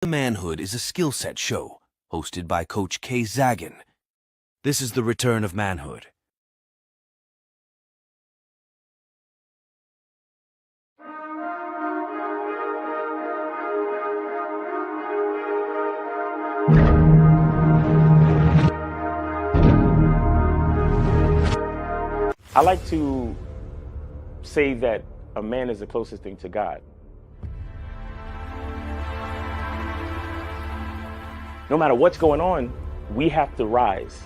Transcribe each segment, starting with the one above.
Manhood is a skill set show hosted by Coach K. Zagan. This is the return of manhood. I like to say that a man is the closest thing to God. No matter what's going on, we have to rise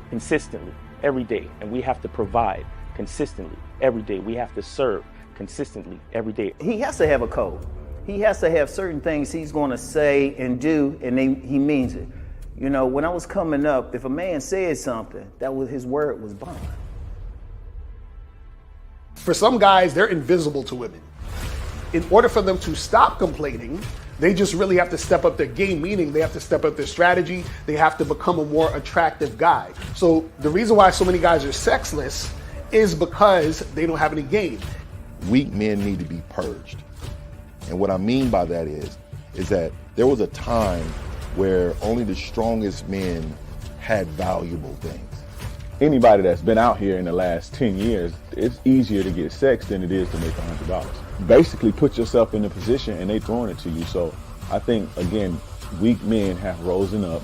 consistently every day, and we have to provide consistently every day. We have to serve consistently every day. He has to have a code. He has to have certain things he's going to say and do, and he means it. You know, when I was coming up, if a man said something, that was his word was bond. For some guys, they're invisible to women. In order for them to stop complaining, they just really have to step up their game, meaning they have to step up their strategy. They have to become a more attractive guy. So the reason why so many guys are sexless is because they don't have any game. Weak men need to be purged. And what I mean by that is that there was a time where only the strongest men had valuable things. Anybody that's been out here in the last 10 years, it's easier to get sex than it is to make $100. Basically put yourself in a position and they throwing it to you. So I think, again, weak men have risen up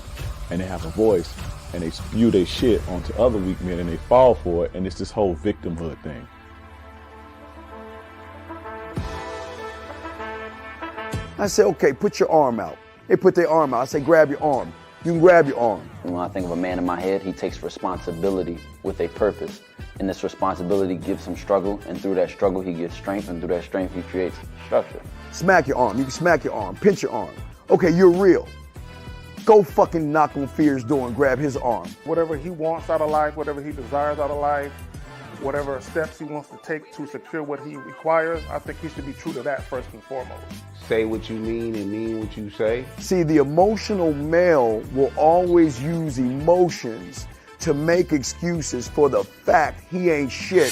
and they have a voice and they spew their shit onto other weak men and they fall for it. And it's this whole victimhood thing. I say, okay, put your arm out. They put their arm out. I say, grab your arm. You can grab your arm. And when I think of a man in my head, he takes responsibility with a purpose. And this responsibility gives him struggle, and through that struggle, he gets strength, and through that strength, he creates structure. Smack your arm. You can smack your arm. Pinch your arm. Okay, you're real. Go fucking knock on Fear's door and grab his arm. Whatever he wants out of life, whatever he desires out of life, whatever steps he wants to take to secure what he requires, I think he should be true to that first and foremost. Say what you mean and mean what you say. See, the emotional male will always use emotions to make excuses for the fact he ain't shit.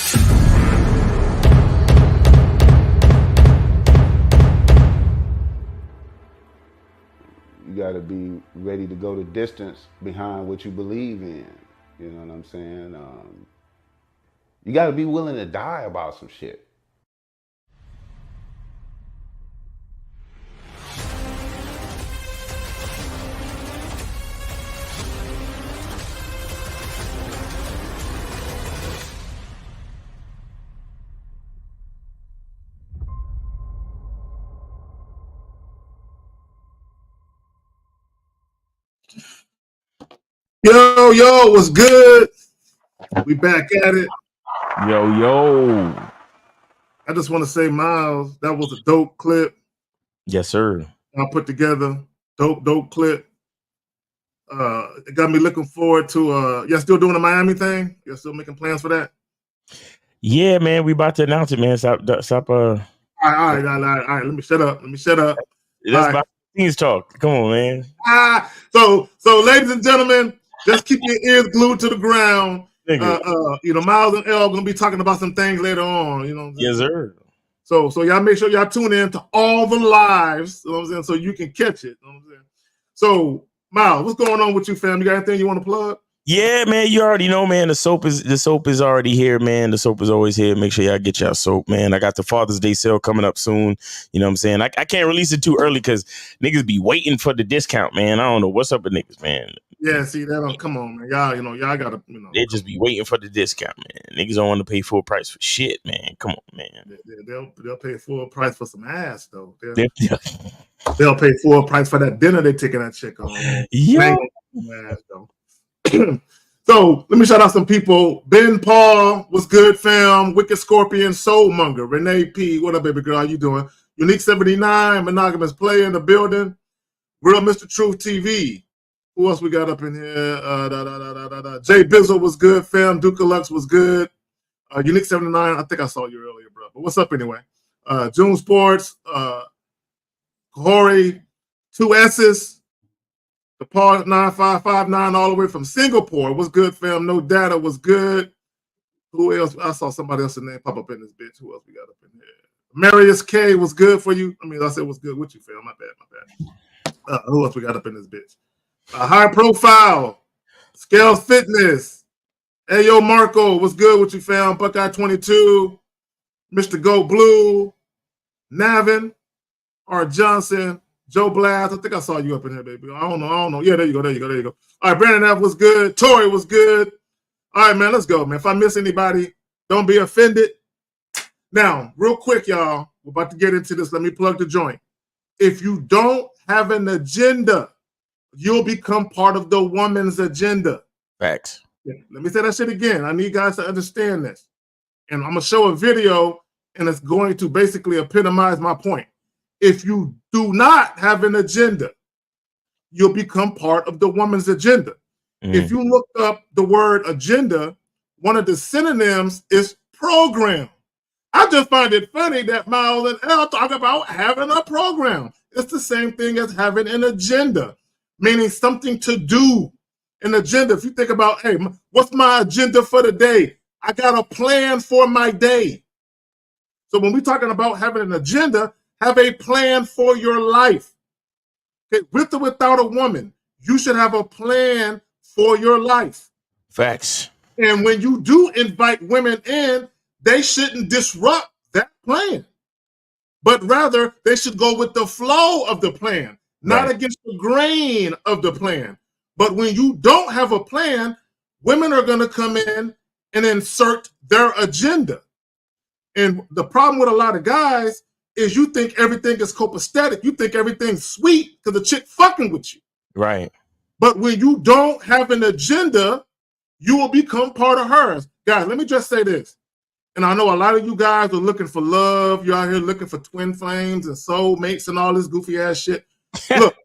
You gotta be ready to go the distance behind what you believe in. You know what I'm saying? You gotta be willing to die about some shit. Yo, what's good? We back at it. Yo. I just want to say, Miles, that was a dope clip. Yes, sir. I put together. Dope clip. It got me looking forward to y'all still doing the Miami thing? Y'all still making plans for that? Yeah, man, we about to announce it, man. Stop. All right. Let me shut up. That's about things talk. Come on, man. So ladies and gentlemen, just keep your ears glued to the ground. Miles and L gonna be talking about some things later on. You know. Yes, sir. So y'all make sure y'all tune in to all the lives. You know what I'm saying, so you can catch it. You know what I'm saying? So Miles, what's going on with you, fam? You got anything you want to plug? Yeah, man, you already know, man. The soap is already here, man. The soap is always here. Make sure y'all get y'all soap, man. I got the Father's Day sale coming up soon. You know what I'm saying? I can't release it too early because niggas be waiting for the discount, man. I don't know what's up with niggas, man. Yeah, see that don't come on, man. Y'all gotta, They just be waiting for the discount, man. Niggas don't want to pay full price for shit, man. Come on, man. They'll pay full price for some ass, though. They'll pay full price for that dinner they taking that chick on. Yeah. Ass, though. So let me shout out some people. Ben Paul, what's good, fam? Wicked Scorpion, Soulmonger, Renee P. What up, baby girl? How you doing? Unique 79, Monogamous Player in the building. Real Mr. Truth TV. Who else we got up in here? Jay Bizzle was good, fam. Duke Lux was good. Unique 79, I think I saw you earlier, bro. But what's up anyway? June Sports, Corey, 2 S's. The Paul 9559 all the way from Singapore. What's good, fam? No Data was good. Who else? I saw somebody else's name pop up in this bitch. Who else we got up in here? Marius K was good for you. I mean, I said was good with you, fam. My bad. Who else we got up in this bitch? High Profile, Scales Fitness. Hey, yo, Marco, what's good? What you found? Buckeye 22, Mr. Go Blue, Navin, R. Johnson, Joe Blast. I think I saw you up in here, baby. I don't know. Yeah, there you go. All right, Brandon F was good. Tori was good. All right, man, let's go, man. If I miss anybody, don't be offended. Now, real quick, y'all, we're about to get into this. Let me plug the joint. If you don't have an agenda, you'll become part of the woman's agenda. Facts. Yeah, let me say that shit again. I need guys to understand this. And I'm going to show a video, and it's going to basically epitomize my point. If you do not have an agenda, you'll become part of the woman's agenda. If you look up the word agenda, one of the synonyms is program. I just find it funny that Miles and Elle talk about having a program. It's the same thing as having an agenda, meaning something to do. An agenda, if you think about, hey, what's my agenda for the day? I got a plan for my day. So when we're talking about having an agenda, have a plan for your life. Okay, with or without a woman, you should have a plan for your life. Facts. And when you do invite women in, they shouldn't disrupt that plan, but rather they should go with the flow of the plan, not against the grain of the plan. But when you don't have a plan, women are going to come in and insert their agenda. And the problem with a lot of guys is you think everything is copacetic. You think everything's sweet because the chick fucking with you. Right. But when you don't have an agenda, you will become part of hers. Guys, let me just say this. And I know a lot of you guys are looking for love. You're out here looking for twin flames and soulmates and all this goofy ass shit. Look,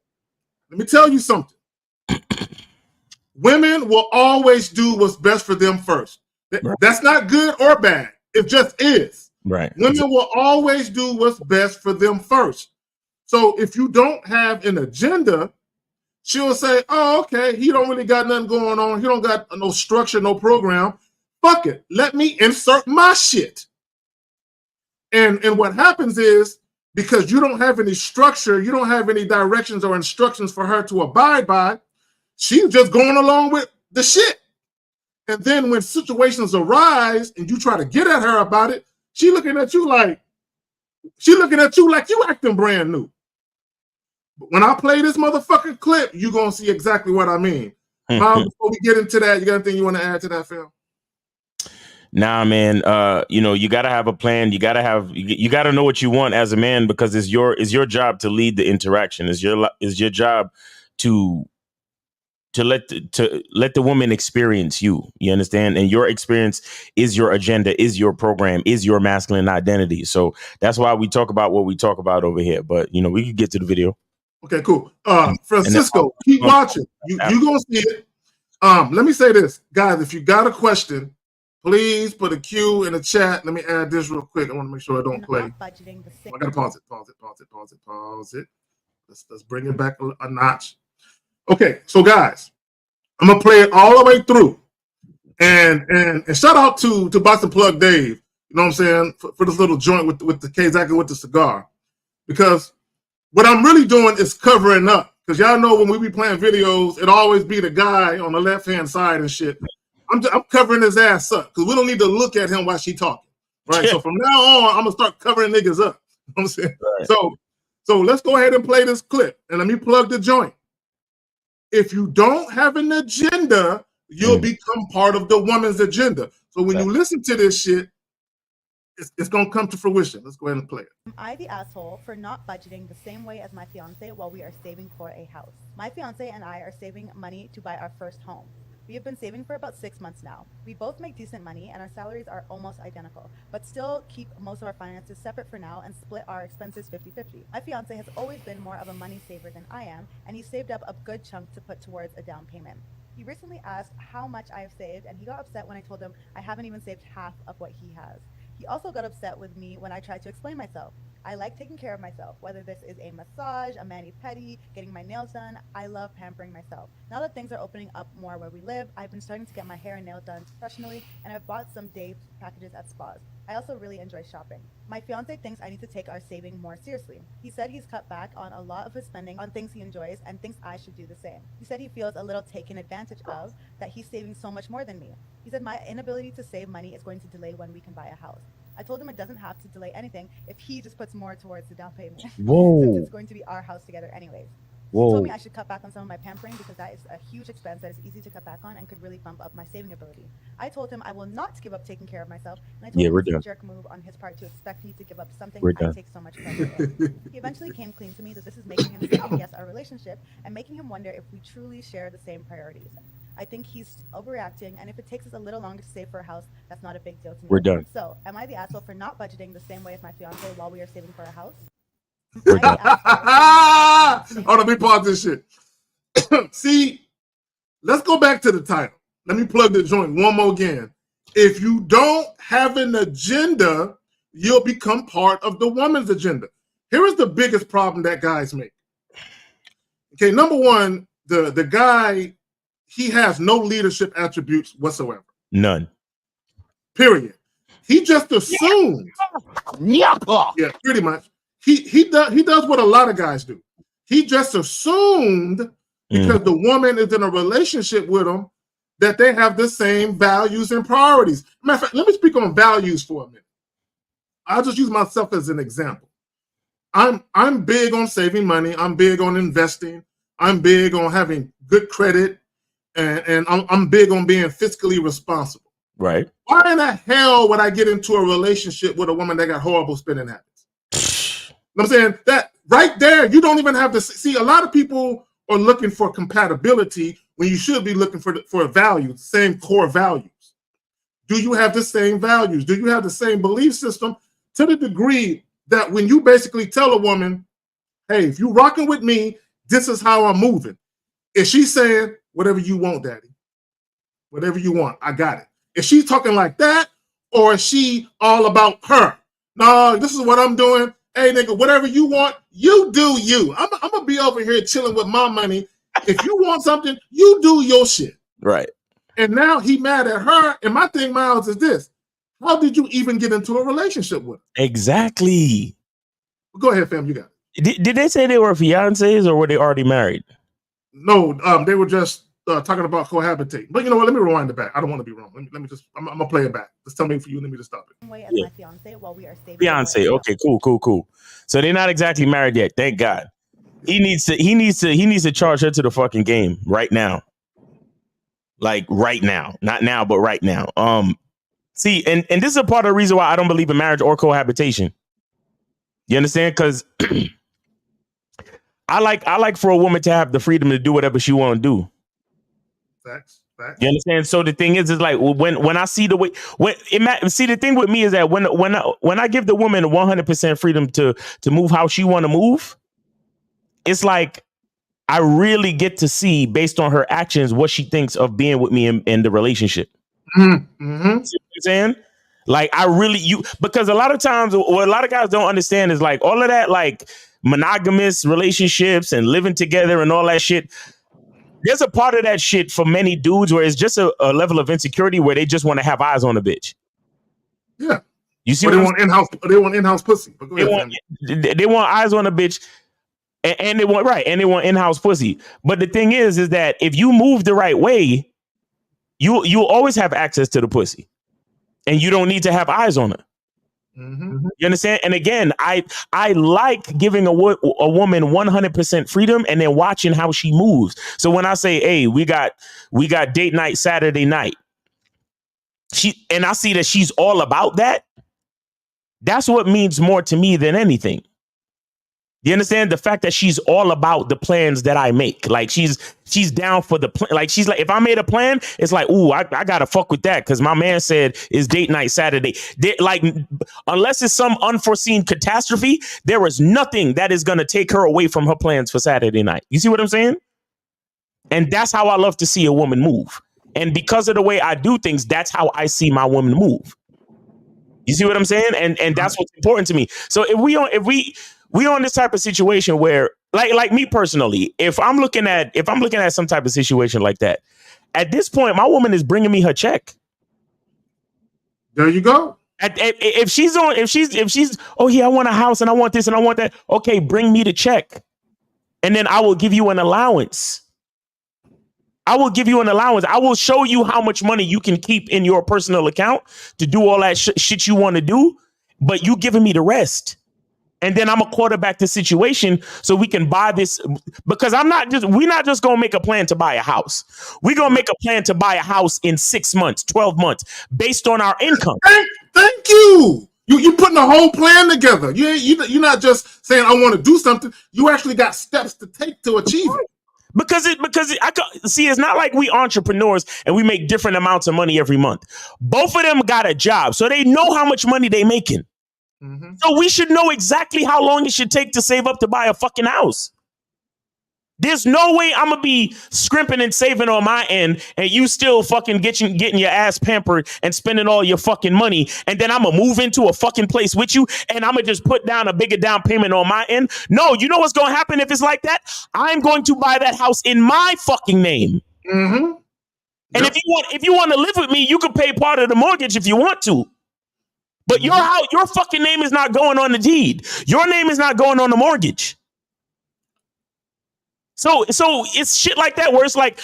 let me tell you something. Women will always do what's best for them first. That's not good or bad. It just is. Right. Women will always do what's best for them first. So if you don't have an agenda, she'll say, oh, okay, he don't really got nothing going on. He don't got no structure, no program. Fuck it. Let me insert my shit. And what happens is, because you don't have any structure, you don't have any directions or instructions for her to abide by, she's just going along with the shit. And then when situations arise and you try to get at her about it, she looking at you like you acting brand new. But when I play this motherfucking clip, you're going to see exactly what I mean. Miles, before we get into that, you got anything you want to add to that, Phil? Nah, man. You got to have a plan. You got to know what you want as a man, because it's your job to lead the interaction. It's your job to let the woman experience you. You understand? And your experience is your agenda, is your program, is your masculine identity. So that's why we talk about what we talk about over here. But we could get to the video. Okay, cool. Francisco, keep watching. You gonna see it. Let me say this, guys. If you got a question, please put a Q in the chat. Let me add this real quick. I want to make sure I don't play. I gotta pause it. Let's bring it back a notch. Okay, so guys, I'm gonna play it all the way through, and shout out to Boston Plug Dave. You know what I'm saying, for this little joint with the K-Zaka with the cigar, because what I'm really doing is covering up. Because y'all know when we be playing videos, it always be the guy on the left hand side and shit. I'm covering his ass up because we don't need to look at him while she talking, right? So from now on, I'm gonna start covering niggas up. You know what I'm saying? Right. So let's go ahead and play this clip, and let me plug the joint. If you don't have an agenda, you'll become part of the woman's agenda. So when you listen to this shit, it's going to come to fruition. Let's go ahead and play it. Am I the asshole for not budgeting the same way as my fiance while we are saving for a house? My fiance and I are saving money to buy our first home. We have been saving for about 6 months now. We both make decent money and our salaries are almost identical, but still keep most of our finances separate for now and split our expenses 50-50. My fiance has always been more of a money saver than I am, and he saved up a good chunk to put towards a down payment. He recently asked how much I have saved, and he got upset when I told him I haven't even saved half of what he has. He also got upset with me when I tried to explain myself. I like taking care of myself, whether this is a massage, a mani-pedi, getting my nails done. I love pampering myself. Now that things are opening up more where we live, I've been starting to get my hair and nails done professionally, and I've bought some day packages at spas. I also really enjoy shopping. My fiance thinks I need to take our saving more seriously. He said he's cut back on a lot of his spending on things he enjoys and thinks I should do the same. He said he feels a little taken advantage of, that he's saving so much more than me. He said my inability to save money is going to delay when we can buy a house. I told him it doesn't have to delay anything if he just puts more towards the down payment. Since Whoa. it's going to be our house together anyways. He Whoa. told me I should cut back on some of my pampering because that is a huge expense that is easy to cut back on and could really bump up my saving ability. I told him I will not give up taking care of myself, and I told Yeah, him we're it's a done. jerk move on his part to expect me to give up something We're I done. take so much pleasure in. He eventually came clean to me that this is making him second guess our relationship and making him wonder if we truly share the same priorities. I think he's overreacting, and if it takes us a little longer to save for a house, that's not a big deal to me. We're done. So, am I the asshole for not budgeting the same way as my fiance while we are saving for a house? We're Am I done. the asshole for not budgeting the same Hold on, let me pause this shit. See, let's go back to the title. Let me plug the joint one more again. If you don't have an agenda, you'll become part of the woman's agenda. Here is the biggest problem that guys make. Okay, number one, the guy, he has no leadership attributes whatsoever. None. Period. He just assumed. Yeah, pretty much. He does what a lot of guys do. He just assumed because the woman is in a relationship with him that they have the same values and priorities. Matter of fact, let me speak on values for a minute. I'll just use myself as an example. I'm big on saving money. I'm big on investing. I'm big on having good credit, and I'm big on being fiscally responsible. Right. Why in the hell would I get into a relationship with a woman that got horrible spending habits? You know what I'm saying? That right there, you don't even have to see. A lot of people are looking for compatibility when you should be looking for values, same core values. Do you have the same values? Do you have the same belief system to the degree that when you basically tell a woman, hey, if you rocking with me, this is how I'm moving. If she's saying, whatever you want, daddy, whatever you want, I got it. If she's talking like that, or is she all about her? No, this is what I'm doing. Hey, nigga, whatever you want, you do you. I'm going to be over here chilling with my money. If you want something, you do your shit. Right. And now he mad at her. And my thing, Miles, is this. How did you even get into a relationship with her? Exactly. Go ahead, fam. You got it. Did they say they were fiancés or were they already married? No, they were just talking about cohabitating. But you know what? Let me rewind it back. I don't want to be wrong. Let me just. I'm gonna play it back. Just tell me for you. Let me just stop it. way as my fiance while we are saving. Fiance. Okay. Cool. So they're not exactly married yet. Thank God. He needs to charge her to the fucking game right now. Like right now, not now, but right now. See, and this is a part of the reason why I don't believe in marriage or cohabitation. You understand? Because I like for a woman to have the freedom to do whatever she want to do. Facts. You understand? So the thing is like when I see the way see the thing with me is that when I give the woman 100% freedom to move how she want to move, it's like I really get to see based on her actions what she thinks of being with me in the relationship. Mm-hmm. See what I'm saying? Like because a lot of times what a lot of guys don't understand is like all of that like monogamous relationships and living together and all that shit. There's a part of that shit for many dudes where it's just a level of insecurity where they just want to have eyes on a bitch. Yeah. You see what they want in-house pussy. But go ahead, they want eyes on a bitch and they want in-house pussy. But the thing is that if you move the right way, you'll always have access to the pussy. And you don't need to have eyes on her. Mm-hmm. You understand? And again, I like giving a woman 100% freedom and then watching how she moves. So when I say, hey, we got date night Saturday night, and I see that she's all about that. That's what means more to me than anything. You understand? The fact that she's all about the plans that I make. Like she's down for the plan. Like she's like, if I made a plan, it's like, ooh, I gotta fuck with that because my man said it's date night Saturday. Like, unless it's some unforeseen catastrophe, there is nothing that is gonna take her away from her plans for Saturday night. You see what I'm saying? And that's how I love to see a woman move. And because of the way I do things, that's how I see my woman move. You see what I'm saying? And that's what's important to me. So if we on this type of situation where like me personally, if I'm looking at some type of situation like that, at this point, my woman is bringing me her check. There you go. If she's oh yeah, I want a house and I want this and I want that. Okay, bring me the check, and then I will give you an allowance. I will show you how much money you can keep in your personal account to do all that shit you want to do, but you giving me the rest. And then I'm a quarterback the situation so we can buy this, because we're not just going to make a plan to buy a house. We're going to make a plan to buy a house in 6 months, 12 months based on our income. Thank you. You putting a whole plan together. You're not just saying, I want to do something. You actually got steps to take to achieve it. Because it's not like we entrepreneurs and we make different amounts of money every month. Both of them got a job, so they know how much money they making. Mm-hmm. So we should know exactly how long it should take to save up to buy a fucking house. There's no way I'm gonna be scrimping and saving on my end, and you still fucking getting your ass pampered and spending all your fucking money, and then I'm gonna move into a fucking place with you, and I'm gonna just put down a bigger down payment on my end. No, you know what's gonna happen if it's like that? I'm going to buy that house in my fucking name. Mm-hmm. And if you want to live with me, you can pay part of the mortgage if you want to. But your fucking name is not going on the deed. Your name is not going on the mortgage. So it's shit like that where it's like,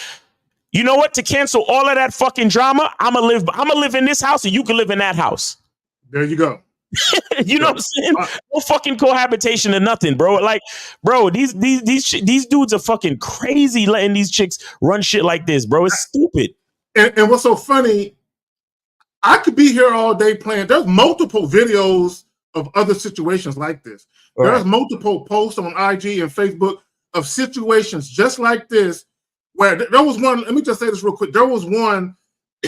you know what? To cancel all of that fucking drama, I'ma live in this house and you can live in that house. There you go. You know what I'm saying? No fucking cohabitation or nothing, bro. Like, bro, these dudes are fucking crazy letting these chicks run shit like this, bro. It's stupid. And what's so funny, I could be here all day playing. There's multiple videos of other situations like this. Right. There's multiple posts on IG and Facebook of situations just like this, where there was one. Let me just say this real quick. There was one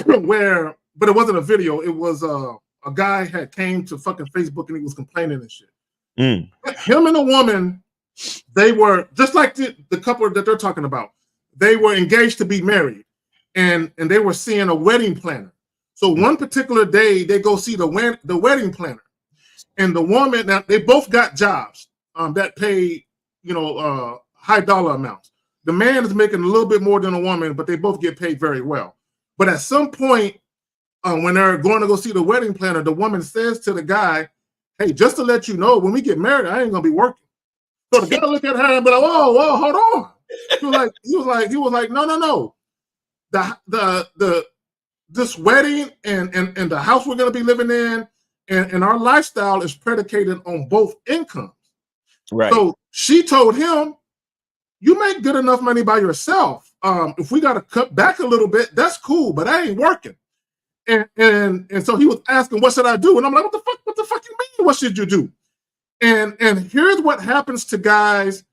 where, but it wasn't a video. It was a guy had came to fucking Facebook and he was complaining and shit. Him and a woman, they were just like the couple that they're talking about. They were engaged to be married, and they were seeing a wedding planner. So one particular day, they go see the wedding planner, and the woman. Now they both got jobs that pay, high dollar amounts. The man is making a little bit more than a woman, but they both get paid very well. But at some point, when they're going to go see the wedding planner, the woman says to the guy, "Hey, just to let you know, when we get married, I ain't gonna be working." So the guy look at her and be like, "Whoa, hold on." He was like, no. This wedding and the house we're gonna be living in and our lifestyle is predicated on both incomes. Right. So she told him, "You make good enough money by yourself. If we got to cut back a little bit, that's cool, but I ain't working." And so he was asking, "What should I do?" And I'm like, What the fuck you mean? What should you do?" And here's what happens to guys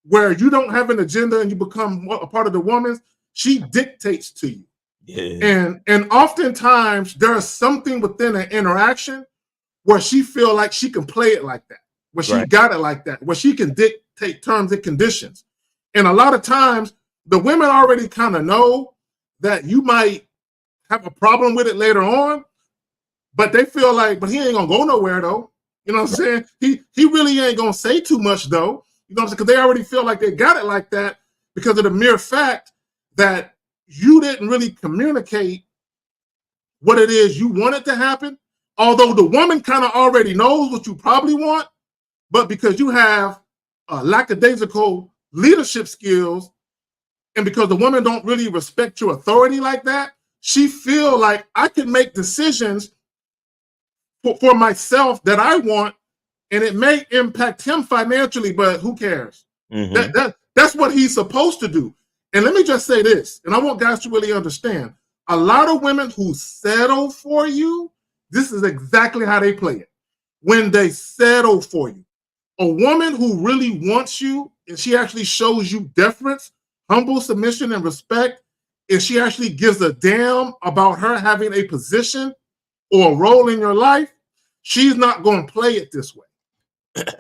where you don't have an agenda and you become a part of the woman's. She dictates to you. Yeah. And oftentimes there's something within an interaction where she feel like she can play it like that, where she got it like that, where she can dictate terms and conditions. And a lot of times the women already kind of know that you might have a problem with it later on, but they feel like, but he ain't gonna go nowhere though. You know what I'm saying? He really ain't gonna say too much though. You know what I'm saying? Because they already feel like they got it like that because of the mere fact that you didn't really communicate what it is you wanted to happen. Although the woman kind of already knows what you probably want, but because you have lackadaisical leadership skills, and because the woman don't really respect your authority like that, she feel like I can make decisions for myself that I want, and it may impact him financially, but who cares? Mm-hmm. That's what he's supposed to do. And let me just say this, and I want guys to really understand, a lot of women who settle for you, this is exactly how they play it. When they settle for you, a woman who really wants you, and she actually shows you deference, humble submission, and respect, and she actually gives a damn about her having a position or a role in your life, she's not going to play it this way,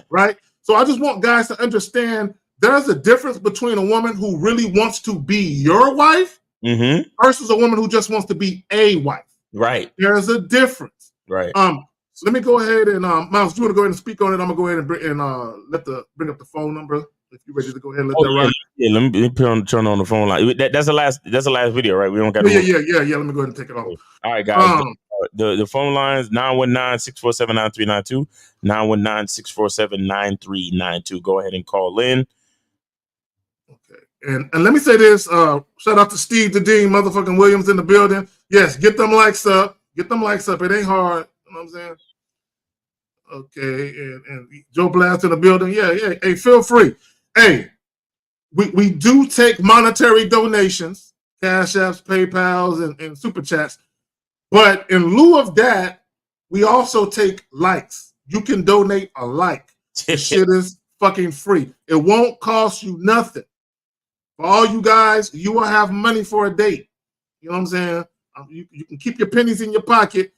right? So I just want guys to understand there's a difference between a woman who really wants to be your wife versus a woman who just wants to be a wife. Right. There's a difference. Right. So let me go ahead and Miles, you want to go ahead and speak on it? I'm gonna go ahead and bring up the phone number if you're ready to go ahead and let that run. Yeah, let me turn on the phone line. That's the last video, right? We don't got yeah. Let me go ahead and take it off. All right, guys. The phone lines 919-647-9392, 919-647-9392. Go ahead and call in. Okay. And let me say this, shout out to Steve the Dean, motherfucking Williams in the building. Yes, get them likes up. Get them likes up. It ain't hard. You know what I'm saying? Okay, and Joe Blast in the building. Yeah. Hey, feel free. Hey, we do take monetary donations, Cash Apps, PayPals, and Super Chats. But in lieu of that, we also take likes. You can donate a like. This shit is fucking free. It won't cost you nothing. For all you guys, you will have money for a date. You know what I'm saying? You can keep your pennies in your pocket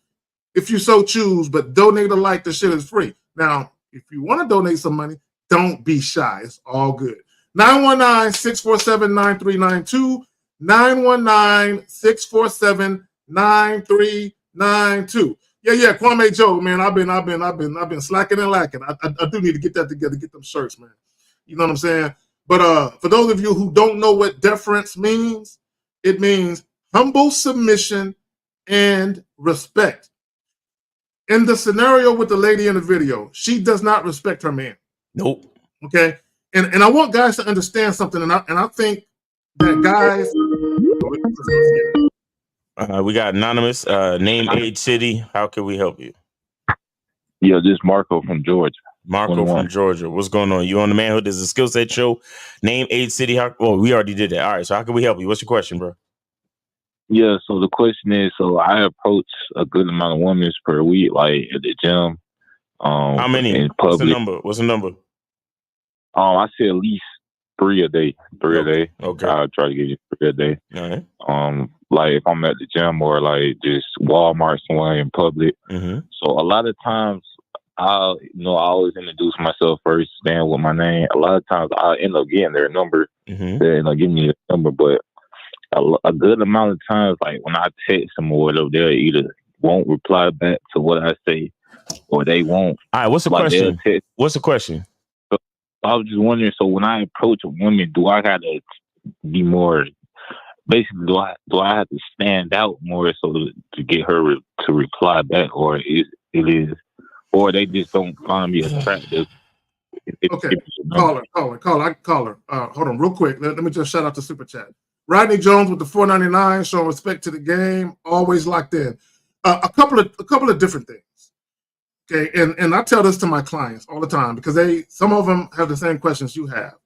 if you so choose, but donate a like. The shit is free. Now, if you want to donate some money, don't be shy. It's all good. 919-647-9392. 919-647-9392. Yeah. Kwame Joe, man. I've been slacking and lacking. I do need to get that together, get them shirts, man. You know what I'm saying? But for those of you who don't know what deference means, it means humble submission and respect. In the scenario with the lady in the video, she does not respect her man. Nope. Okay. And I want guys to understand something, and I think that guys. We got anonymous, name, age, city. How can we help you? Yeah, this is Marco from Georgia. Marco from Georgia. What's going on? You on the Manhood? This is a skill set show. Name, age, city. We already did that. All right. So how can we help you? What's your question, bro? Yeah. So the question is, so I approach a good amount of women per week, like at the gym. How many? In public. What's the number? I say at least 3 a day. 3 a day. Okay. I'll try to get you 3 a day. All right. Like if I'm at the gym or like just Walmart somewhere in public. Mm-hmm. So a lot of times I always introduce myself first, stand with my name. A lot of times I end up getting their number. Mm-hmm. They end up giving me a number, but a good amount of times, like when I text them or whatever, they either won't reply back to what I say, or they won't. All right, what's the question? What's the question? So I was just wondering. So when I approach a woman, do I gotta be more? Basically, do I have to stand out more so to get her to reply back, or or they just don't find me attractive? Okay, caller. I can call her. Hold on, real quick. Let me just shout out to Super Chat. Rodney Jones with the $4.99, showing respect to the game, always locked in. A couple of different things. Okay, and I tell this to my clients all the time because some of them have the same questions you have.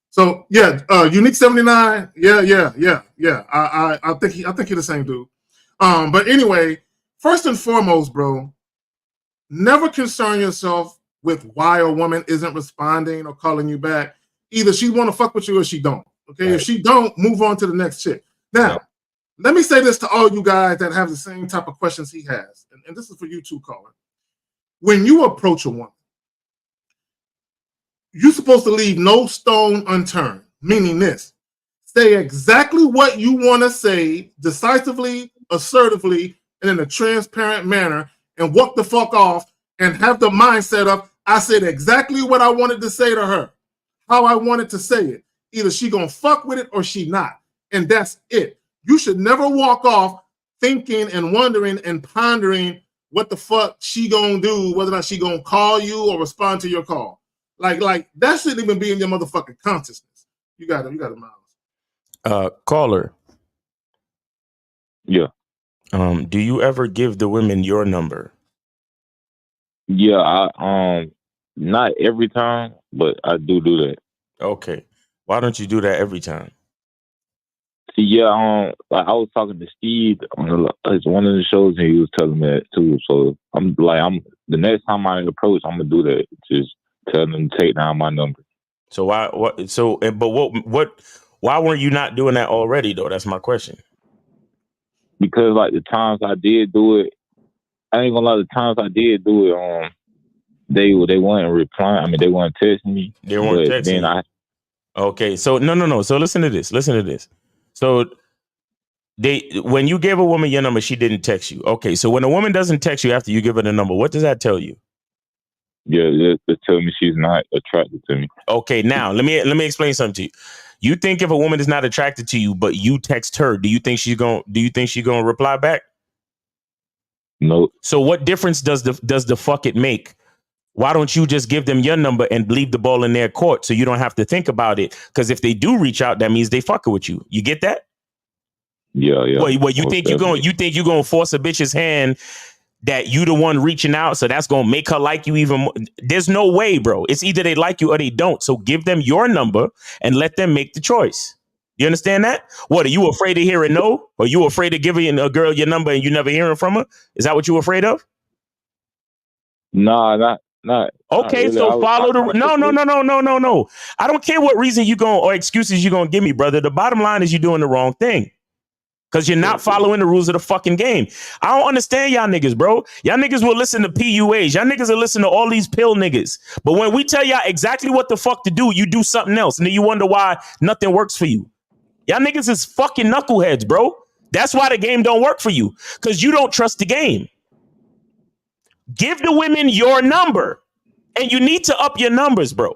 So yeah, Unique 79. Yeah. I think you're the same dude. But anyway, first and foremost, bro, never concern yourself with why a woman isn't responding or calling you back. Either she want to fuck with you or she don't. Okay, right. If she don't, move on to the next chick. Now, let me say this to all you guys that have the same type of questions he has, and this is for you too, caller. When you approach a woman, you're supposed to leave no stone unturned, meaning this. Say exactly what you want to say, decisively, assertively, and in a transparent manner, and walk the fuck off and have the mindset of, I said exactly what I wanted to say to her, how I wanted to say it. Either she gonna fuck with it or she not. And that's it. You should never walk off thinking and wondering and pondering what the fuck she gonna do, whether or not she gonna call you or respond to your call. Like that shouldn't even be in your motherfucking consciousness. You got it, Miles. Caller. Yeah. Do you ever give the women your number? Yeah, I not every time, but I do that. Okay. Why don't you do that every time? See, yeah, like I was talking to Steve on one of the shows, and he was telling me that too. So I'm the next time I approach, I'm gonna do that. Just tell them to take down my number. So why weren't you not doing that already though? That's my question. Because like the times I did do it, I ain't gonna lie, the times I did do it, they weren't replying. I mean, they weren't texting me. They weren't texting you. Okay, so no. So listen to this. So when you give a woman your number, she didn't text you. Okay, so when a woman doesn't text you after you give her the number, what does that tell you? Yeah, they tell me she's not attracted to me. Okay, now let me explain something to you. You think if a woman is not attracted to you, but you text her, do you think she's gonna reply back? No. So what difference does the fuck it make? Why don't you just give them your number and leave the ball in their court so you don't have to think about it? Because if they do reach out, that means they fucking with you. You get that? Yeah. Well, you think you're gonna force a bitch's hand that you the one reaching out, so that's gonna make her like you even more? There's no way, bro. It's either they like you or they don't. So give them your number and let them make the choice. You understand that? What, are you afraid to hear a no? Or you afraid of giving a girl your number and you never hearing from her? Is that what you're afraid of? Nah, not. Okay, really. so follow the no. I don't care what reason you going or excuses you're gonna give me, brother. The bottom line is you're doing the wrong thing. Because you're not following the rules of the fucking game. I don't understand y'all niggas, bro. Y'all niggas will listen to PUAs. Y'all niggas will listen to all these pill niggas. But when we tell y'all exactly what the fuck to do, you do something else. And then you wonder why nothing works for you. Y'all niggas is fucking knuckleheads, bro. That's why the game don't work for you. Because you don't trust the game. Give the women your number. And you need to up your numbers, bro.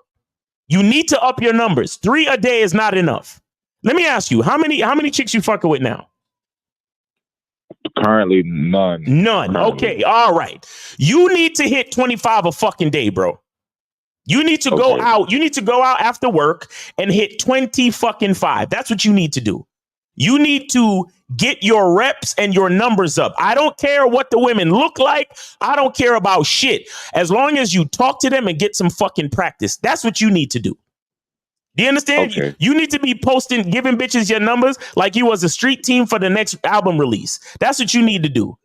You need to up your numbers. 3 a day is not enough. Let me ask you, how many chicks you fucking with now? Currently, none. None. Currently. Okay. All right. You need to hit 25 a fucking day, bro. You need to go out. You need to go out after work and hit 20 fucking 5. That's what you need to do. You need to get your reps and your numbers up. I don't care what the women look like. I don't care about shit. As long as you talk to them and get some fucking practice. That's what you need to do. Do you understand? Okay. You need to be posting, giving bitches your numbers like you was a street team for the next album release. That's what you need to do.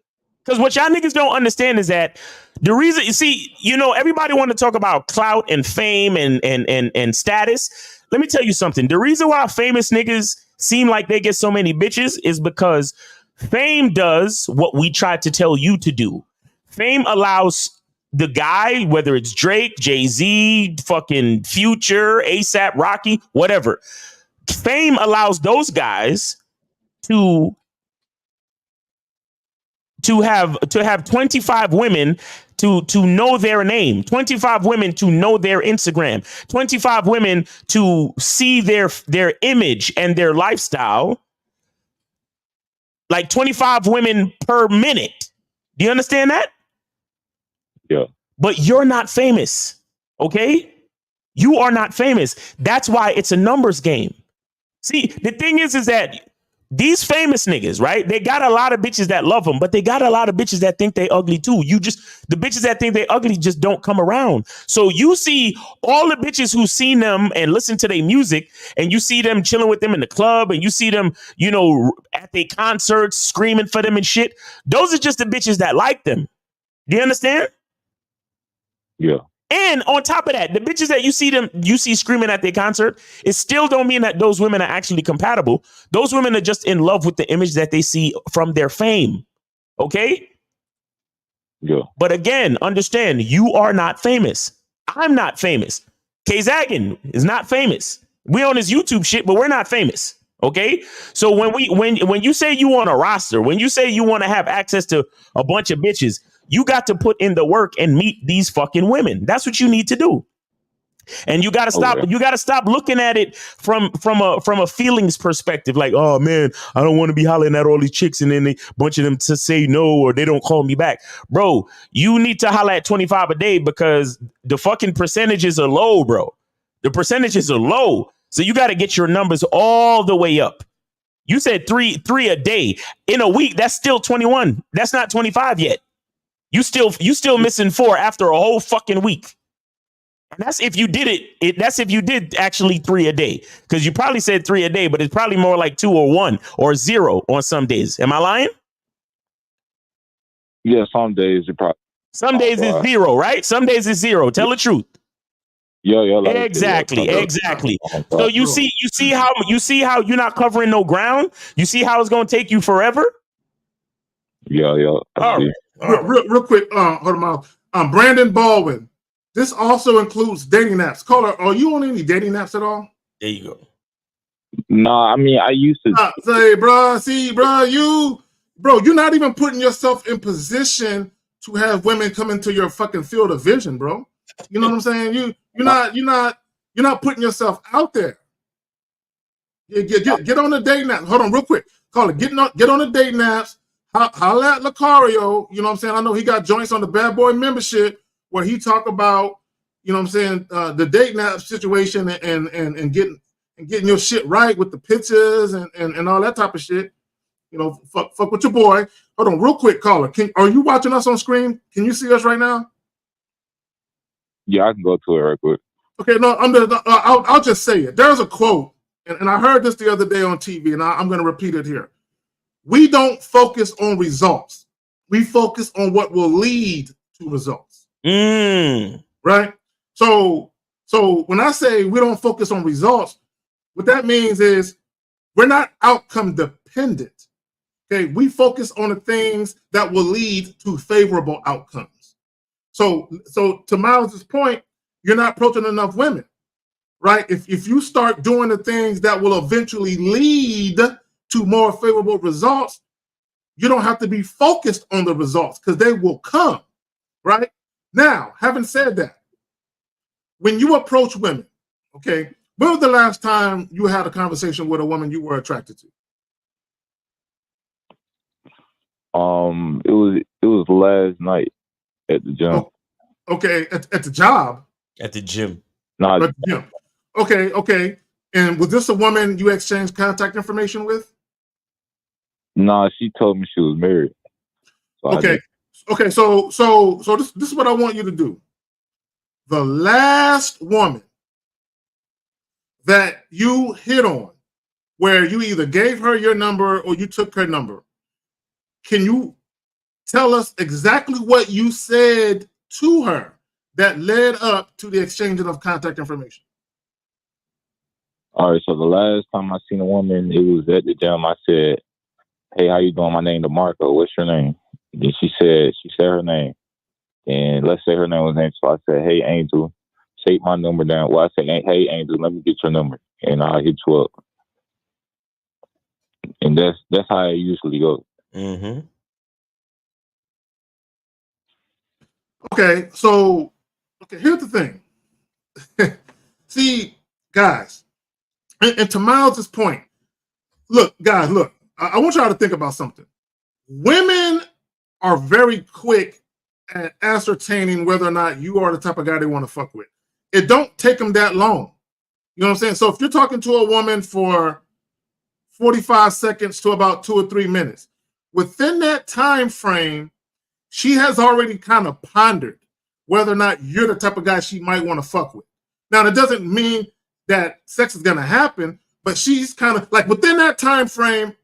Because what y'all niggas don't understand is that the reason, you see, everybody want to talk about clout and fame and status. Let me tell you something. The reason why famous niggas seem like they get so many bitches is because fame does what we tried to tell you to do. Fame allows the guy, whether it's Drake, Jay-Z, fucking Future, ASAP, Rocky, whatever. Fame allows those guys to have 25 women to know their name, 25 women to know their Instagram, 25 women to see their image and their lifestyle, like 25 women per minute. Do you understand that? Yeah. But you're not famous, okay? You are not famous. That's why it's a numbers game. See, the thing is that these famous niggas, right? They got a lot of bitches that love them, but they got a lot of bitches that think they ugly too. The bitches that think they ugly just don't come around. So you see all the bitches who seen them and listen to their music, and you see them chilling with them in the club, and you see them, at their concerts screaming for them and shit. Those are just the bitches that like them. Do you understand? Yeah. And on top of that, the bitches that you see screaming at their concert, it still don't mean that those women are actually compatible. Those women are just in love with the image that they see from their fame. Okay? Yeah. But again, understand, you are not famous. I'm not famous. K-Zaggin is not famous. We on his YouTube shit, but we're not famous. Okay? So when you say you want a roster, when you say you want to have access to a bunch of bitches, you got to put in the work and meet these fucking women. That's what you need to do. And you got to stop. Okay. You got to stop looking at it from a feelings perspective. Like, oh man, I don't want to be hollering at all these chicks and then a bunch of them to say no or they don't call me back. Bro, you need to holler at 25 a day because the fucking percentages are low, bro. The percentages are low. So you got to get your numbers all the way up. You said three a day in a week. That's still 21. That's not 25 yet. You still missing 4 after a whole fucking week. And that's if you did it. That's if you did actually 3 a day, because you probably said 3 a day, but it's probably more like 2 or 1 or 0 on some days. Am I lying? Yeah, some days you probably. Some days it's 0, right? Some days it's 0. Tell the truth. Yeah. Like exactly. So you see how you're not covering no ground. You see how it's gonna take you forever. Yeah. All right. Real quick, hold on. Brandon Baldwin. This also includes dating apps. Caller, are you on any dating apps at all? There you go. No, I mean I used to Say, bro, see, bro, you're not even putting yourself in position to have women come into your fucking field of vision, bro. You know what I'm saying? You're not putting yourself out there. Get on the date nap. Hold on, real quick. Call it. Get on the date naps. Holla at Lucario. You know what I'm saying? I know he got joints on the Bad Boy membership where he talk about, you know what I'm saying, the date nap situation and getting your shit right with the pictures and all that type of shit. You know, fuck with your boy. Hold on, real quick, caller. Are you watching us on screen? Can you see us right now? Yeah, I can go to it real quick. Okay, no, I'll just say it. There's a quote, and I heard this the other day on TV, and I'm going to repeat it here. We don't focus on results. We focus on what will lead to results. Right? So when I say we don't focus on results, what that means is we're not outcome dependent. Okay, we focus on the things that will lead to favorable outcomes. So to Miles' point, you're not approaching enough women, right? If you start doing the things that will eventually lead to more favorable results, you don't have to be focused on the results because they will come, right? Now, having said that, when you approach women, okay, when was the last time you had a conversation with a woman you were attracted to? It was last night at the gym. Okay, at the job? At the gym. No, at the gym. Okay. And was this a woman you exchanged contact information with? No, she told me she was married. So Okay, so this is what I want you to do. The last woman that you hit on, where you either gave her your number or you took her number, can you tell us exactly what you said to her that led up to the exchanging of contact information? All right, so the last time I seen a woman, it was at the gym. I said, "Hey, how you doing? My name is DeMarco. What's your name?" Then she said her name. And let's say her name was Angel. So I said, "Hey, Angel, take my number down." Well, I said, "Hey, Angel, let me get your number, and I'll hit you up." And that's how it usually goes. Mm-hmm. Okay, so here's the thing. See, guys, and to Miles' point, look, I want y'all to think about something. Women are very quick at ascertaining whether or not you are the type of guy they want to fuck with. It don't take them that long. You know what I'm saying? So if you're talking to a woman for 45 seconds to about 2 or 3 minutes, within that time frame, she has already kind of pondered whether or not you're the type of guy she might want to fuck with. Now, that doesn't mean that sex is going to happen, but she's kind of like within that time frame,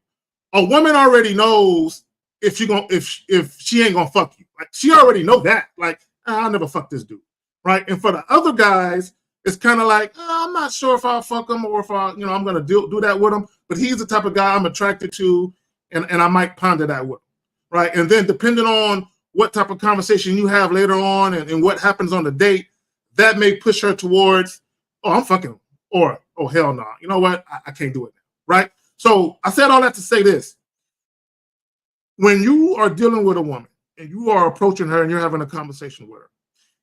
a woman already knows if she ain't gonna fuck you. Like she already know that. Like I'll never fuck this dude, right? And for the other guys, it's kind of like I'm not sure if I'll fuck him or if I'm gonna do that with him. But he's the type of guy I'm attracted to, and I might ponder that with him, right? And then depending on what type of conversation you have later on and what happens on the date, that may push her towards, oh, I'm fucking him, or oh hell no, you know what? I can't do it now, right? So I said all that to say this. When you are dealing with a woman and you are approaching her and you're having a conversation with her,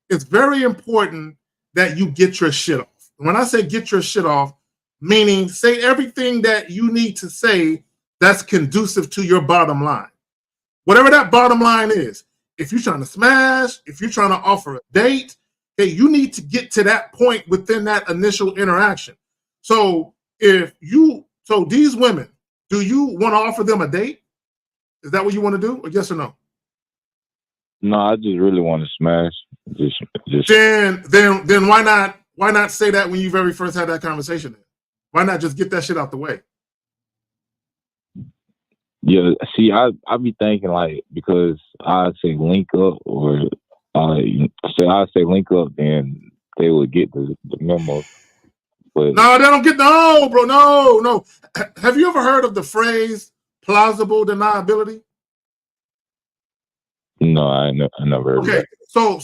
it's very important that you get your shit off. When I say get your shit off, meaning say everything that you need to say that's conducive to your bottom line. Whatever that bottom line is, if you're trying to smash, if you're trying to offer a date, okay, you need to get to that point within that initial interaction. So these women, do you want to offer them a date? Is that what you want to do, or yes or no? No, I just really want to smash. Just. Then why not say that when you very first had that conversation? Why not just get that shit out the way? Yeah, see, I be thinking like because I say link up or I say link up, then they would get the memo. But no, they don't get bro. No. Have you ever heard of the phrase plausible deniability? No, I never heard of that. So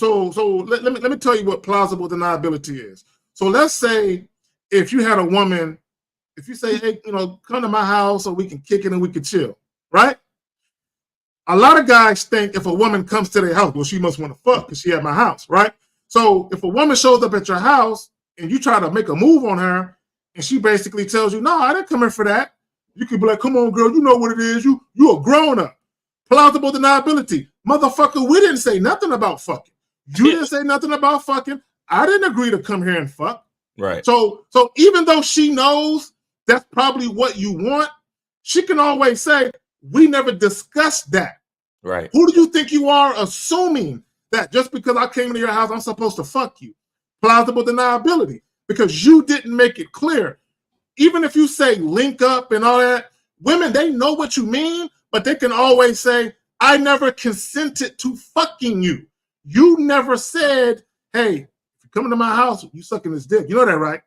let me tell you what plausible deniability is. So let's say if you had a woman if you say, hey, come to my house so we can kick it and we can chill, right? A lot of guys think if a woman comes to their house, well, she must want to fuck because she at my house, right? So if a woman shows up at your house and you try to make a move on her and she basically tells you, no, I didn't come here for that. You could be like, come on, girl, you know what it is. You a grown up. Plausible deniability. Motherfucker, we didn't say nothing about fucking. You didn't say nothing about fucking. I didn't agree to come here and fuck. Right. So even though she knows that's probably what you want, she can always say, we never discussed that. Right. Who do you think you are assuming that just because I came to your house, I'm supposed to fuck you? Plausible deniability. Because you didn't make it clear. Even if you say link up and all that, women, they know what you mean, but they can always say, I never consented to fucking you. You never said, hey, if you're coming to my house, you sucking his dick. You know that, right?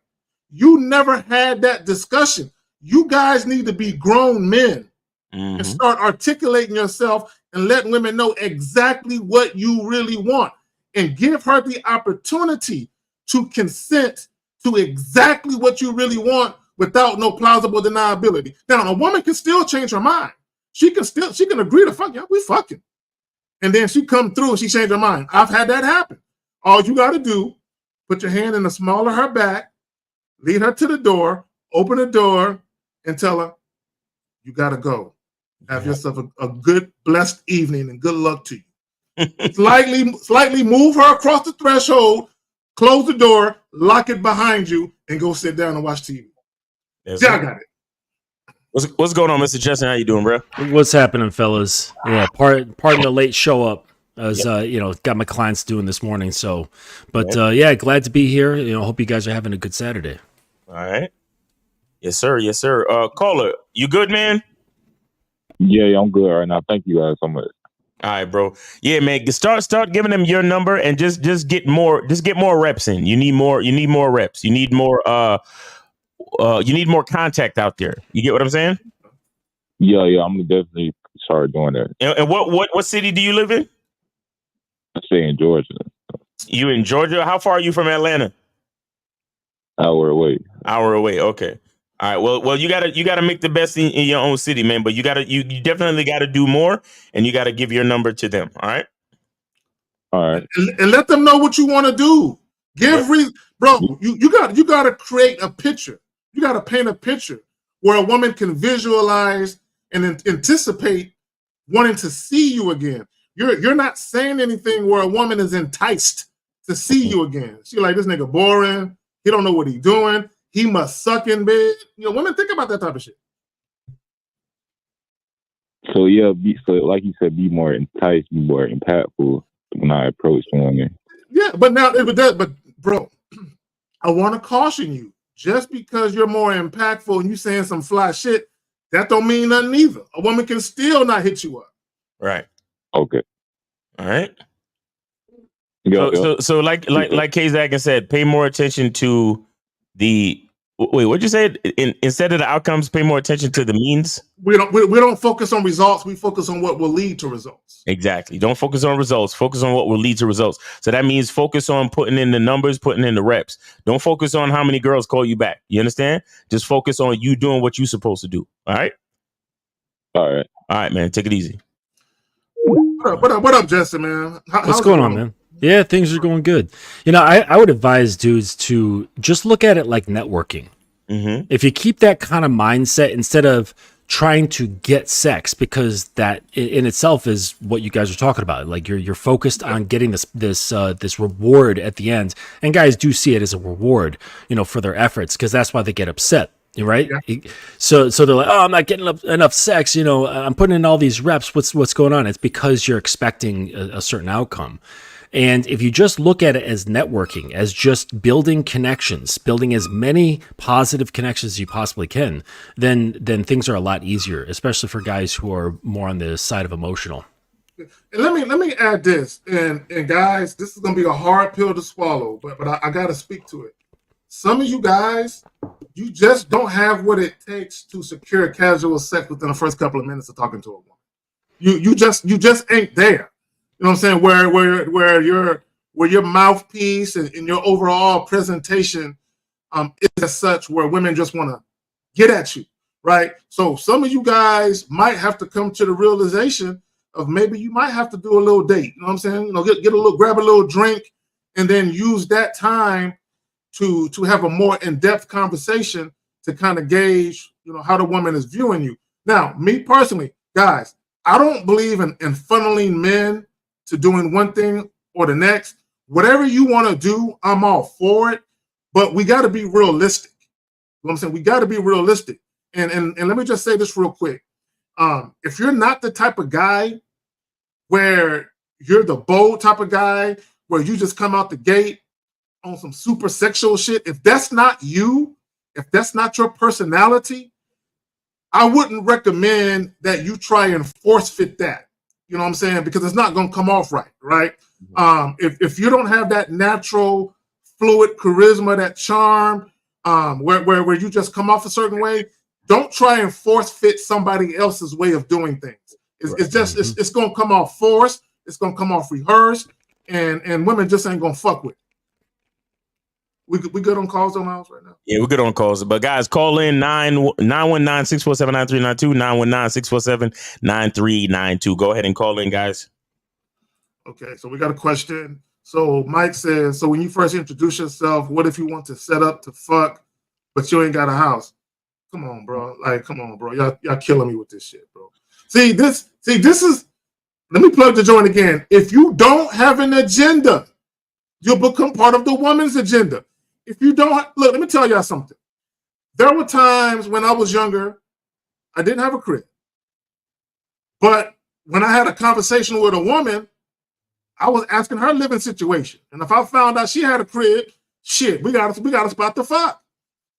You never had that discussion. You guys need to be grown men and start articulating yourself and letting women know exactly what you really want and give her the opportunity to consent to exactly what you really want without no plausible deniability. Now, a woman can still change her mind. She can agree to fuck, yeah, we fucking. And then she come through and she changed her mind. I've had that happen. All you got to do, put your hand in the small of her back, lead her to the door, open the door, and tell her, you got to go. Have yourself a good, blessed evening and good luck to you. Slightly move her across the threshold, close the door, lock it behind you, and go sit down and watch TV. Yes, Yeah, I got it. What's going on, Mr. Justin? How you doing, bro? What's happening, fellas? Yeah, pardon the late show up. As got my clients doing this morning. So, but glad to be here. Hope you guys are having a good Saturday. All right. Yes, sir. Yes, sir. Caller, you good, man? Yeah, I'm good right now. Thank you guys so much. All right, bro. Yeah, man. Start giving them your number and just get more reps in. You need more reps. You need more contact out there. You get what I'm saying? Yeah, I'm gonna definitely start doing that. And what city do you live in? I stay in Georgia. You in Georgia? How far are you from Atlanta? Hour away. Okay. All right. Well, you gotta make the best in your own city, man. But you definitely gotta do more, and you gotta give your number to them. All right. All right. And let them know what you want to do. Bro. You got to create a picture. You got to paint a picture where a woman can visualize and anticipate wanting to see you again. You're not saying anything where a woman is enticed to see you again. She like, this nigga boring. He don't know what he's doing. He must suck in bed. Women think about that type of shit. So like you said, be more enticed, be more impactful when I approach women. Yeah, but bro, I want to caution you. Just because you're more impactful and you saying some fly shit, that don't mean nothing either. A woman can still not hit you up. Right. Okay. All right. Yeah. So like K-Zagan said, pay more attention to the what'd you say? Instead of the outcomes, pay more attention to the means. We don't focus on results. We focus on what will lead to results. Exactly. Don't focus on results. Focus on what will lead to results. So that means focus on putting in the numbers, putting in the reps. Don't focus on how many girls call you back. You understand? Just focus on you doing what you're supposed to do. All right. All right, man. Take it easy. What up, Justin, man? What's going on, man? Yeah, things are going good. I would advise dudes to just look at it like networking. Mm-hmm. If you keep that kind of mindset instead of trying to get sex, because that in itself is what you guys are talking about. Like you're focused on getting this reward at the end, and guys do see it as a reward, for their efforts, because that's why they get upset. Right. Yeah. So they're like, oh, I'm not getting enough sex. I'm putting in all these reps. What's going on? It's because you're expecting a certain outcome. And if you just look at it as networking, as just building connections, building as many positive connections as you possibly can, then things are a lot easier, especially for guys who are more on the side of emotional. And let me add this, and guys, this is gonna be a hard pill to swallow, but I gotta speak to it. Some of you guys, you just don't have what it takes to secure casual sex within the first couple of minutes of talking to a woman. You just ain't there. You know what I'm saying? Where your mouthpiece and your overall presentation is as such where women just want to get at you, right? So some of you guys might have to come to the realization of maybe you might have to do a little date. You know what I'm saying? You know, get a little, grab a little drink, and then use that time to have a more in-depth conversation to kind of gauge, you know, how the woman is viewing you. Now, me personally, guys, I don't believe in funneling men to doing one thing or the next. Whatever you want to do, I'm all for it, but we got to be realistic. You know what I'm saying? We got to be realistic. And let me just say this real quick. If you're not the type of guy where you're the bold type of guy, where you just come out the gate on some super sexual shit, if that's not you, if that's not your personality, I wouldn't recommend that you try and force fit that. You know what I'm saying? Because it's not going to come off right, right? If you don't have that natural, fluid charisma, that charm, where you just come off a certain way, don't try and force fit somebody else's way of doing things. It's just it's going to come off forced. It's going to come off rehearsed, and women just ain't going to fuck with it. We good on calls on ours right now? Yeah, we're good on calls. But guys, call in 919-647-9392, 919-647-9392. Go ahead and call in, guys. Okay, so we got a question. So Mike says, so when you first introduce yourself, what if you want to set up to fuck, but you ain't got a house? Come on, bro. Like, come on, bro. Y'all killing me with this shit, bro. See, this is, let me plug the joint again. If you don't have an agenda, you'll become part of the woman's agenda. If you don't, look, let me tell y'all something. There were times when I was younger, I didn't have a crib. But when I had a conversation with a woman, I was asking her living situation. And if I found out she had a crib, shit, we got a spot to fuck.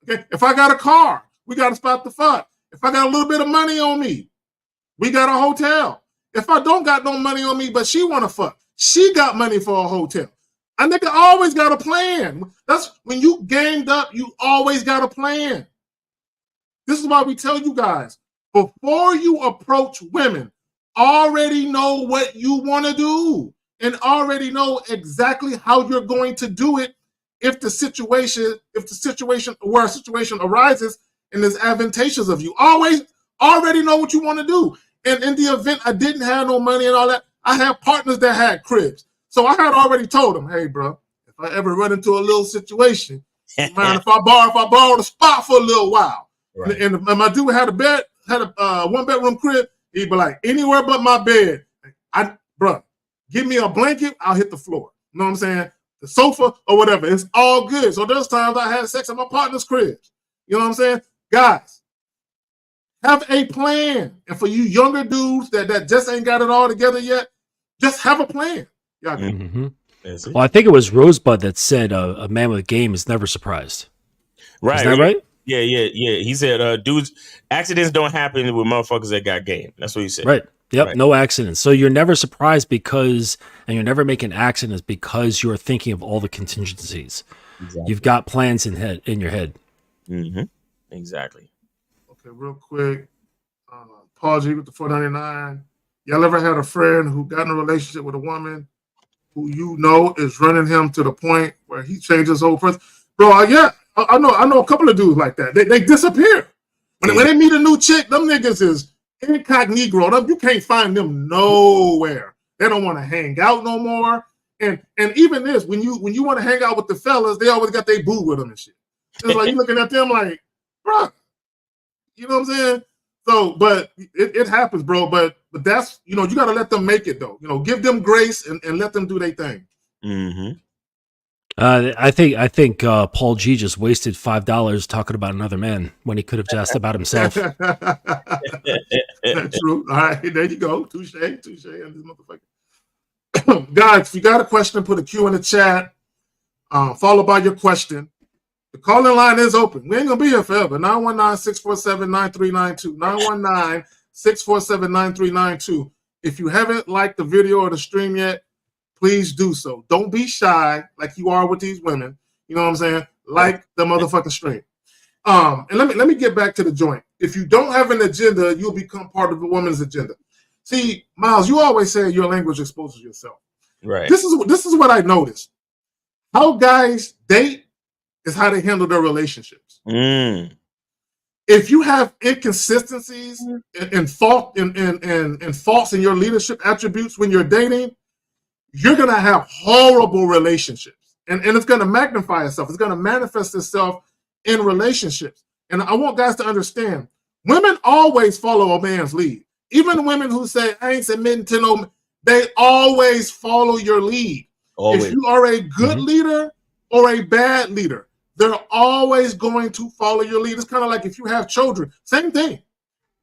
Okay. If I got a car, we got a spot to fuck. If I got a little bit of money on me, we got a hotel. If I don't got no money on me, but she want to fuck, she got money for a hotel. A nigga always got a plan. That's when you gamed up, you always got a plan. This is why we tell you guys, before you approach women, already know what you want to do and already know exactly how you're going to do it if the situation arises and is advantageous of you. Always already know what you want to do. And in the event I didn't have no money and all that, I had partners that had cribs. So I had already told them, hey, bro, if I ever run into a little situation, mind if I borrow the spot for a little while? Right. And my dude had a one-bedroom crib. He'd be like, anywhere but my bed. Bro, give me a blanket, I'll hit the floor. You know what I'm saying? The sofa or whatever. It's all good. So there's times I had sex at my partner's crib. You know what I'm saying? Guys, have a plan. And for you younger dudes that just ain't got it all together yet, just have a plan. Yeah. Mm-hmm. Well, I think it was Rosebud that said a man with game is never surprised. Right. Is that right? Yeah. He said, dudes, accidents don't happen with motherfuckers that got game. That's what he said. Right. Yep. Right. No accidents. So you're never surprised and you're never making accidents because you're thinking of all the contingencies. Exactly. You've got plans in your head. Mm-hmm. Exactly. Okay, real quick. Paul G with the 499. Y'all ever had a friend who got in a relationship with a woman who you know is running him to the point where he changes whole person? Bro, yeah, I know a couple of dudes like that. They disappear. When they meet a new chick, them niggas is incognito. You can't find them nowhere. They don't want to hang out no more. And even this, when you want to hang out with the fellas, they always got their boo with them and shit. It's like you looking at them like, bro, you know what I'm saying? So, but it happens, bro. But that's, you got to let them make it, though. Give them grace and let them do their thing. Mm-hmm. I think Paul G just wasted $5 talking about another man when he could have just about himself. That's true. All right, there you go. Touche on this motherfucker. Guys, if you got a question, put a Q in the chat, followed by your question. The calling line is open. We ain't going to be here forever. 919-647-9392. 919-647-9392. If you haven't liked the video or the stream yet, please do so. Don't be shy like you are with these women. You know what I'm saying? Like the motherfucking stream. And let me get back to the joint. If you don't have an agenda, you'll become part of the woman's agenda. See, Miles, you always say your language exposes yourself. Right. This is what I noticed. How guys date is how they handle their relationships. if you have inconsistencies and faults in your leadership attributes when you're dating, you're gonna have horrible relationships, and it's gonna magnify itself. It's gonna manifest itself in relationships. And I want guys to understand: women always follow a man's lead. Even women who say, "I ain't submitting to no," they always follow your lead. Always. If you are a good leader or a bad leader, they're always going to follow your lead. It's kind of like if you have children, same thing.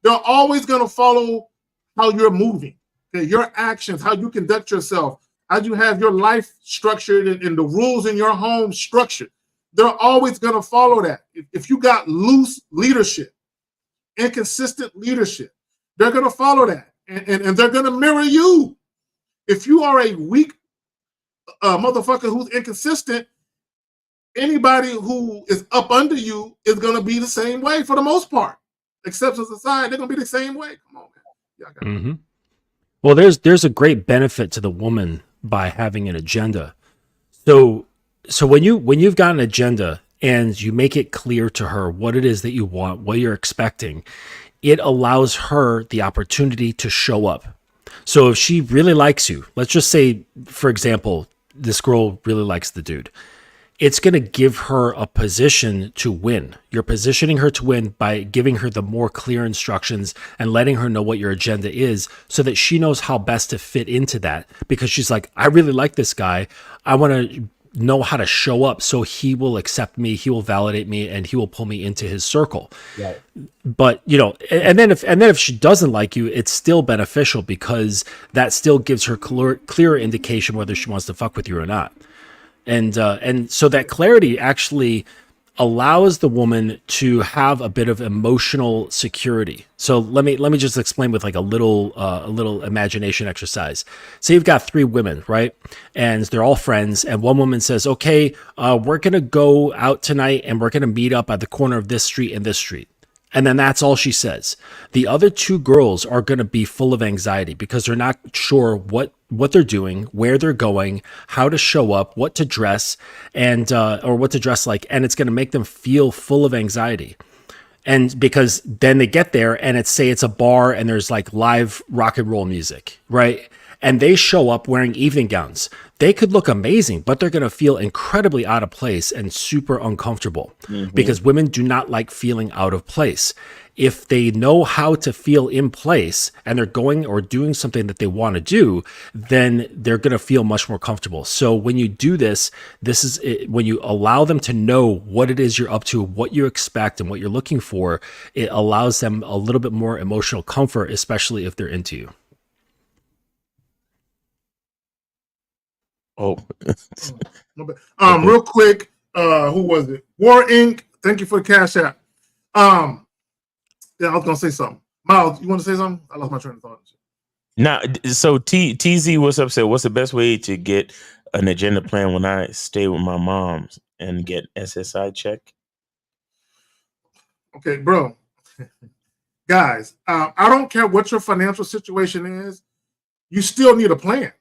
They're always going to follow how you're moving, okay? Your actions, how you conduct yourself, how you have your life structured, and the rules in your home structured. They're always going to follow that. If you got loose leadership, inconsistent leadership, they're going to follow that, and they're going to mirror you. If you are a weak motherfucker who's inconsistent, anybody who is up under you is going to be the same way for the most part. Exceptions aside, they're going to be the same way. Come on, man. Mm-hmm. Well, there's a great benefit to the woman by having an agenda. So when you've got an agenda and you make it clear to her what it is that you want, what you're expecting, it allows her the opportunity to show up. So if she really likes you, let's just say, for example, this girl really likes the dude, it's going to give her a position to win. You're positioning her to win by giving her the more clear instructions and letting her know what your agenda is so that she knows how best to fit into that, because she's like, I really like this guy. I want to know how to show up so he will accept me, he will validate me, and he will pull me into his circle. Right. But and then if she doesn't like you, it's still beneficial because that still gives her clear indication whether she wants to fuck with you or not. And so that clarity actually allows the woman to have a bit of emotional security. So let me just explain with like a little imagination exercise. Say you've got 3 women, right? And they're all friends. And one woman says, okay, we're going to go out tonight and we're going to meet up at the corner of this street and this street. And then that's all she says. The other 2 girls are going to be full of anxiety because they're not sure what they're doing, where they're going, how to show up, what to dress, and or what to dress like, and it's going to make them feel full of anxiety. And because then they get there and it's a bar and there's like live rock and roll music, right? And they show up wearing evening gowns. They could look amazing, but they're going to feel incredibly out of place and super uncomfortable because women do not like feeling out of place. If they know how to feel in place and they're going or doing something that they want to do, then they're going to feel much more comfortable. So when you do this is it, when you allow them to know what it is you're up to, what you expect and what you're looking for, it allows them a little bit more emotional comfort, especially if they're into you. Oh, real quick, who was it? War Inc. Thank you for the cash app. Yeah, I was gonna say something. Miles, you want to say something? I lost my train of thought. Now, so TZ, what's up? Said, what's the best way to get an agenda plan when I stay with my moms and get SSI check? Okay, bro. Guys, I don't care what your financial situation is. You still need a plan.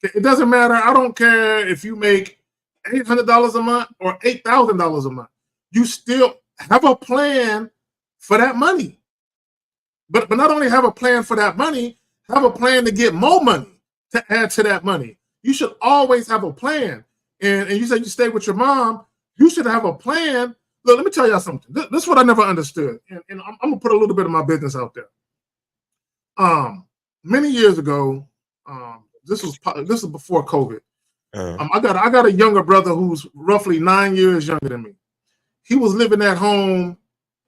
It doesn't matter. I don't care if you make $800 a month or $8,000 a month. You still have a plan for that money. But not only have a plan for that money, have a plan to get more money to add to that money. You should always have a plan. And you said you stay with your mom. You should have a plan. Look, let me tell y'all something. This is what I never understood. And I'm going to put a little bit of my business out there. Many years ago, this was before COVID. I got a younger brother who's roughly 9 years younger than me. He was living at home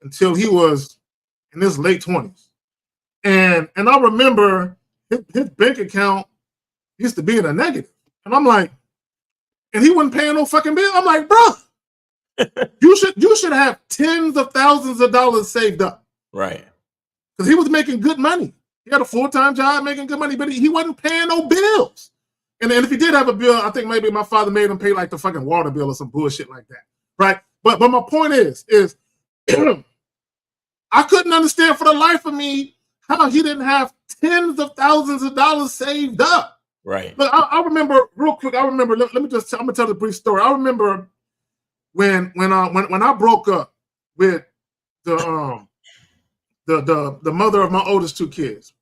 until he was in his late 20s. And I remember his bank account used to be in a negative. And I'm like, and he wasn't paying no fucking bill. I'm like, bro, you should have tens of thousands of dollars saved up. Right. Because he was making good money. He had a full-time job making good money, but he wasn't paying no bills. And if he did have a bill, I think maybe my father made him pay like the fucking water bill or some bullshit like that. Right? But my point is I couldn't understand for the life of me how he didn't have tens of thousands of dollars saved up. Right. Look, I remember real quick. I'm gonna tell the brief story. I remember when I broke up with the the mother of my oldest 2 kids.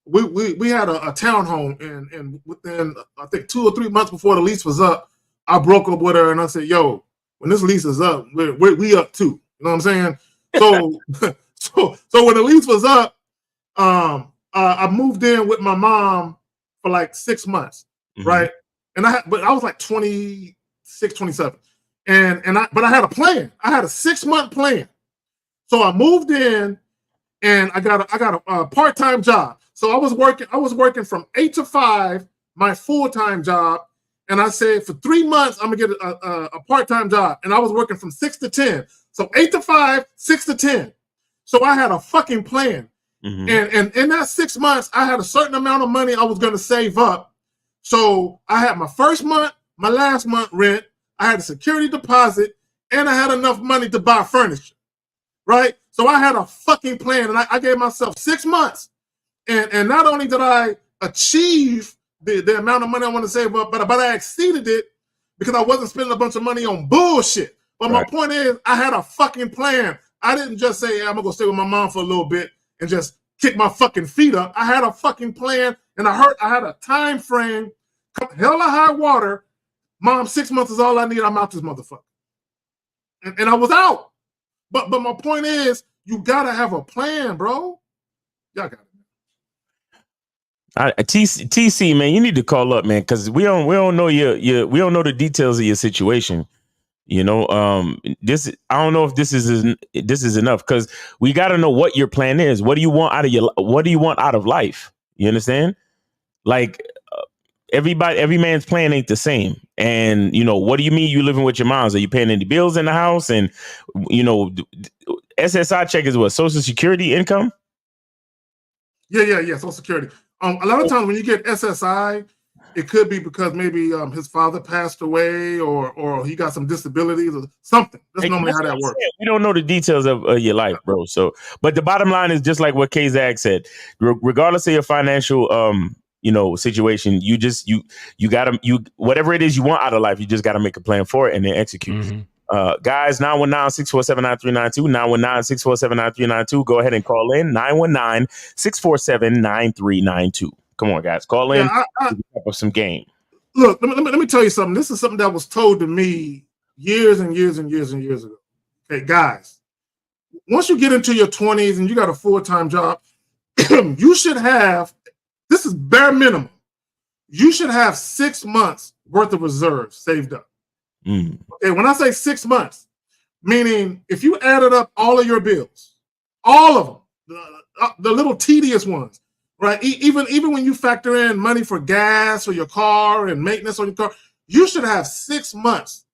We had a townhome, and within I think 2 or 3 months before the lease was up, I broke up with her and I said, "Yo, when this lease is up, we up too." You know what I'm saying? So so when the lease was up, I moved in with my mom for like 6 months, right? And but I was like 26, 27, but I had a plan. I had a 6-month plan. So I moved in, and I got a part-time job. So I was working from 8 to 5, my full-time job, and I said for 3 months I'm gonna get a part-time job, and I was working from 6 to 10. So 8 to 5, 6 to 10. So I had a fucking plan. And in that 6 months, I had a certain amount of money I was gonna save up. So I had my first month, my last month rent, I had a security deposit, and I had enough money to buy furniture, right? So I had a fucking plan, and I gave myself 6 months. And not only did I achieve the amount of money I want to save up, but I exceeded it because I wasn't spending a bunch of money on bullshit. But my point is, I had a fucking plan. I didn't just say, I'm going to go stay with my mom for a little bit and just kick my fucking feet up. I had a fucking plan, and I had a time frame, hell of high water. Mom, 6 months is all I need. I'm out this motherfucker. And I was out. But my point is, you got to have a plan, bro. Y'all got it. TC, man, you need to call up, man, because we don't know we don't know the details of your situation. You know, I don't know if this is enough, because we got to know what your plan is. What do you want out of life? You understand? Like every man's plan ain't the same. And, you know, what do you mean you living with your moms? Are you paying any bills in the house? And, you know, SSI check is what? Social Security income? Yeah. Social Security. A lot of times when you get SSI, it could be because maybe his father passed away or he got some disabilities or something. That's normally how that works. We don't know the details of your life, bro. So, but the bottom line is just like what K-Zag said. Regardless of your financial, situation, you gotta whatever it is you want out of life, you just gotta make a plan for it and then execute. Guys, 919-647-9392, 919-647-9392. Go ahead and call in, 919-647-9392. Come on, guys, call in. Up some game. Look, let me tell you something. This is something that was told to me years and years and years and years ago. Okay, guys, once you get into your 20s and you got a full-time job, you should have, this is bare minimum, you should have 6 months worth of reserves saved up. Okay, when I say 6 months, meaning if you added up all of your bills, all of them, the little tedious ones, right? Even when you factor in money for gas or your car and maintenance on your car, you should have 6 months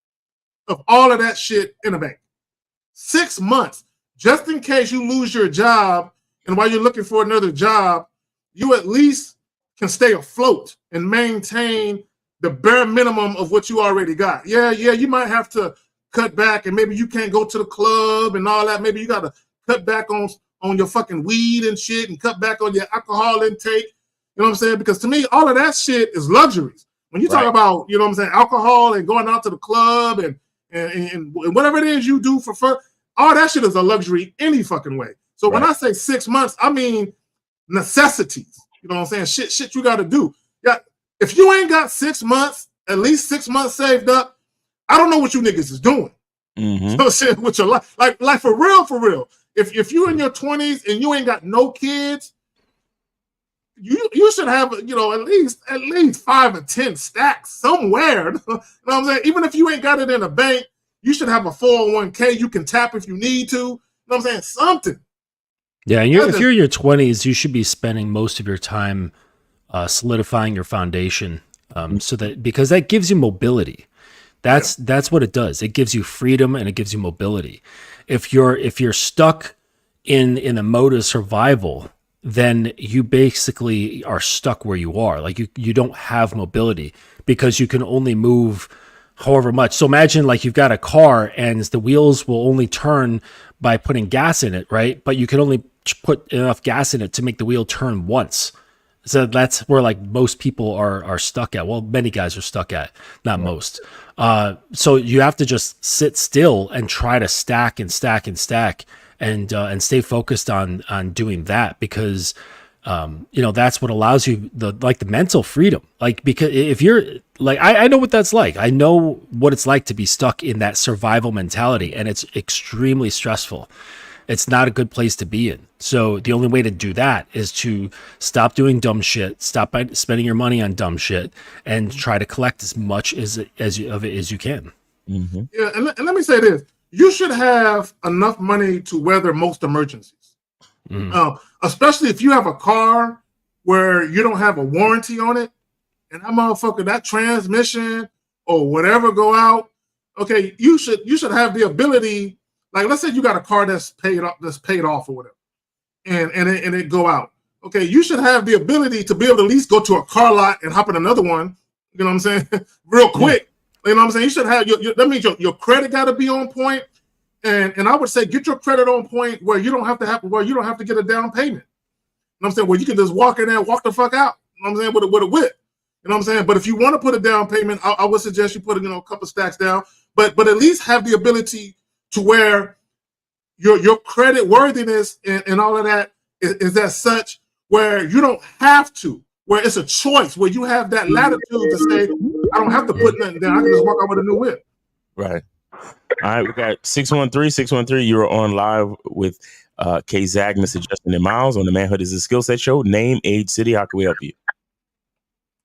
of all of that shit in the bank. 6 months, just in case you lose your job, and while you're looking for another job, you at least can stay afloat and maintain the bare minimum of what you already got. Yeah, you might have to cut back, and maybe you can't go to the club and all that. Maybe you got to cut back on your fucking weed and shit and cut back on your alcohol intake. You know what I'm saying? Because to me, all of that shit is luxuries. When you talk about, you know what I'm saying, alcohol and going out to the club and whatever it is you do for fun, all that shit is a luxury any fucking way. So when I say 6 months, I mean necessities. You know what I'm saying? Shit you got to do. Yeah. If you ain't got 6 months, at least 6 months saved up, I don't know what you niggas is doing. So shit with your life, like for real. If you in your 20s and you ain't got no kids, you should have, you know, at least 5 or 10 stacks somewhere. You know what I'm saying? Even if you ain't got it in a bank, you should have a 401k you can tap if you need to. You know what I'm saying? Something. Yeah, if you're in your 20s, you should be spending most of your time solidifying your foundation, so that, because that gives you mobility. That's what it does. It gives you freedom and it gives you mobility. If you're stuck in a mode of survival, then you basically are stuck where you are. Like you don't have mobility because you can only move however much. So imagine like you've got a car and the wheels will only turn by putting gas in it, right? But you can only put enough gas in it to make the wheel turn once. So that's where like most people are stuck at. Well, many guys are stuck at, not most. So you have to just sit still and try to stack and stack and stack and stay focused on doing that, because that's what allows you the mental freedom. Like, because if you're like, I know what that's like. I know what it's like to be stuck in that survival mentality, and it's extremely stressful. It's not a good place to be in. So the only way to do that is to stop doing dumb shit, stop spending your money on dumb shit, and try to collect as much of it as you can. Mm-hmm. Yeah, and let me say this: you should have enough money to weather most emergencies, especially if you have a car where you don't have a warranty on it, and that transmission or whatever go out. Okay, you should have the ability. Like, let's say you got a car that's paid off or whatever, and it go out. Okay, you should have the ability to be able to at least go to a car lot and hop in another one. You know what I'm saying? Real quick. You know what I'm saying? You should have that means your credit got to be on point, and I would say get your credit on point where you don't have to get a down payment. You know what I'm saying? Where you can just walk in there and walk the fuck out. You know what I'm saying? With a whip. You know what I'm saying? But if you want to put a down payment, I would suggest you put a couple stacks down. But at least have the ability to where your credit worthiness and all of that is as such where you don't have to, where it's a choice, where you have that latitude to say, I don't have to put nothing down. I can just walk out with a new whip. Right. All right, we got 613. You're on live with K Zag, Mr. Justin and Miles on the Manhood is a Skill Set show. Name, age, city. How can we help you?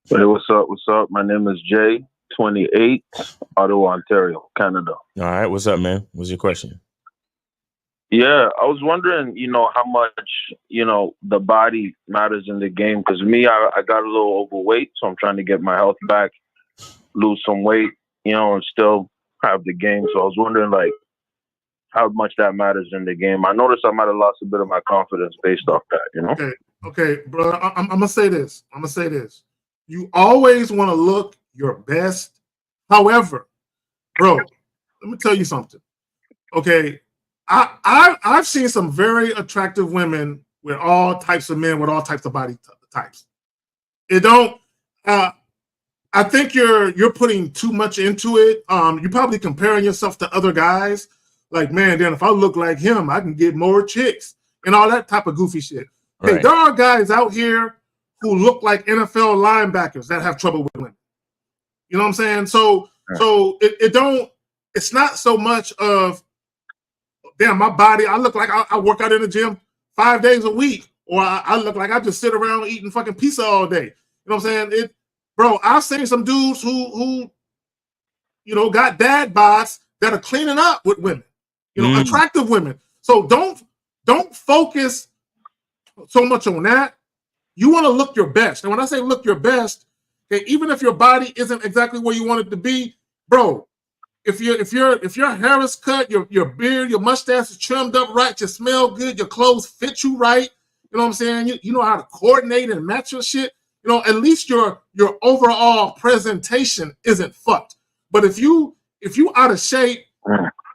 Hey, what's up? My name is Jay, 28, Ottawa, Ontario, Canada. All right, what's up, man? What's your question? Yeah, I was wondering, how much, the body matters in the game. Because me, I got a little overweight, so I'm trying to get my health back, lose some weight, and still have the game. So I was wondering, like, how much that matters in the game. I noticed I might have lost a bit of my confidence based off that, Okay, brother, I'm going to say this. You always want to look your best. However, bro, let me tell you something. Okay, I've seen some very attractive women with all types of men with all types of body types. It don't. I think you're putting too much into it. You're probably comparing yourself to other guys. Like, man, then if I look like him, I can get more chicks and all that type of goofy shit. Hey, Right. there are guys out here who look like NFL linebackers that have trouble with women. You know what I'm saying? So it's not so much of, damn, my body, I look like I work out in the gym 5 days a week, or I look like I just sit around eating fucking pizza all day. You know what I'm saying? Bro, I've seen some dudes who got dad bods that are cleaning up with women, attractive women. So don't focus so much on that. You want to look your best. And when I say look your best, okay, even if your body isn't exactly where you want it to be, bro, if your hair is cut, your beard, your mustache is trimmed up right, you smell good, your clothes fit you right, you know what I'm saying? You know how to coordinate and match your shit. At least your overall presentation isn't fucked. But if you out of shape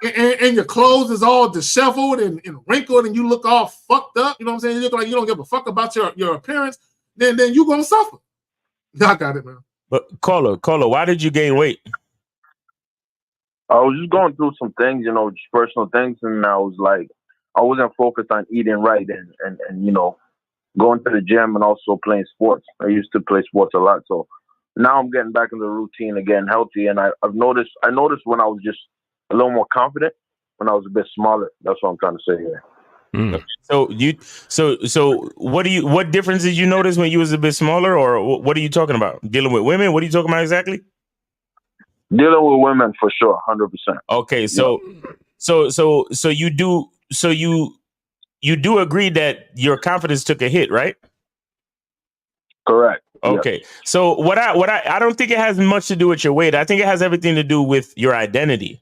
and your clothes is all disheveled and wrinkled and you look all fucked up, you know what I'm saying? You look like you don't give a fuck about your appearance, then you gonna suffer. I got it, man. But caller, why did you gain weight? I was just going through some things, just personal things, and I was like, I wasn't focused on eating right and going to the gym and also playing sports. I used to play sports a lot, so now I'm getting back in the routine again, healthy, and I noticed when I was just a little more confident when I was a bit smaller. That's what I'm trying to say here. So what difference did you notice when you was a bit smaller, or what are you talking about? Dealing with women? What are you talking about exactly? Dealing with women for sure, 100%. Okay, so you do agree that your confidence took a hit, right? Correct. Okay. Yeah. So what I don't think it has much to do with your weight. I think it has everything to do with your identity.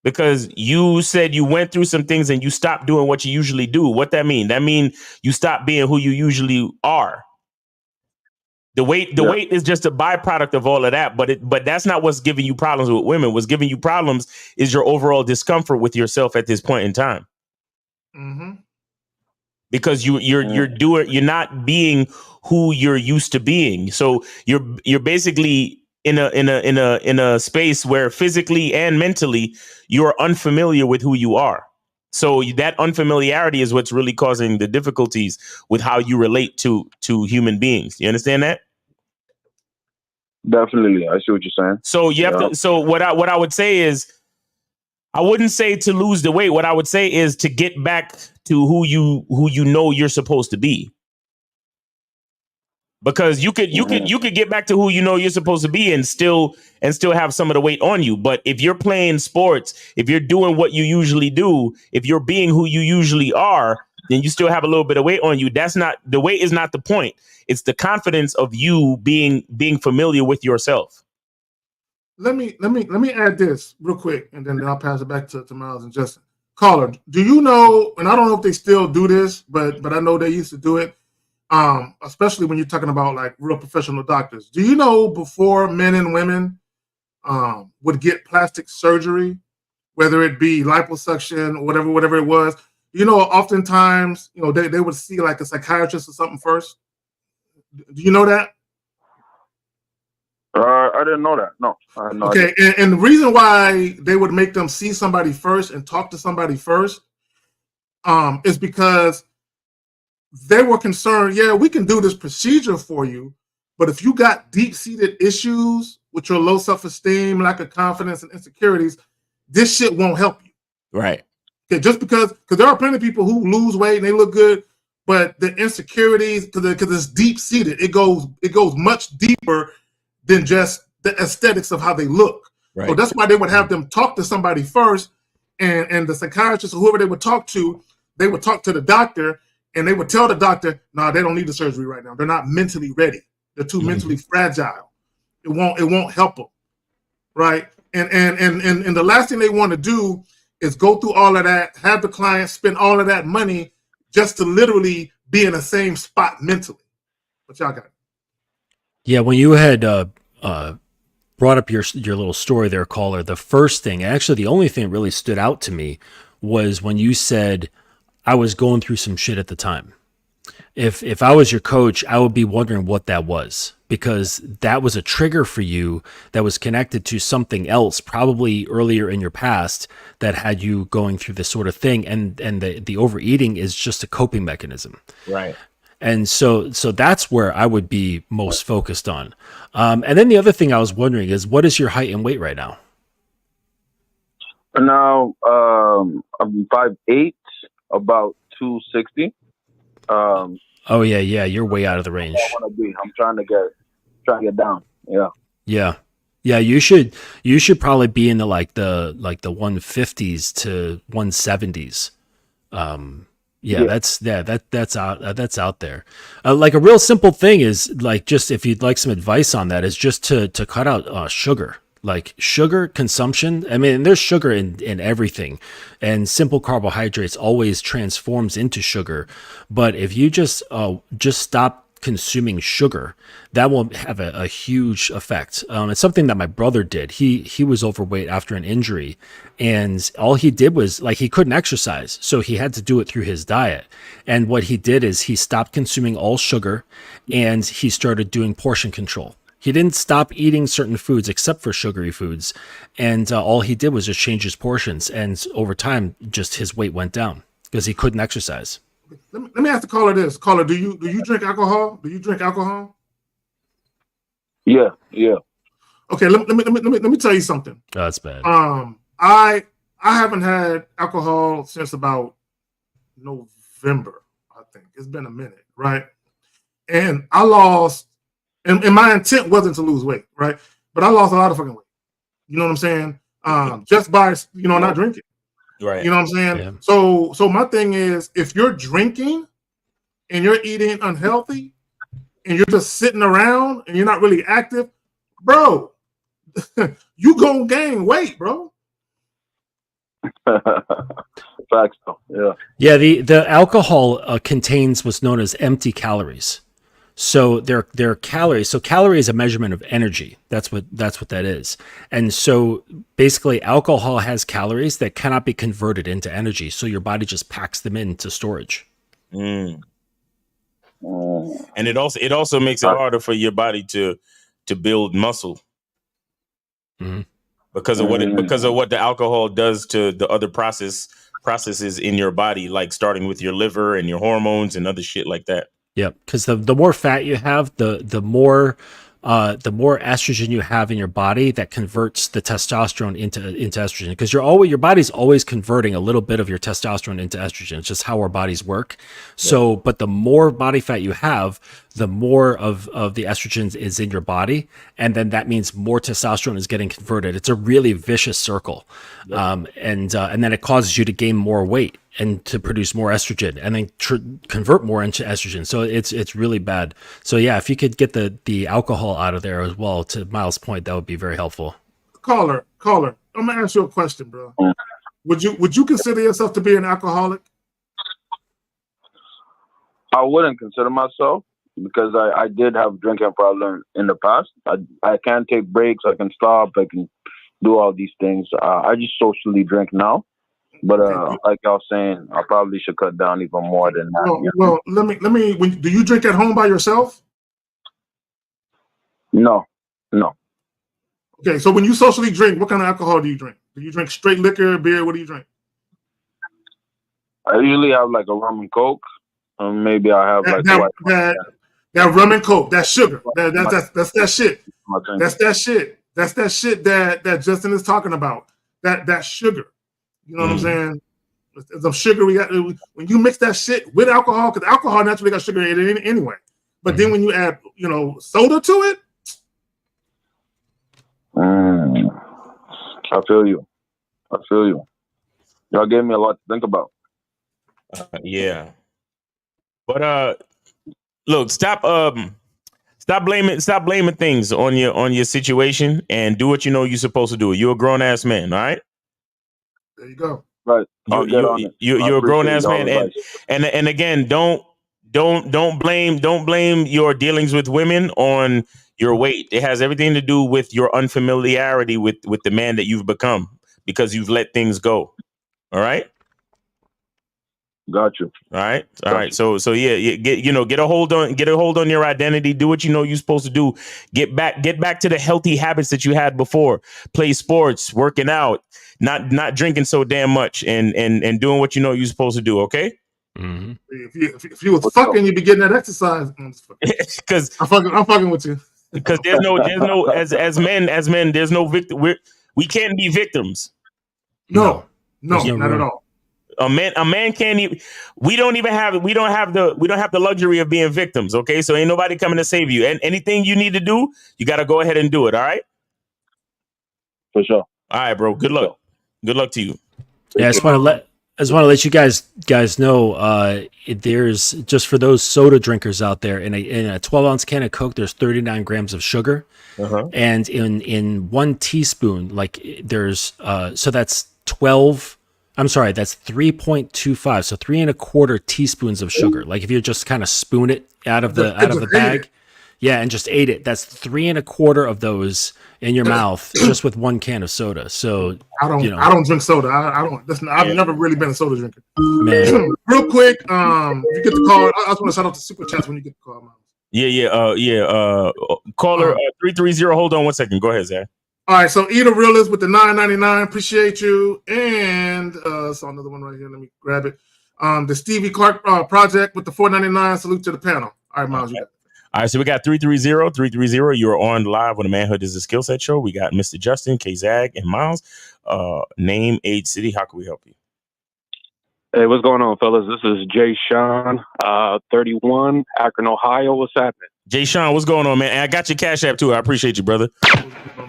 Because you said you went through some things and you stopped doing what you usually do. What that mean? That mean you stopped being who you usually are. The weight is just a byproduct of all of that, but that's not what's giving you problems with women. What's giving you problems is your overall discomfort with yourself at this point in time. Mm-hmm. Because you're not being who you're used to being. So you're basically in a space where physically and mentally you're unfamiliar with who you are. So that unfamiliarity is what's really causing the difficulties with how you relate to human beings. You understand that? Definitely, I see what you're saying. So you have to. So what I would say is, I wouldn't say to lose the weight. What I would say is to get back to who you know you're supposed to be. Because you could get back to who you know you're supposed to be and still have some of the weight on you. But if you're playing sports, if you're doing what you usually do, if you're being who you usually are, then you still have a little bit of weight on you. That's not the weight is not the point. It's the confidence of you being familiar with yourself. Let me add this real quick, and then I'll pass it back to Miles and Justin. Caller, do you know? And I don't know if they still do this, but I know they used to do it. Especially when you're talking about like real professional doctors. Do you know before men and women would get plastic surgery, whether it be liposuction or whatever it was, you know, oftentimes, you know, they would see like a psychiatrist or something first. Do you know that? I didn't know that. No. Okay, and the reason why they would make them see somebody first and talk to somebody first is because they were concerned, yeah, we can do this procedure for you, but if you got deep-seated issues with your low self-esteem, lack of confidence, and insecurities, this shit won't help you. Right. Okay, just because there are plenty of people who lose weight and they look good, but the insecurities, because it's deep-seated, it goes much deeper than just the aesthetics of how they look. Right. So that's why they would have them talk to somebody first, and the psychiatrist or whoever they would talk to, they would talk to the doctor, and they would tell the doctor, "No, they don't need the surgery right now. They're not mentally ready. They're too mentally fragile. It won't help them." Right? And the last thing they want to do is go through all of that, have the client spend all of that money just to literally be in the same spot mentally. What y'all got? Yeah, when you had brought up your little story there, caller, the first thing, actually the only thing that really stood out to me was when you said, I was going through some shit at the time. If I was your coach, I would be wondering what that was, because that was a trigger for you that was connected to something else, probably earlier in your past, that had you going through this sort of thing. And the overeating is just a coping mechanism. Right. And so that's where I would be most focused on. And then the other thing I was wondering is, what is your height and weight right now? Now, I'm 5'8", about 260. Oh yeah, you're way out of the range. I want to be. I'm trying to get down. Yeah. Yeah. You should probably be in the 150s to 170s. That's out there. Like a real simple thing is, like, just if you'd like some advice on that, is just to cut out sugar. Like sugar consumption. I mean, there's sugar in everything, and simple carbohydrates always transforms into sugar. But if you just stop consuming sugar, that will have a huge effect. It's something that my brother did. He was overweight after an injury, and all he did was, like, he couldn't exercise, so he had to do it through his diet. And what he did is he stopped consuming all sugar, and he started doing portion control. He didn't stop eating certain foods except for sugary foods, and all he did was just change his portions. And over time, just his weight went down because he couldn't exercise. Let me ask the caller this. Caller, do you drink alcohol? Do you drink alcohol? Yeah. Okay, let me tell you something. Oh, that's bad. I haven't had alcohol since about November, I think. It's been a minute, right? And I lost. And my intent wasn't to lose weight, right? But I lost a lot of fucking weight. You know what I'm saying? Just by not drinking. Right. You know what I'm saying? Yeah. So my thing is, if you're drinking and you're eating unhealthy and you're just sitting around and you're not really active, bro, you gonna gain weight, bro. Facts, though. Yeah. Yeah. The alcohol contains what's known as empty calories. So they're calories. So calorie is a measurement of energy. That's what that is. And so basically alcohol has calories that cannot be converted into energy. So your body just packs them into storage. And it also makes it harder for your body to build muscle. Mm-hmm. because of what the alcohol does to the other processes in your body, like starting with your liver and your hormones and other shit like that. Yep, because the more fat you have, the more estrogen you have in your body that converts the testosterone into estrogen. Because your body's always converting a little bit of your testosterone into estrogen. It's just how our bodies work. So, but the more body fat you have, the more of the estrogen is in your body, and then that means more testosterone is getting converted. It's a really vicious circle, and then it causes you to gain more weight and to produce more estrogen, and then convert more into estrogen. So it's really bad. So yeah, if you could get the alcohol out of there as well, to Miles' point, that would be very helpful. Caller, I'm gonna ask you a question, bro. Would you consider yourself to be an alcoholic? I wouldn't consider myself, because I did have a drinking problem in the past. I can take breaks, I can stop, I can do all these things. I just socially drink now. But like I was saying, I probably should cut down even more than that. Well, let me. Do you drink at home by yourself? No. Okay, so when you socially drink, what kind of alcohol do you drink? Do you drink straight liquor, beer? What do you drink? I usually have like a rum and coke. Maybe I have that rum and coke, that sugar. That's that shit. That's that shit. That's that shit that Justin is talking about. That sugar. You know what I'm saying? The sugar we got when you mix that shit with alcohol, because alcohol naturally got sugar in it anyway. But then when you add, soda to it, I feel you. Y'all gave me a lot to think about. Yeah, but look, stop blaming things on your situation, and do what you know you're supposed to do. You're a grown ass man, all right? There you go. Right. You're a grown ass man, and again, don't blame your dealings with women on your weight. It has everything to do with your unfamiliarity with the man that you've become, because you've let things go. All right. Got you. All right. So yeah, get a hold on your identity. Do what you know you're supposed to do. Get back to the healthy habits that you had before. Play sports, working out, not drinking so damn much, and doing what you know you're supposed to do. Okay. Mm-hmm. If you was fucking, you'd be getting that exercise. Because I'm fucking with you. Because there's no as men, there's no victim. We can't be victims. No, not at all. A man can't even. We don't have the luxury of being victims. Okay, so ain't nobody coming to save you. And anything you need to do, you got to go ahead and do it. All right. For sure. All right, bro. Good luck. Good luck to you. Yeah, I just want to let you guys know. There's, just for those soda drinkers out there, in a 12-ounce can of Coke, there's 39 grams of sugar, and in 1 teaspoon, there's so that's 12. I'm sorry, that's 3.25. So 3 1/4 teaspoons of sugar. Like if you just kind of spoon it out of the bag, yeah, and just ate it. That's 3 1/4 of those in your mouth just with 1 can of soda. So I don't drink soda. I've never really been a soda drinker. Man, real quick, if you get the call, I just want to shout out to Super Chats when you get the call, Miles. Yeah. Caller 330. Hold on 1 second. Go ahead, Zach. All right, so Eat a Realist with the $9.99. Appreciate you. And saw another one right here. Let me grab it. The Stevie Clark Project with the $4.99. Salute to the panel. All right, Miles. All right, so we got 330. You're on live on the Manhood is a Skill Set show. We got Mr. Justin, K-Zag, and Miles. Name, age, city. How can we help you? Hey, what's going on, fellas? This is Jay Sean, 31, Akron, Ohio. What's happening? Jay Sean, what's going on, man? And I got your Cash App too. I appreciate you, brother.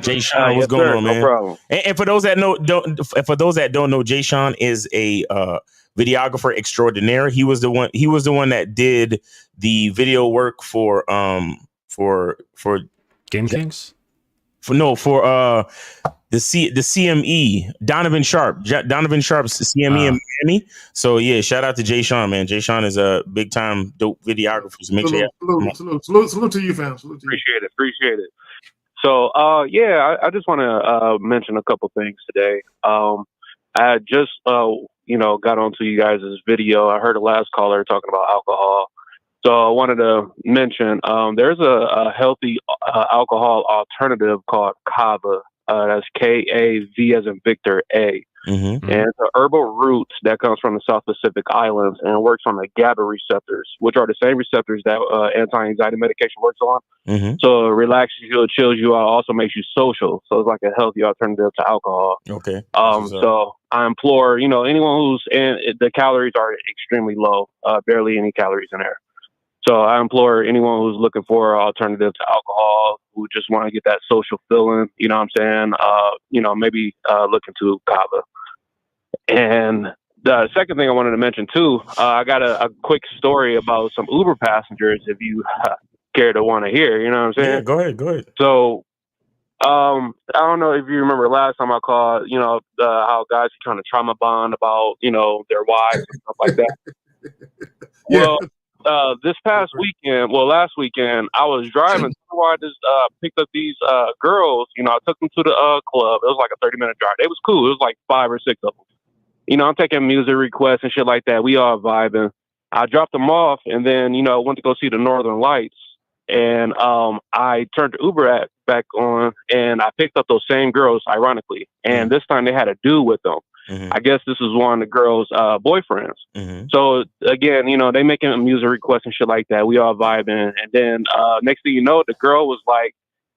Jay Sean, what's going on, man? No problem. And for those that don't know, Jay Sean is a videographer extraordinaire. He was the one that did the video work for Game Kings. The CME, Donovan Sharp's CME in Miami. So yeah, shout out to Jay Sean, man. Jay Sean is a big time dope videographer. So make sure salute to you, fam. Appreciate it. So I just want to mention a couple things today. I just got onto you guys' video. I heard the last caller talking about alcohol. So I wanted to mention there's a healthy alcohol alternative called Kava. That's KAV as in Victor A. Mm-hmm. And it's a herbal root that comes from the South Pacific Islands and works on the GABA receptors, which are the same receptors that anti-anxiety medication works on. Mm-hmm. So it relaxes you, it chills you out, also makes you social. So it's like a healthy alternative to alcohol. Okay. So I implore, anyone who's in the calories are extremely low, barely any calories in there. So I implore anyone who's looking for an alternative to alcohol, who just want to get that social feeling, you know what I'm saying? Maybe look into kava. And the second thing I wanted to mention too, I got a quick story about some Uber passengers, if you care to want to hear, you know what I'm saying? Yeah, go ahead. So, I don't know if you remember last time I called, how guys are trying to trauma bond about, their wives and stuff like that. Well, last weekend, I was driving where I just picked up these girls. I took them to the club. It was like a 30-minute drive. It was cool. It was like 5 or 6 of them. I'm taking music requests and shit like that. We all vibing. I dropped them off and then, went to go see the Northern Lights. And I turned the Uber app back on and I picked up those same girls, ironically. And this time they had a dude with them. Mm-hmm. I guess this is one of the girls' boyfriends. Mm-hmm. So again, they making a music request and shit like that. We all vibing. And then next thing you know, the girl was like,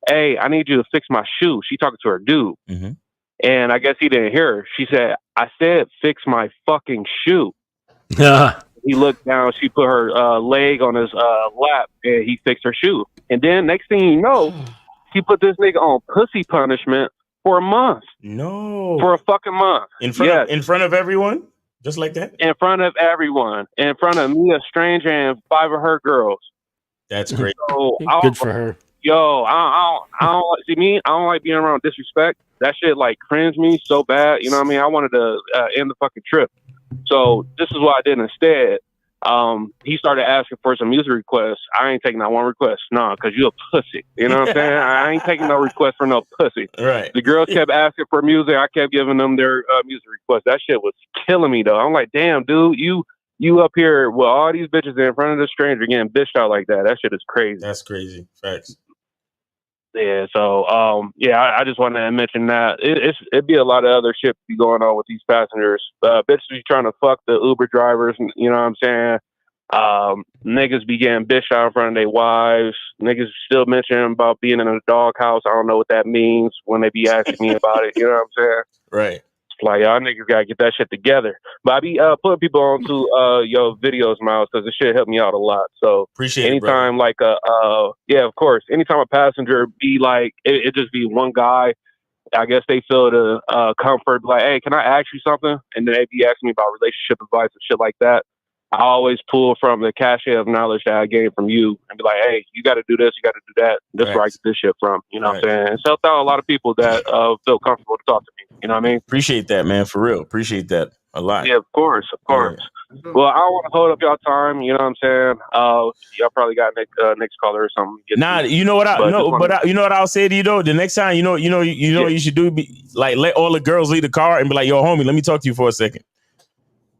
"Hey, I need you to fix my shoe." She talking to her dude. Mm-hmm. And I guess he didn't hear her. She said, "I said, fix my fucking shoe." He looked down. She put her leg on his lap, and he fixed her shoe. And then next thing you know, he put this nigga on pussy punishment for a month. No, for a fucking month. In front of everyone, just like that. In front of everyone, in front of me, a stranger, and 5 of her girls. That's great. So Good for her. Yo, I don't see me. I don't like being around disrespect. That shit like cringe me so bad. You know what I mean? I wanted to end the fucking trip. So this is what I did instead. He started asking for some music requests. I ain't taking that one request. No, because you a pussy. You know what I'm saying? I ain't taking no request for no pussy. Right. The girls kept asking for music. I kept giving them their music requests. That shit was killing me, though. I'm like, damn, dude, you up here with all these bitches in front of the stranger getting bitched out like that. That shit is crazy. That's crazy. Facts. Yeah, so I just wanted to mention that it'd be a lot of other shit be going on with these passengers. Bitches be trying to fuck the Uber drivers, you know what I'm saying? Niggas be getting bitched out in front of their wives. Niggas still mentioning about being in a doghouse. I don't know what that means when they be asking me about it. You know what I'm saying? Right. Like, y'all niggas gotta get that shit together. But I be putting people onto your videos, Miles, because this shit helped me out a lot. So appreciate anytime it, of course. Anytime a passenger be like, it just be one guy. I guess they feel the comfort, like, hey, can I ask you something? And then they be asking me about relationship advice and shit like that. I always pull from the cache of knowledge that I gained from you and be like, hey, you got to do this, you got to do that. This is where I get this shit from. You know what I'm saying? And so out a lot of people that feel comfortable to talk to me. You know what I mean? Appreciate that, man. For real. Appreciate that a lot. Yeah, of course. Well, I don't want to hold up y'all time. You know what I'm saying? Y'all probably got next caller or something. You know what you know what I'll say to you though. The next time, you know what you should do, like let all the girls leave the car and be like, yo, homie, let me talk to you for a second.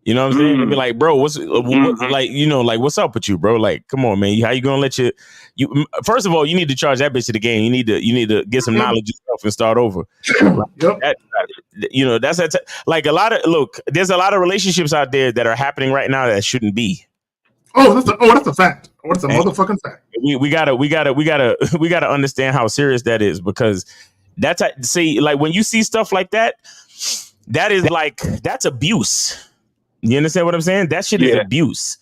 You know what I'm saying? And be like, bro, what's up with you, bro? Like, come on, man. How you gonna let you? First of all, you need to charge that bitch to the game. You need to get some knowledge yourself and start over. There's a lot of relationships out there that are happening right now that shouldn't be. That's a fact. That's a motherfucking fact. We gotta understand how serious that is, because like when you see stuff like that, that's abuse. You understand what I'm saying? That shit is abuse.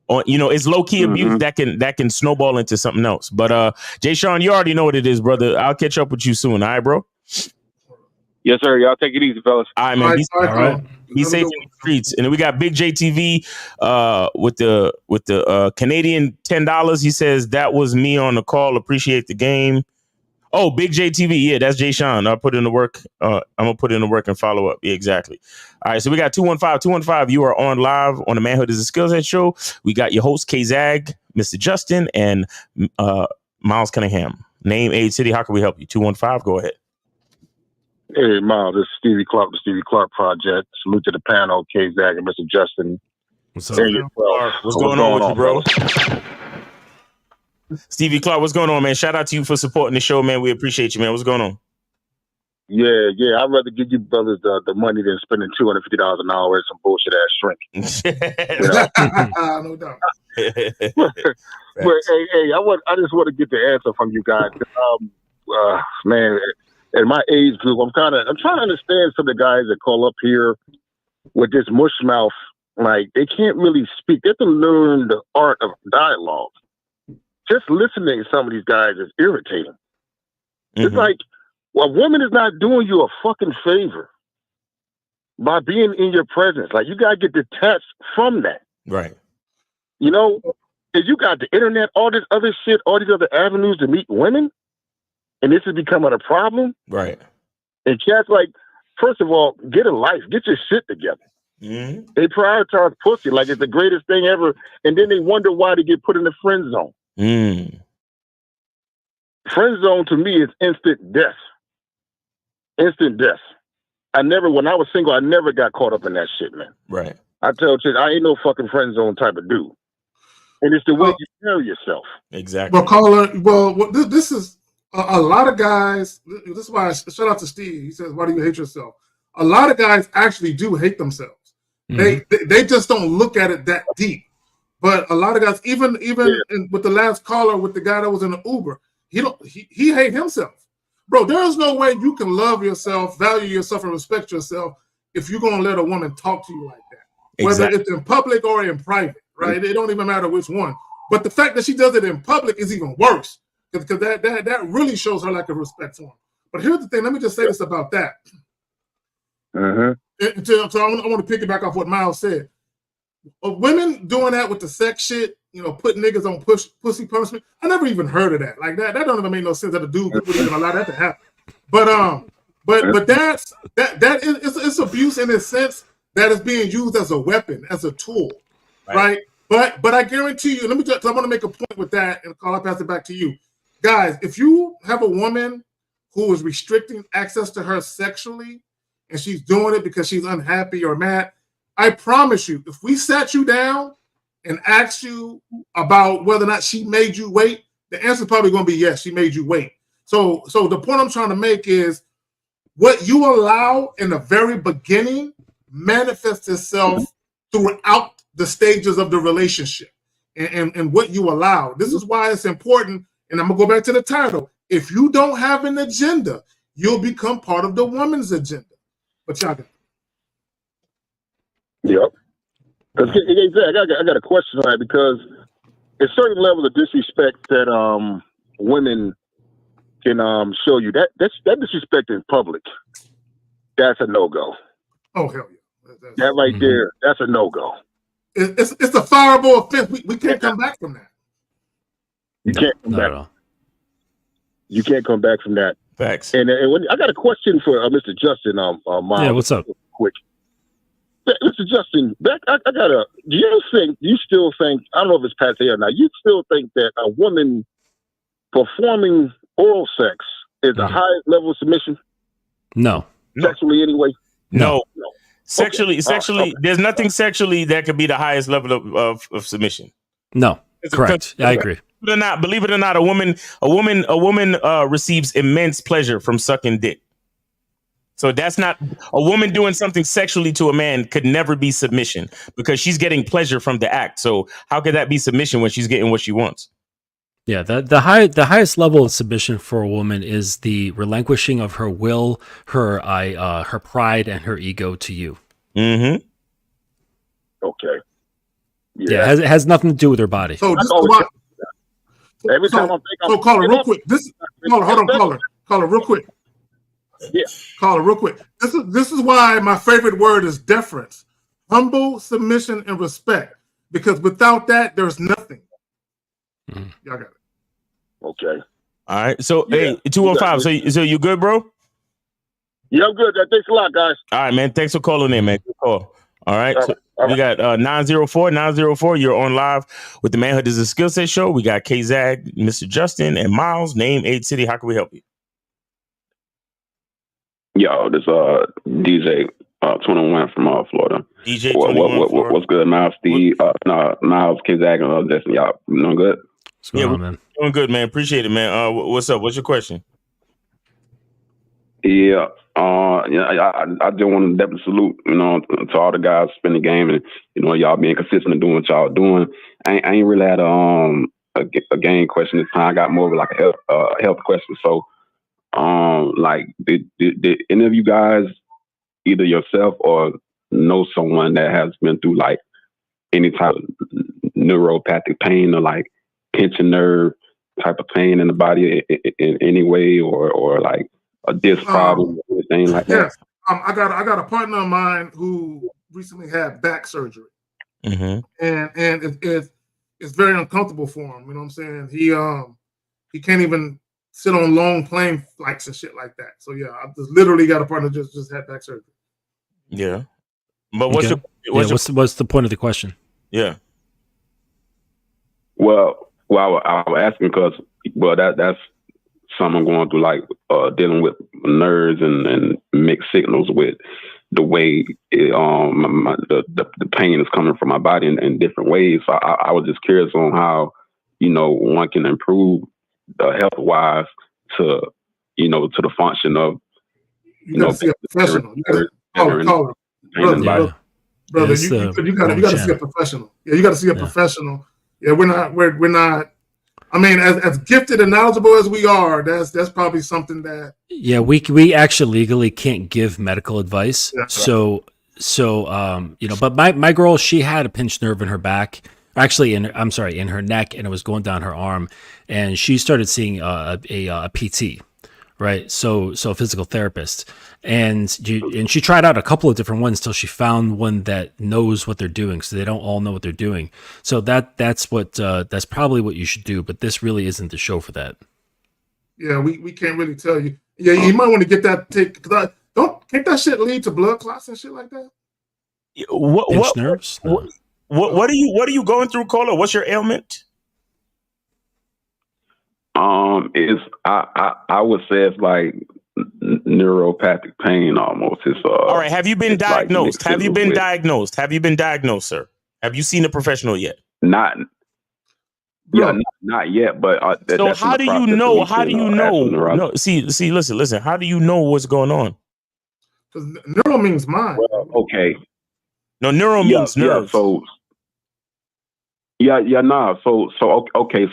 Or it's low key abuse that can snowball into something else. But Jay Sean, you already know what it is, brother. I'll catch up with you soon. All right, bro. Yes, sir. Y'all take it easy, fellas. All right, man. Be safe in the streets. And then we got Big JTV with the Canadian $10. He says that was me on the call. Appreciate the game. Oh, Big JTV. Yeah, that's Jay Sean. I'll put in the work. I'm gonna put in the work and follow up. Yeah, exactly. All right, so we got 215. You are on live on the Manhood is a Skill Set show. We got your host K Zag, Mr. Justin, and Miles Cunningham. Name, age, city. How can we help you? 215. Go ahead. Hey, Miles, this is Stevie Clark, the Stevie Clark Project. Salute to the panel, K Zag and Mr. Justin. What's up? What's going on with you, bro? Stevie Clark, what's going on, man? Shout out to you for supporting the show, man. We appreciate you, man. What's going on? Yeah. I'd rather give you brothers the money than spending $250 an hour at some bullshit ass shrink. You know? No doubt. But hey, I just want to get the answer from you guys. Man, at my age group, I'm trying to understand some of the guys that call up here with this mush mouth. Like, they can't really speak. They have to learn the art of dialogue. Just listening to some of these guys is irritating. It's like, well, a woman is not doing you a fucking favor by being in your presence. Like, you gotta get detached from that. Right. You know, because you got the internet, all this other shit, all these other avenues to meet women, and this is becoming a problem. Right. And cats, like, first of all, get a life, get your shit together. Mm-hmm. They prioritize pussy like it's the greatest thing ever, and then they wonder why they get put in the friend zone. Mm. Friend zone to me is instant death. Instant death. When I was single, I never got caught up in that shit, man. Right. I tell you, I ain't no fucking friend zone type of dude. And it's the way you carry yourself. Exactly. Well, caller, this is a lot of guys. This is why shout out to Steve. He says, "Why do you hate yourself?" A lot of guys actually do hate themselves. They just don't look at it that deep. But a lot of guys, even with the last caller, with the guy that was in the Uber, he hate himself, bro. There is no way you can love yourself, value yourself, and respect yourself if you're gonna let a woman talk to you like that, whether it's in public or in private, right? It don't even matter which one. But the fact that she does it in public is even worse because that really shows her lack of respect for him. But here's the thing. Let me just say this about that. So I want to piggyback off what Miles said. Women doing that with the sex shit, putting niggas on pussy punishment. I never even heard of that. Like that don't even make no sense that a dude would even allow that to happen. But that's it's abuse in a sense that is being used as a weapon, as a tool, right? But I guarantee you, I want to make a point with that, and I'll pass it back to you. Guys, if you have a woman who is restricting access to her sexually, and she's doing it because she's unhappy or mad, I promise you, if we sat you down and asked you about whether or not she made you wait, the answer is probably going to be yes, she made you wait. So the point I'm trying to make is what you allow in the very beginning manifests itself throughout the stages of the relationship and what you allow. This is why it's important, and I'm going to go back to the title. If you don't have an agenda, you'll become part of the woman's agenda. But y'all got Yep. I got a question on that because a certain level of disrespect that women can show you that disrespect in public, that's a no-go. Oh, hell yeah. That right there, that's a no-go. It's a fireable offense. We can't come back from that. You can't come back. You can't come back from that. Facts. And I got a question for Mr. Justin. Miles, yeah, what's up? Quick. Mr. Justin, do you still think, I don't know if it's passé or not, you still think that a woman performing oral sex is the highest level of submission? No. Sexually anyway? No. Sexually, there's nothing sexually that could be the highest level of submission. No. Correct. I agree. Believe it or not, a woman receives immense pleasure from sucking dick. So that's not a woman doing something sexually to a man could never be submission because she's getting pleasure from the act. So how could that be submission when she's getting what she wants? Yeah, the highest level of submission for a woman is the relinquishing of her will, her pride, and her ego to you. Mm-hmm. Okay. Yeah, it has nothing to do with her body. So every time I think so caller, real quick. Caller, real quick. Yeah. Caller, real quick. This is why my favorite word is deference. Humble submission and respect. Because without that, there's nothing. Y'all got it. Okay. All right. So hey, 215. So you good, bro? Yeah, I'm good. Thanks a lot, guys. All right, man. Thanks for calling in, man. Good call. All right. So we got 904. You're on live with the Manhood is a Skill Set show. We got K-Zag, Mr. Justin, and Miles. Name 8 City. How can we help you? Yo, this DJ 21 from Florida. DJ 21. What's good, Miles? Steve, Miles, K-Zag, and Justin. Y'all doing good? What's going on, man? Doing good, man. Appreciate it, man. What's up? What's your question? Yeah, I just want to definitely salute, to all the guys spinning the game and, y'all being consistent and doing what y'all doing. I ain't really had a game question this time. I got more of like a health question. So, like, did any of you guys, either yourself or know someone that has been through like any type of neuropathic pain or like pinching nerve type of pain in the body in any way, or like a disc problem or anything like that? Yes, I got a partner of mine who recently had back surgery, and it's very uncomfortable for him. You know what I'm saying? He can't even sit on long plane flights and shit like that. So yeah, I just literally got a partner just had back surgery. Yeah, but what's Okay. What's the point of the question? Yeah. Well, I was asking because that's something I'm going through, like dealing with nerves and mixed signals with the way the pain is coming from my body in different ways. So I was just curious on how one can improve health wise to to the function of you got to see a professional. You got to call brother. You got to see a professional. Yeah, you got to see a professional. Yeah, we're not. I mean, as gifted and knowledgeable as we are, that's probably something that. Yeah, we actually legally can't give medical advice. Yeah, so but my girl, she had a pinched nerve in her back, actually in her neck, and it was going down her arm, and she started seeing a PT, right? So a physical therapist, and she tried out a couple of different ones till she found one that knows what they're doing. So they don't all know what they're doing. So that's probably what you should do. But this really isn't the show for that. Yeah, we can't really tell you. Yeah, you might want to get that because can't that shit lead to blood clots and shit like that? What nerves? What are you going through, Cola? What's your ailment? It's I would say it's like neuropathic pain almost. It's all right. Have you been diagnosed? Like Have you been diagnosed? Have you been diagnosed, sir? Have you seen a professional yet? Not yet. But so how do you know? How do you know? No, see. Listen. How do you know what's going on? Because neuro means mind. Well, okay. No, neuro means nerve. So okay.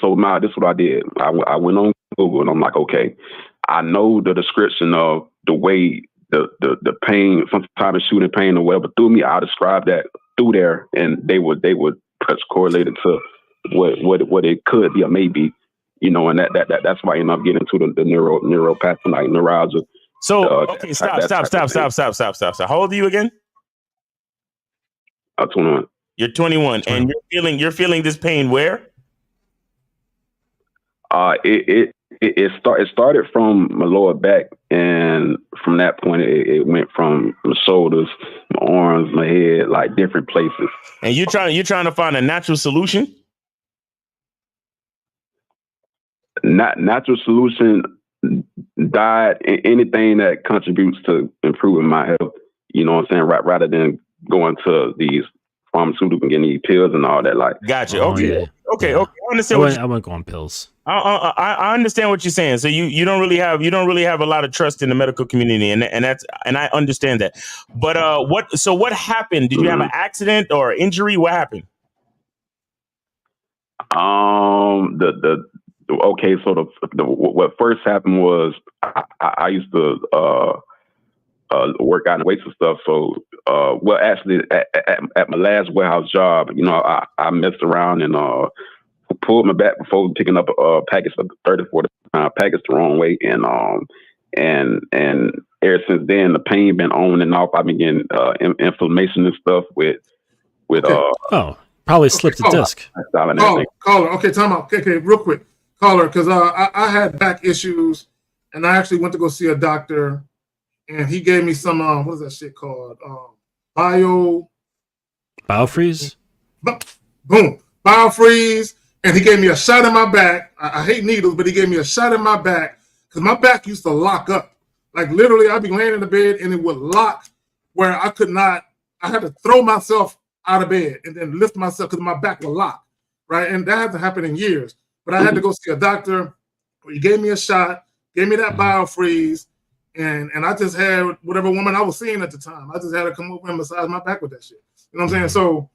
So this is what I did. I went on Google and I'm like, okay, I know the description of the way the pain, sometimes shooting pain or whatever through me. I described that through there, and they would press correlated to what it could be or maybe, and that's why I end up getting to the neuropathy, like neuralgia. So okay, stop. How old are you again? 21. You're 21, and you're feeling this pain where? It started from my lower back, and from that point it went from my shoulders, my arms, my head, like different places. And you're trying to find a natural solution? Natural solution, diet, anything that contributes to improving my health. You know what I'm saying? Rather than going to these pharmaceuticals and getting these pills and all that. Like, gotcha. Okay. I understand. I wouldn't go on pills. I understand what you're saying. So you don't really have a lot of trust in the medical community, and I understand that. But what happened? Did you have an accident or injury? What happened? What first happened was I used to work out in weights and stuff. So, actually, at my last warehouse job, I messed around and pulled my back before picking up a package of 30, 40 pound package the wrong way, and ever since then the pain been on and off. I've been getting inflammation and stuff with probably slipped a disc. Caller, okay, time out. Okay, real quick, caller, because I had back issues, and I actually went to go see a doctor. And he gave me some, what is that shit called? Biofreeze? Boom. Biofreeze. And he gave me a shot in my back. I hate needles, but he gave me a shot in my back because my back used to lock up. Like literally, I'd be laying in the bed and it would lock where I had to throw myself out of bed and then lift myself because my back would lock. Right. And that hasn't happened in years. But I had to go see a doctor. He gave me a shot, gave me that Biofreeze. And I just had whatever woman I was seeing at the time. I just had her come over and massage my back with that shit. You know what I'm saying? So,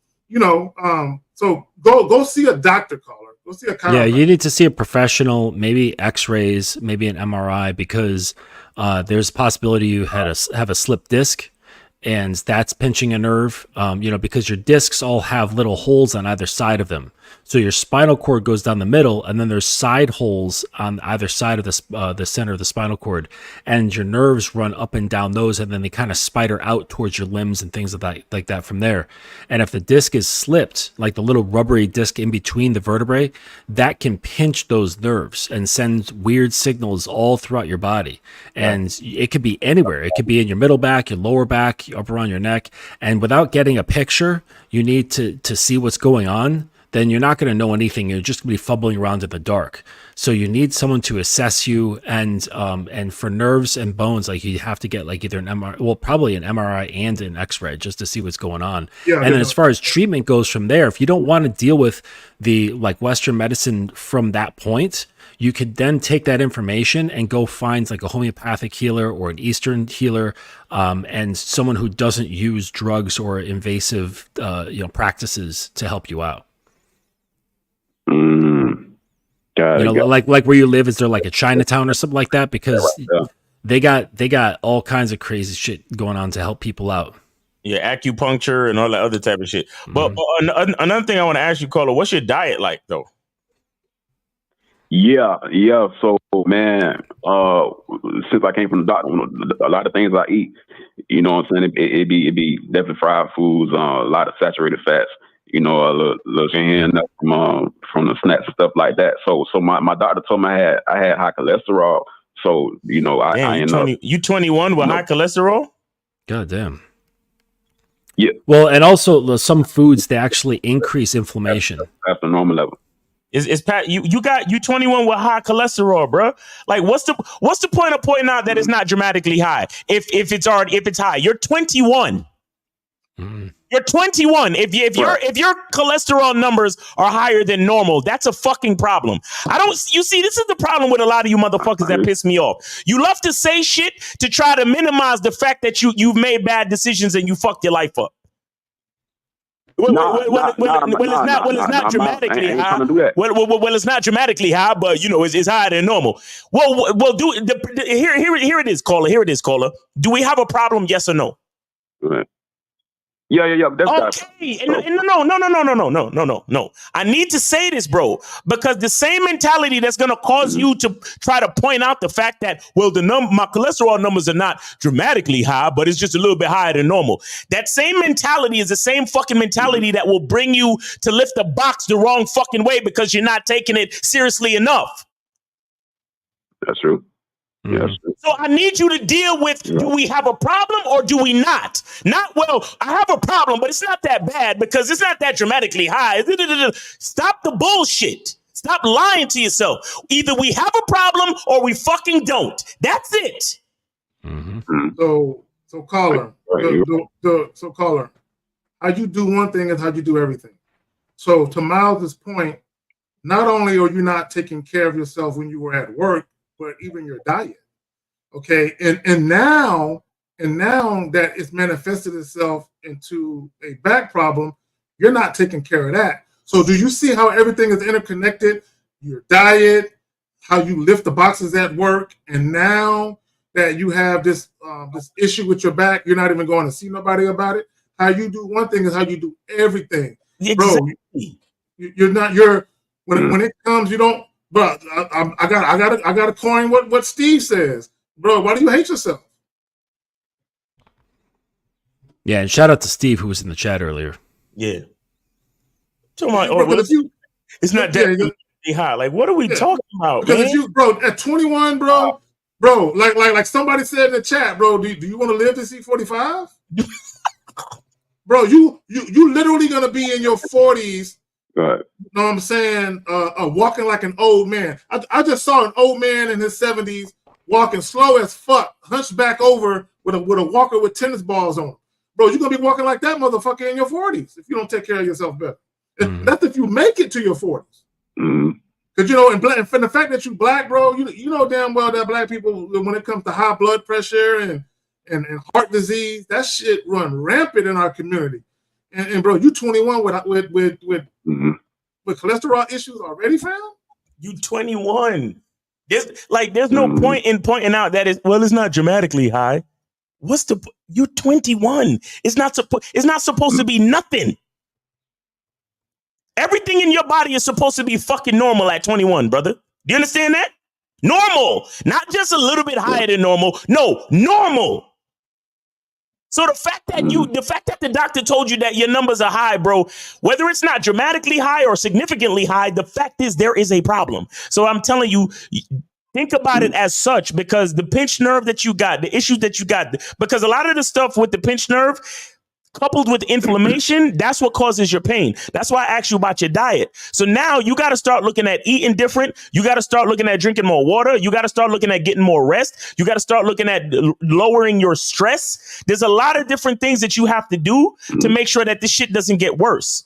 so go see a doctor, caller. Go see a chiropractor. Yeah, you need to see a professional, maybe X-rays, maybe an MRI, because there's a possibility you have a slip disc, and that's pinching a nerve. Because your discs all have little holes on either side of them. So your spinal cord goes down the middle, and then there's side holes on either side of the center of the spinal cord, and your nerves run up and down those, and then they kind of spider out towards your limbs and things like that from there. And if the disc is slipped, like the little rubbery disc in between the vertebrae, that can pinch those nerves and send weird signals all throughout your body. And it could be anywhere. It could be in your middle back, your lower back, up around your neck. And without getting a picture, you need to see what's going on. Then you're not going to know anything. You're just going to be fumbling around in the dark. So you need someone to assess you, and for nerves and bones, like you have to get like either an MRI, well, probably an MRI and an X-ray just to see what's going on. Yeah, and then as far as treatment goes from there, if you don't want to deal with the like Western medicine from that point, you could then take that information and go find like a homeopathic healer or an Eastern healer, and someone who doesn't use drugs or invasive practices to help you out. Like where you live, is there like a Chinatown or something like that? Because they got all kinds of crazy shit going on to help people out. Yeah, acupuncture and all that other type of shit. But another thing I want to ask you, Carla, what's your diet like though? Yeah. So, man, since I came from the doctor, a lot of things I eat, you know what I'm saying? It'd be definitely fried foods, a lot of saturated fats. A little hand from the snacks and stuff like that. So my doctor told me I had high cholesterol. So I ended up. You 21 with high cholesterol? God damn. Yeah. Well, and also some foods, they actually increase inflammation. That's the normal level. Is Pat, you 21 with high cholesterol, bro? Like what's the point of pointing out that it's not dramatically high if it's high? You're 21. You're 21. If your cholesterol numbers are higher than normal, that's a fucking problem. You see, this is the problem with a lot of you motherfuckers that piss me off. You love to say shit to try to minimize the fact that you've made bad decisions and you fucked your life up. Well, it's not dramatically high. Well, it's not dramatically high, but it's higher than normal. Well, here it is, caller. Here it is, caller. Do we have a problem? Yes or no? Right. Yeah. That's okay. No. I need to say this, bro, because the same mentality that's going to cause you to try to point out the fact that, well, my cholesterol numbers are not dramatically high, but it's just a little bit higher than normal. That same mentality is the same fucking mentality that will bring you to lift the box the wrong fucking way because you're not taking it seriously enough. That's true. Yes. So I need you to deal with, do we have a problem or do we not? Not, well, I have a problem, but it's not that bad because it's not that dramatically high. Stop the bullshit. Stop lying to yourself. Either we have a problem or we fucking don't. That's it. So caller, so caller, how you do one thing is how you do everything. So to Miles's point, not only are you not taking care of yourself when you were at work, but even your diet. Okay. And now that it's manifested itself into a back problem, you're not taking care of that. So do you see how everything is interconnected? Your diet, how you lift the boxes at work, and now that you have this issue with your back, you're not even going to see nobody about it. How you do one thing is how you do everything. Exactly. Bro, when it comes, you don't. But I got to coin what Steve says, bro. Why do you hate yourself? Yeah, and shout out to Steve who was in the chat earlier. Yeah. It's not that high. Like, what are we talking about? Because man? if you, bro, at 21, bro, like somebody said in the chat, bro, do you want to live to see 45? Bro, you literally gonna be in your 40s. Right. You know what I'm saying? Walking like an old man. I just saw an old man in his 70s walking slow as fuck, hunched back over with a walker with tennis balls on. Bro, you're gonna be walking like that motherfucker in your 40s if you don't take care of yourself better. That's if you make it to your 40s. Because, you know, and for the fact that you black, bro, you know damn well that black people, when it comes to high blood pressure and heart disease, that shit run rampant in our community. And bro, you 21 with cholesterol issues already, fam? You 21. There's no point in pointing out that it's not dramatically high. You're 21. It's not supposed to be nothing. Everything in your body is supposed to be fucking normal at 21, brother. Do you understand that? Normal, not just a little bit higher than normal. No, normal. So the fact that the doctor told you that your numbers are high, bro, whether it's not dramatically high or significantly high, the fact is there is a problem. So I'm telling you, think about it as such, because the pinched nerve that you got, the issues that you got, because a lot of the stuff with the pinched nerve, coupled with inflammation, that's what causes your pain. That's why I asked you about your diet. So now you got to start looking at eating different. You got to start looking at drinking more water. You got to start looking at getting more rest. You got to start looking at lowering your stress. There's a lot of different things that you have to do to make sure that this shit doesn't get worse.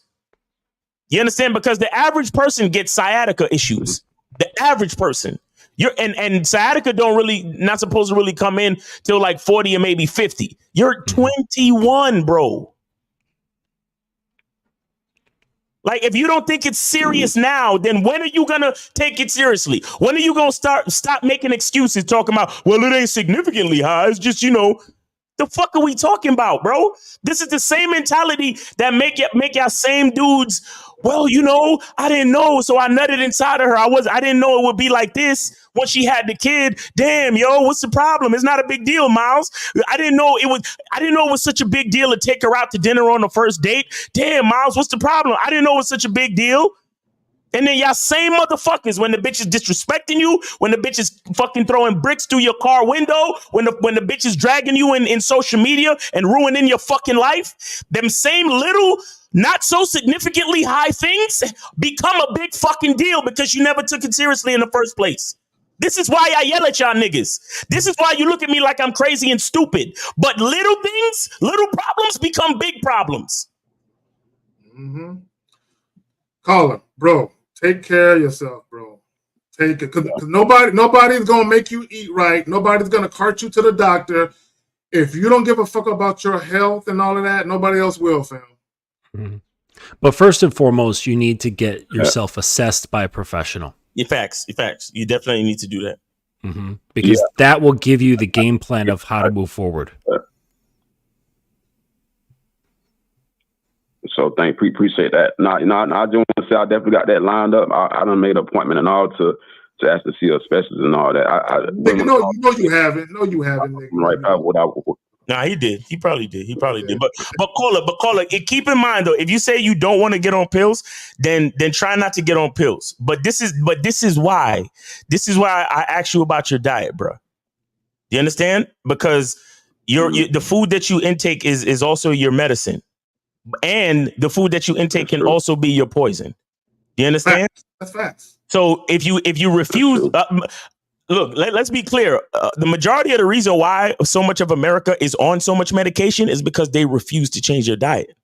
You understand? Because the average person gets sciatica issues. The average person. And sciatica not supposed to really come in till like 40 or maybe 50. You're 21, bro. Like, if you don't think it's serious now, then when are you gonna take it seriously? When are you gonna stop making excuses talking about, well, it ain't significantly high. It's just, the fuck are we talking about, bro? This is the same mentality that make y'all same dudes. Well, I didn't know, so I nutted inside of her. I didn't know it would be like this when she had the kid. Damn, yo, what's the problem? It's not a big deal, Miles. I didn't know it was such a big deal to take her out to dinner on the first date. Damn, Miles, what's the problem? I didn't know it was such a big deal. And then y'all same motherfuckers, when the bitch is disrespecting you, when the bitch is fucking throwing bricks through your car window, when the bitch is dragging you in social media and ruining your fucking life, them same little, not so significantly high things become a big fucking deal because you never took it seriously in the first place. This is why I yell at y'all niggas. This is why you look at me like I'm crazy and stupid. But little things, little problems become big problems. Mm-hmm. Caller, bro, take care of yourself, bro. Take it, because nobody's gonna make you eat right. Nobody's gonna cart you to the doctor. If you don't give a fuck about your health and all of that, nobody else will, fam. Mm-hmm. But first and foremost, you need to get yourself assessed by a professional. Your facts. You definitely need to do that. Mm-hmm. Because that will give you the game plan of how to move forward. So appreciate that. Now, I just want to say I definitely got that lined up. I done made an appointment and all to ask to see a specialist and all that. You haven't. No, you haven't. Nigga. Right. Nah, he did. He probably did. But caller, keep in mind though, if you say you don't want to get on pills, then try not to get on pills. But this is why I asked you about your diet, bro. You understand? Because the food that you intake is also your medicine. And the food that you intake can also be your poison. Do you understand? That's facts. So if you refuse, look, let's be clear. The majority of the reason why so much of America is on so much medication is because they refuse to change their diet.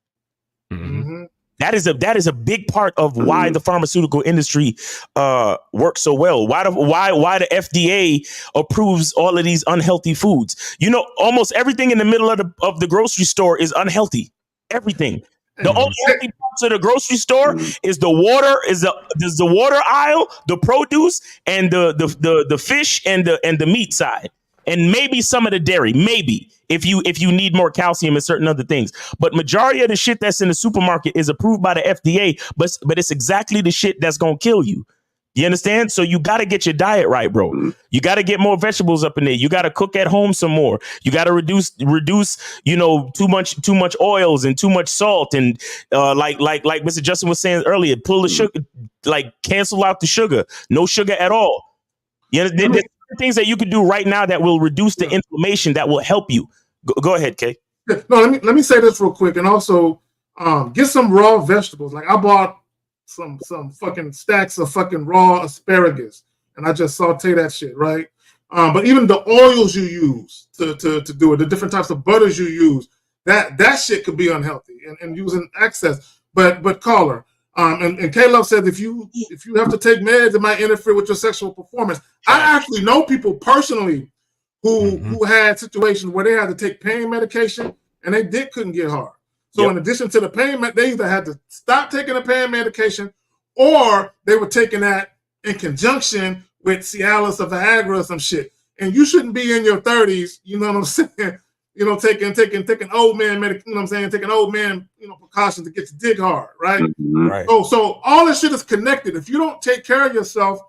Mm-hmm. That is a big part of why the pharmaceutical industry works so well. Why the FDA approves all of these unhealthy foods. Almost everything in the middle of the grocery store is unhealthy. Everything. The only healthy parts of the grocery store is the water, is the water aisle, the produce, and the fish and the meat side, and maybe some of the dairy. Maybe if you need more calcium and certain other things. But majority of the shit that's in the supermarket is approved by the FDA, but it's exactly the shit that's gonna kill you. You understand? So you got to get your diet right, bro. You got to get more vegetables up in there. You got to cook at home some more. You got to reduce, too much oils and too much salt. And like Mr. Justin was saying earlier, pull the sugar, cancel out the sugar. No sugar at all. There's things that you could do right now that will reduce the inflammation, that will help you. Go ahead, Kay. No, let me say this real quick. And also get some raw vegetables. Like I bought some fucking stacks of fucking raw asparagus, and I just saute that shit, right? But even the oils you use to do it, the different types of butters you use, that shit could be unhealthy and using excess. But caller, And Caleb said if you have to take meds, it might interfere with your sexual performance. I actually know people personally who had situations where they had to take pain medication and they couldn't get hard. So in addition to the pain, they either had to stop taking the pain medication or they were taking that in conjunction with Cialis or Viagra or some shit. And you shouldn't be in your 30s, you know what I'm saying? You know, taking old man you know what I'm saying, taking old man, precautions to get your dick hard, right? Right. So all this shit is connected. If you don't take care of yourself,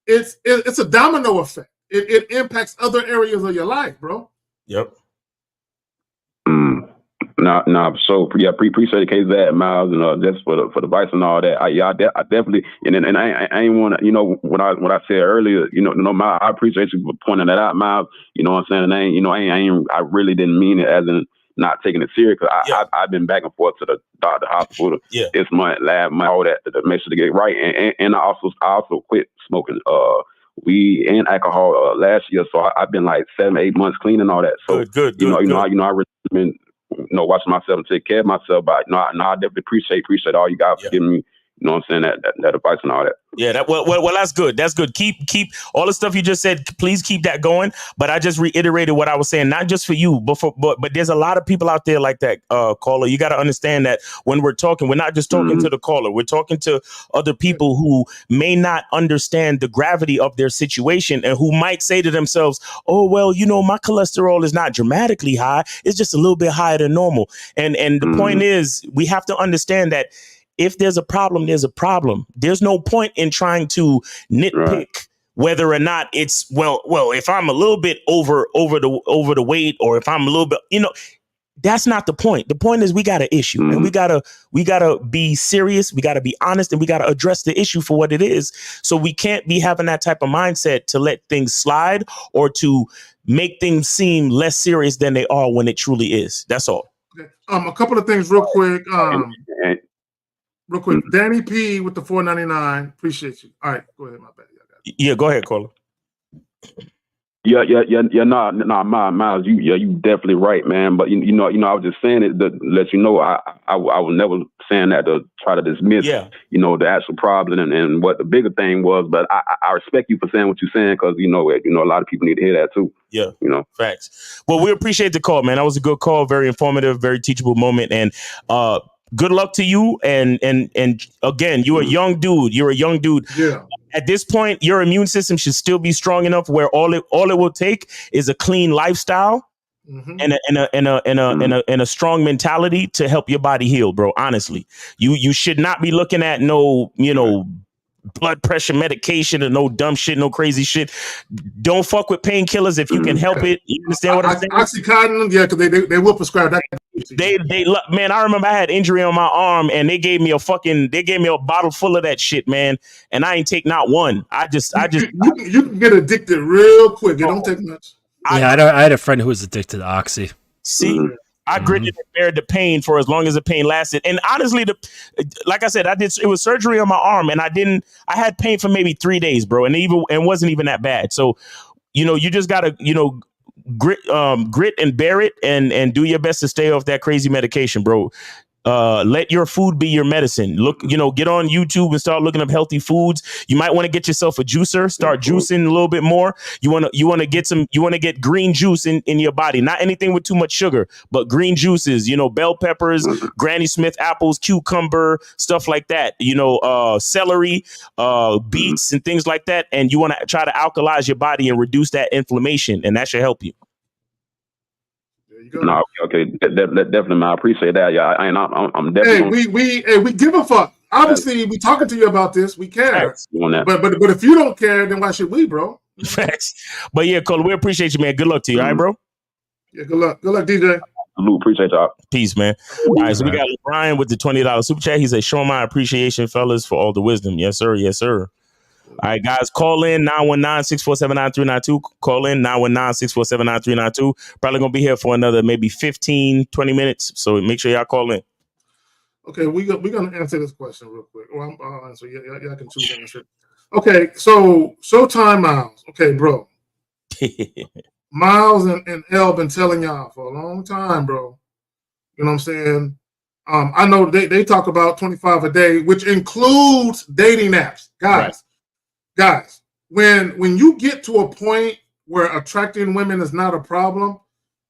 it's a domino effect. It impacts other areas of your life, bro. Yep. Nah. So appreciate the case that Miles, and just for the advice and all that. I definitely, and I ain't want to, when I said earlier, Miles, I appreciate you for pointing that out, Miles. You know what I'm saying? And I really didn't mean it as in not taking it serious, because I've been back and forth to the doctor hospital this month, last month, all that to make sure to get right, and I also quit smoking weed and alcohol last year, so I've been like 7-8 months clean and all that. So good. I really been watching myself and take care of myself. But I definitely appreciate all you guys for giving me, you know what I'm saying, that advice and all that. Yeah, well, that's good. That's good. Keep all the stuff you just said. Please keep that going. But I just reiterated what I was saying, not just for you, but there's a lot of people out there like that, caller. You got to understand that when we're talking, we're not just talking to the caller. We're talking to other people who may not understand the gravity of their situation and who might say to themselves, "Oh, well, my cholesterol is not dramatically high. It's just a little bit higher than normal." And the point is, we have to understand that if there's a problem, there's a problem. There's no point in trying to nitpick whether or not it's well, if I'm a little bit over the weight, or if I'm a little bit, that's not the point. The point is we got an issue, and we gotta be serious. We gotta be honest, and we gotta address the issue for what it is. So we can't be having that type of mindset to let things slide or to make things seem less serious than they are when it truly is. That's all. Okay. A couple of things real quick. Danny P with the $4.99. Appreciate you. All right, go ahead. My bad. Yeah, go ahead, caller. Yeah. Nah, Miles, you definitely right, man. But you know, I was just saying it to let you know I was never saying that to try to dismiss, the actual problem and what the bigger thing was. But I respect you for saying what you're saying, because a lot of people need to hear that too. Yeah, facts. Well, we appreciate the call, man. That was a good call, very informative, very teachable moment, and good luck to you. And again, you're a young dude. You're a young dude. Yeah. At this point, your immune system should still be strong enough where all it will take is a clean lifestyle and a strong mentality to help your body heal, bro. Honestly, you should not be looking at no blood pressure medication and no dumb shit, no crazy shit. Don't fuck with painkillers if you can help it. You understand what I'm saying? Oxycontin, because they will prescribe that. Man, I remember I had injury on my arm and they gave me a bottle full of that shit, man. And I ain't take not one. You can get addicted real quick. It don't take much. I had a friend who was addicted to Oxy. See, I gritted and bared the pain for as long as the pain lasted. And honestly, like I said, it was surgery on my arm, and I had pain for maybe 3 days, bro. And it wasn't even that bad. So, you just gotta, grit and bear it and do your best to stay off that crazy medication, bro. Let your food be your medicine. Get on YouTube and start looking up healthy foods. You might want to get yourself a juicer, start juicing a little bit more. You want to get green juice in your body, not anything with too much sugar, but green juices, bell peppers, Granny Smith apples, cucumber, stuff like that, celery, beets and things like that. And you want to try to alkalize your body and reduce that inflammation, and that should help you. No, okay, definitely, man. I appreciate that. Yeah, I'm definitely. We give a fuck. Obviously, we talking to you about this. We care, but if you don't care, then why should we, bro? Facts. But yeah, Cole, we appreciate you, man. Good luck to you, all right, bro. Yeah, good luck, DJ. Appreciate y'all. Peace, man. All right, so we got Brian with the $20 super chat. He said, "Show my appreciation, fellas, for all the wisdom." Yes, sir. Yes, sir. All right, guys, call in 919-647-9392. Call in 919-647-9392. Probably going to be here for another maybe 15, 20 minutes. So make sure y'all call in. Okay, we're going to answer this question real quick. Well, I'll answer. Y'all can choose to answer it. Okay, so Showtime Miles. Okay, bro. Miles and L been telling y'all for a long time, bro. You know what I'm saying? I know they talk about 25 a day, which includes dating apps. Guys, when you get to a point where attracting women is not a problem,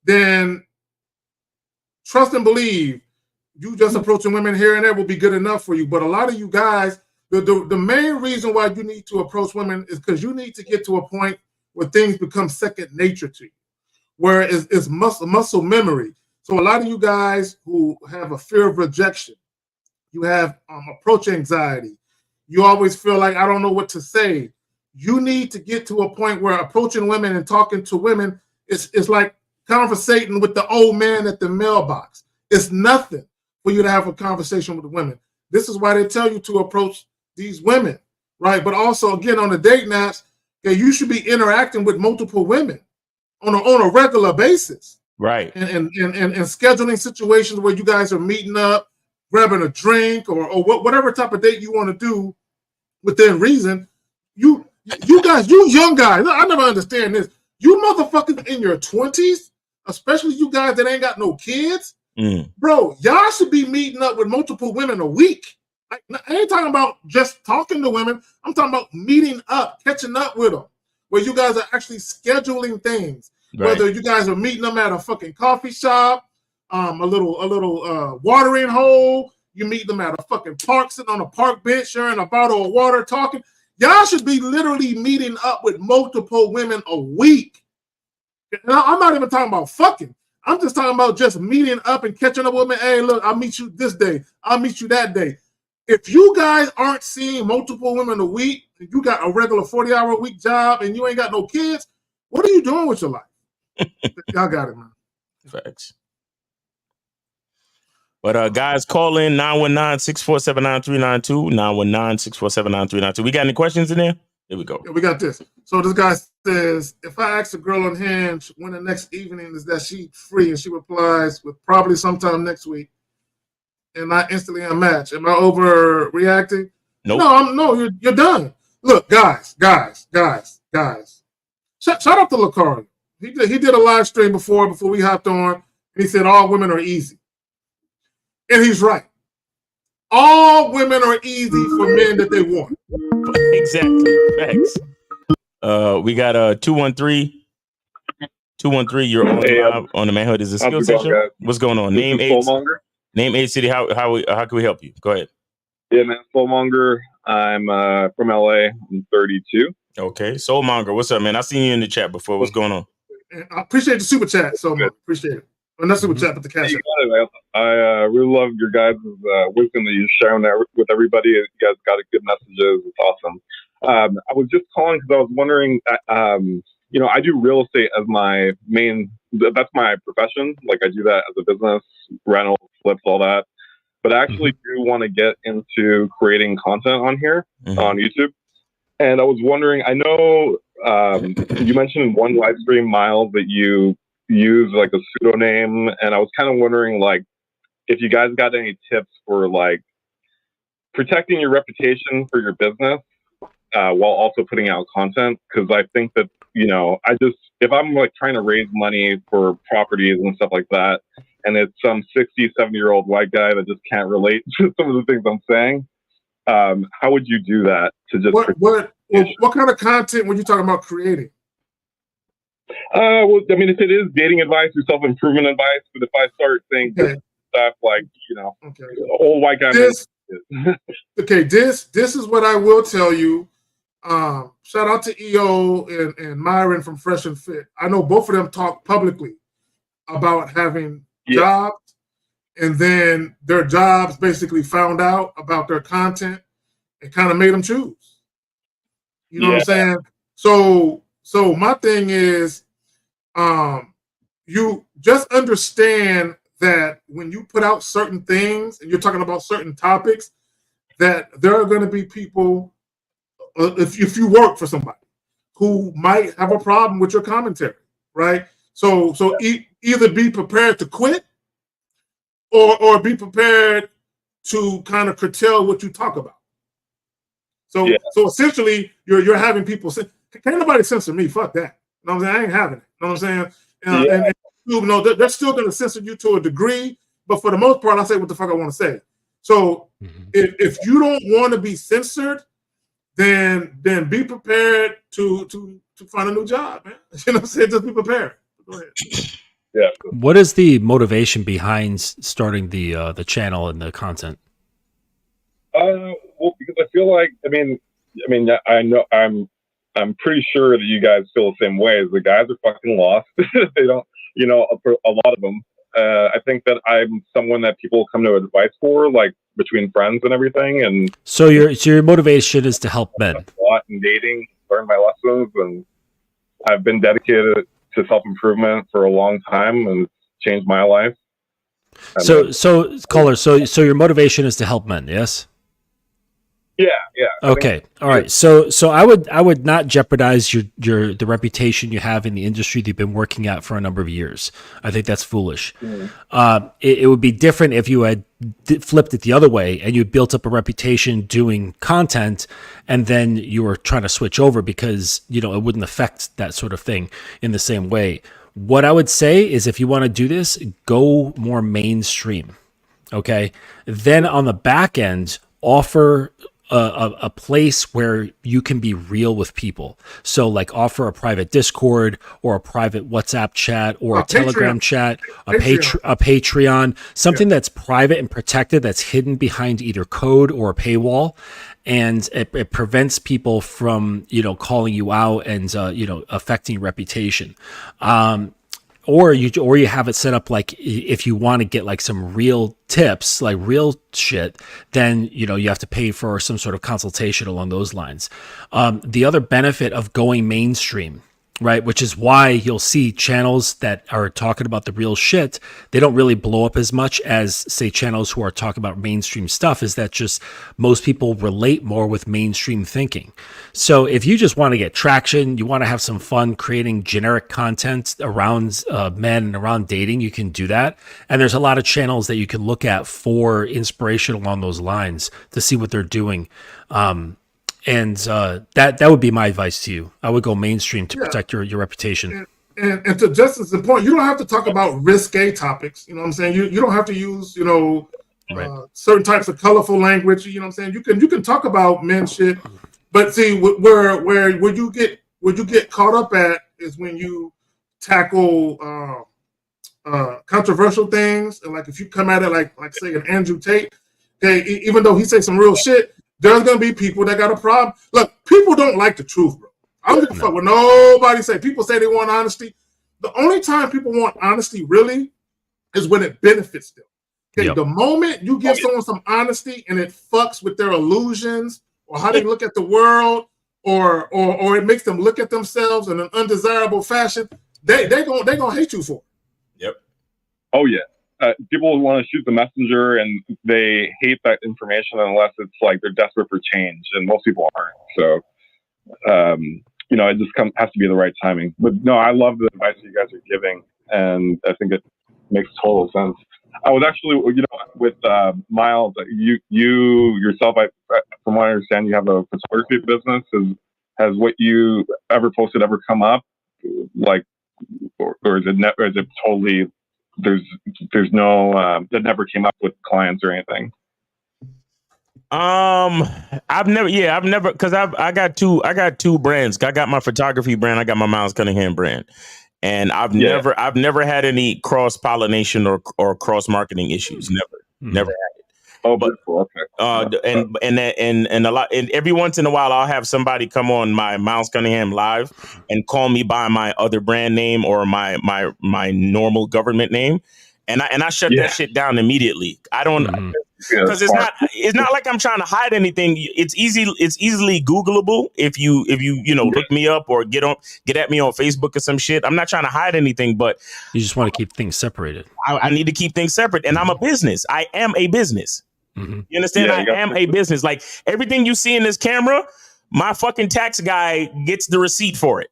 then trust and believe you just approaching women here and there will be good enough for you. But a lot of you guys, the main reason why you need to approach women is because you need to get to a point where things become second nature to you, where it's muscle memory. So a lot of you guys who have a fear of rejection, you have approach anxiety, you always feel like I don't know what to say. You need to get to a point where approaching women and talking to women is like conversating with the old man at the mailbox. It's nothing for you to have a conversation with women. This is why they tell you to approach these women, right? But also, again, on the dating apps, okay, you should be interacting with multiple women on a regular basis. Right. And scheduling situations where you guys are meeting up, grabbing a drink, or whatever type of date you want to do within reason. You guys, you young guys, I never understand this. You motherfuckers in your 20s, especially you guys that ain't got no kids, bro, y'all should be meeting up with multiple women a week. I ain't talking about just talking to women. I'm talking about meeting up, catching up with them, where you guys are actually scheduling things. Right. Whether you guys are meeting them at a fucking coffee shop, a little watering hole, you meet them at a fucking park, sitting on a park bench, sharing a bottle of water, talking. Y'all should be literally meeting up with multiple women a week. Now, I'm not even talking about fucking. I'm just talking about just meeting up and catching up with me. Hey, look, I'll meet you this day. I'll meet you that day. If you guys aren't seeing multiple women a week, you got a regular 40-hour-a-week job, and you ain't got no kids, what are you doing with your life? Y'all got it, man. Facts. But guys, call in 919-647-9392, 919-647-9392. We got any questions in there? Here we go. Yeah, we got this. So this guy says, if I ask a girl on Hinge when the next evening is that she free, and she replies with probably sometime next week, and I instantly unmatch, am I overreacting? Nope. No, you're done. Look, guys. Shout out to Lucario. He did a live stream before we hopped on, and he said all women are easy. And he's right. All women are easy for men that they want. Exactly. Facts. We got 213. 213, you're on live on the Manhood is a Skill Session. What's going on? Name age city. How can we help you? Go ahead. Yeah, man. Soulmonger. I'm from LA. I'm 32. Okay. Soulmonger, what's up, man? I seen you in the chat before. What's going on? I appreciate the super chat so much. Appreciate it. Well, not super chat, but the cash. I really love your guys' wisdom that you're sharing that with everybody. You guys got a good messages. It's awesome. I was just calling because I was wondering, I do real estate as my main, that's my profession. Like I do that as a business, rentals, flips, all that. But I actually do want to get into creating content on here on YouTube. And I was wondering, I know you mentioned in one live stream, Miles, that you use like a pseudonym, and I was kind of wondering, like, if you guys got any tips for like protecting your reputation for your business while also putting out content. Because I think that, if I'm like trying to raise money for properties and stuff like that, and it's some 60, 70-year-old white guy that just can't relate to some of the things I'm saying, how would you do that to just what kind of content were you talking about creating? Well, I mean, if it is dating advice or self-improvement advice, but if I start saying stuff like, old white guy. This is what I will tell you. Shout out to EO and Myron from Fresh and Fit. I know both of them talk publicly about having jobs, and then their jobs basically found out about their content and kind of made them choose. You know what I'm saying? So my thing is, you just understand that when you put out certain things and you're talking about certain topics, that there are going to be people, if you work for somebody, who might have a problem with your commentary, right? So either be prepared to quit or be prepared to kind of curtail what you talk about. So essentially, you're having people say, "Can't nobody censor me? Fuck that." You know what I'm saying? I ain't having it. You know what I'm saying? And they're still going to censor you to a degree, but for the most part, I say what the fuck I want to say. So if you don't want to be censored, then be prepared to find a new job, man. You know what I'm saying? Just be prepared. Go ahead. Yeah. What is the motivation behind starting the channel and the content? Well, because I feel like, I know I'm pretty sure that you guys feel the same way. The guys are fucking lost. They don't, for a lot of them. I think that I'm someone that people come to advice for, like between friends and everything. And so your motivation is to help men. A lot in dating, learn my lessons, and I've been dedicated to self-improvement for a long time and changed my life. So caller, so your motivation is to help men, yes? Yeah. Okay. All right. So I would not jeopardize the reputation you have in the industry that you've been working at for a number of years. I think that's foolish. It would be different if you had flipped it the other way and you built up a reputation doing content and then you were trying to switch over because, it wouldn't affect that sort of thing in the same way. What I would say is if you want to do this, go more mainstream. Okay. Then on the back end, offer a place where you can be real with people. So like offer a private Discord or a private WhatsApp chat or a Telegram chat, a Patreon, something that's private and protected, that's hidden behind either code or a paywall. And it prevents people from, calling you out and, affecting your reputation. Or you have it set up like if you want to get like some real tips, like real shit, then you have to pay for some sort of consultation along those lines. The other benefit of going mainstream, right, which is why you'll see channels that are talking about the real shit, they don't really blow up as much as, say, channels who are talking about mainstream stuff, is that just most people relate more with mainstream thinking. So if you just want to get traction, you want to have some fun creating generic content around men and around dating, you can do that. And there's a lot of channels that you can look at for inspiration along those lines to see what they're doing. And that would be my advice to you. I would go mainstream to protect your reputation. And to Justin's point, you don't have to talk about risque topics. You know what I'm saying? You don't have to use, certain types of colorful language. You know what I'm saying? You can talk about men shit, but see where you get caught up at is when you tackle controversial things. And like if you come at it like say an Andrew Tate, okay, even though he says some real shit, there's going to be people that got a problem. Look, people don't like the truth, bro. I don't give a fuck what nobody say. People say they want honesty. The only time people want honesty really is when it benefits them. Okay, The moment you give someone some honesty and it fucks with their illusions or how they look at the world or it makes them look at themselves in an undesirable fashion, they gonna hate you for it. Yep. Oh, yeah. People want to shoot the messenger and they hate that information unless it's like they're desperate for change, and most people aren't. So, it just has to be the right timing. But no, I love the advice you guys are giving, and I think it makes total sense. I was actually, with Miles, you yourself, from what I understand, you have a photography business. Has what you ever posted ever come up, like, or is it totally? There's no that never came up with clients or anything. I've never because I got two brands. I got my photography brand, I got my Miles Cunningham brand, and I've never had any cross pollination or cross marketing issues. Never had it. Oh, but okay. And a lot, and every once in a while I'll have somebody come on my Miles Cunningham live and call me by my other brand name or my normal government name, and I shut that shit down immediately. I don't because it's not like I'm trying to hide anything. It's easily Googleable if you look me up or get at me on Facebook or some shit. I'm not trying to hide anything, but you just want to keep things separated. I need to keep things separate, and I'm a business. I am a business. You understand? I am a business. Like everything you see in this camera, my fucking tax guy gets the receipt for it.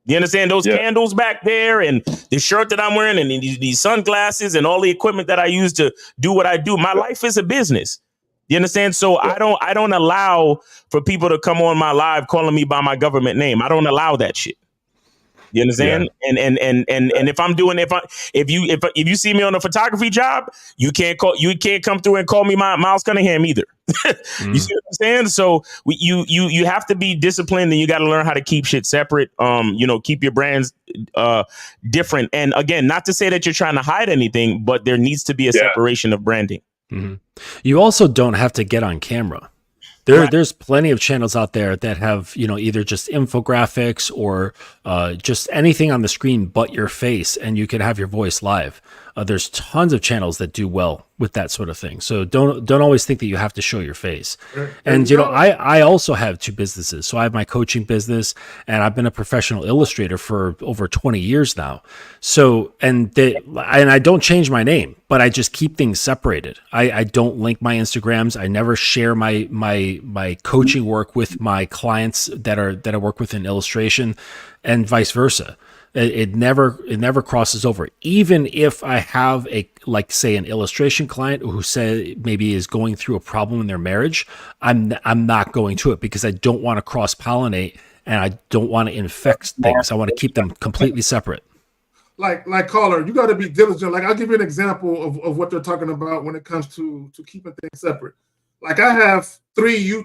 You understand? Those candles back there and the shirt that I'm wearing and these sunglasses and all the equipment that I use to do what I do. My life is a business. You understand? So I don't allow for people to come on my live calling me by my government name. I don't allow that shit. You understand? And if I'm doing if you see me on a photography job, you can't come through and call me Miles Cunningham either. You see what I'm saying? So you have to be disciplined, and you got to learn how to keep shit separate. Keep your brands different. And again, not to say that you're trying to hide anything, but there needs to be a separation of branding. Mm-hmm. You also don't have to get on camera. There's plenty of channels out there that have, either just infographics or just anything on the screen but your face, and you can have your voice live. There's tons of channels that do well with that sort of thing. So don't always think that you have to show your face. And I also have two businesses. So I have my coaching business, and I've been a professional illustrator for over 20 years now. So and I don't change my name, but I just keep things separated. I don't link my Instagrams. I never share my coaching work with my clients that I work with in illustration, and vice versa. It never crosses over. Even if I have say an illustration client who say maybe is going through a problem in their marriage, I'm not going to it because I don't want to cross pollinate and I don't want to infect things. I want to keep them completely separate. Like caller, you got to be diligent. Like I'll give you an example of what they're talking about when it comes to keeping things separate. Like I have 3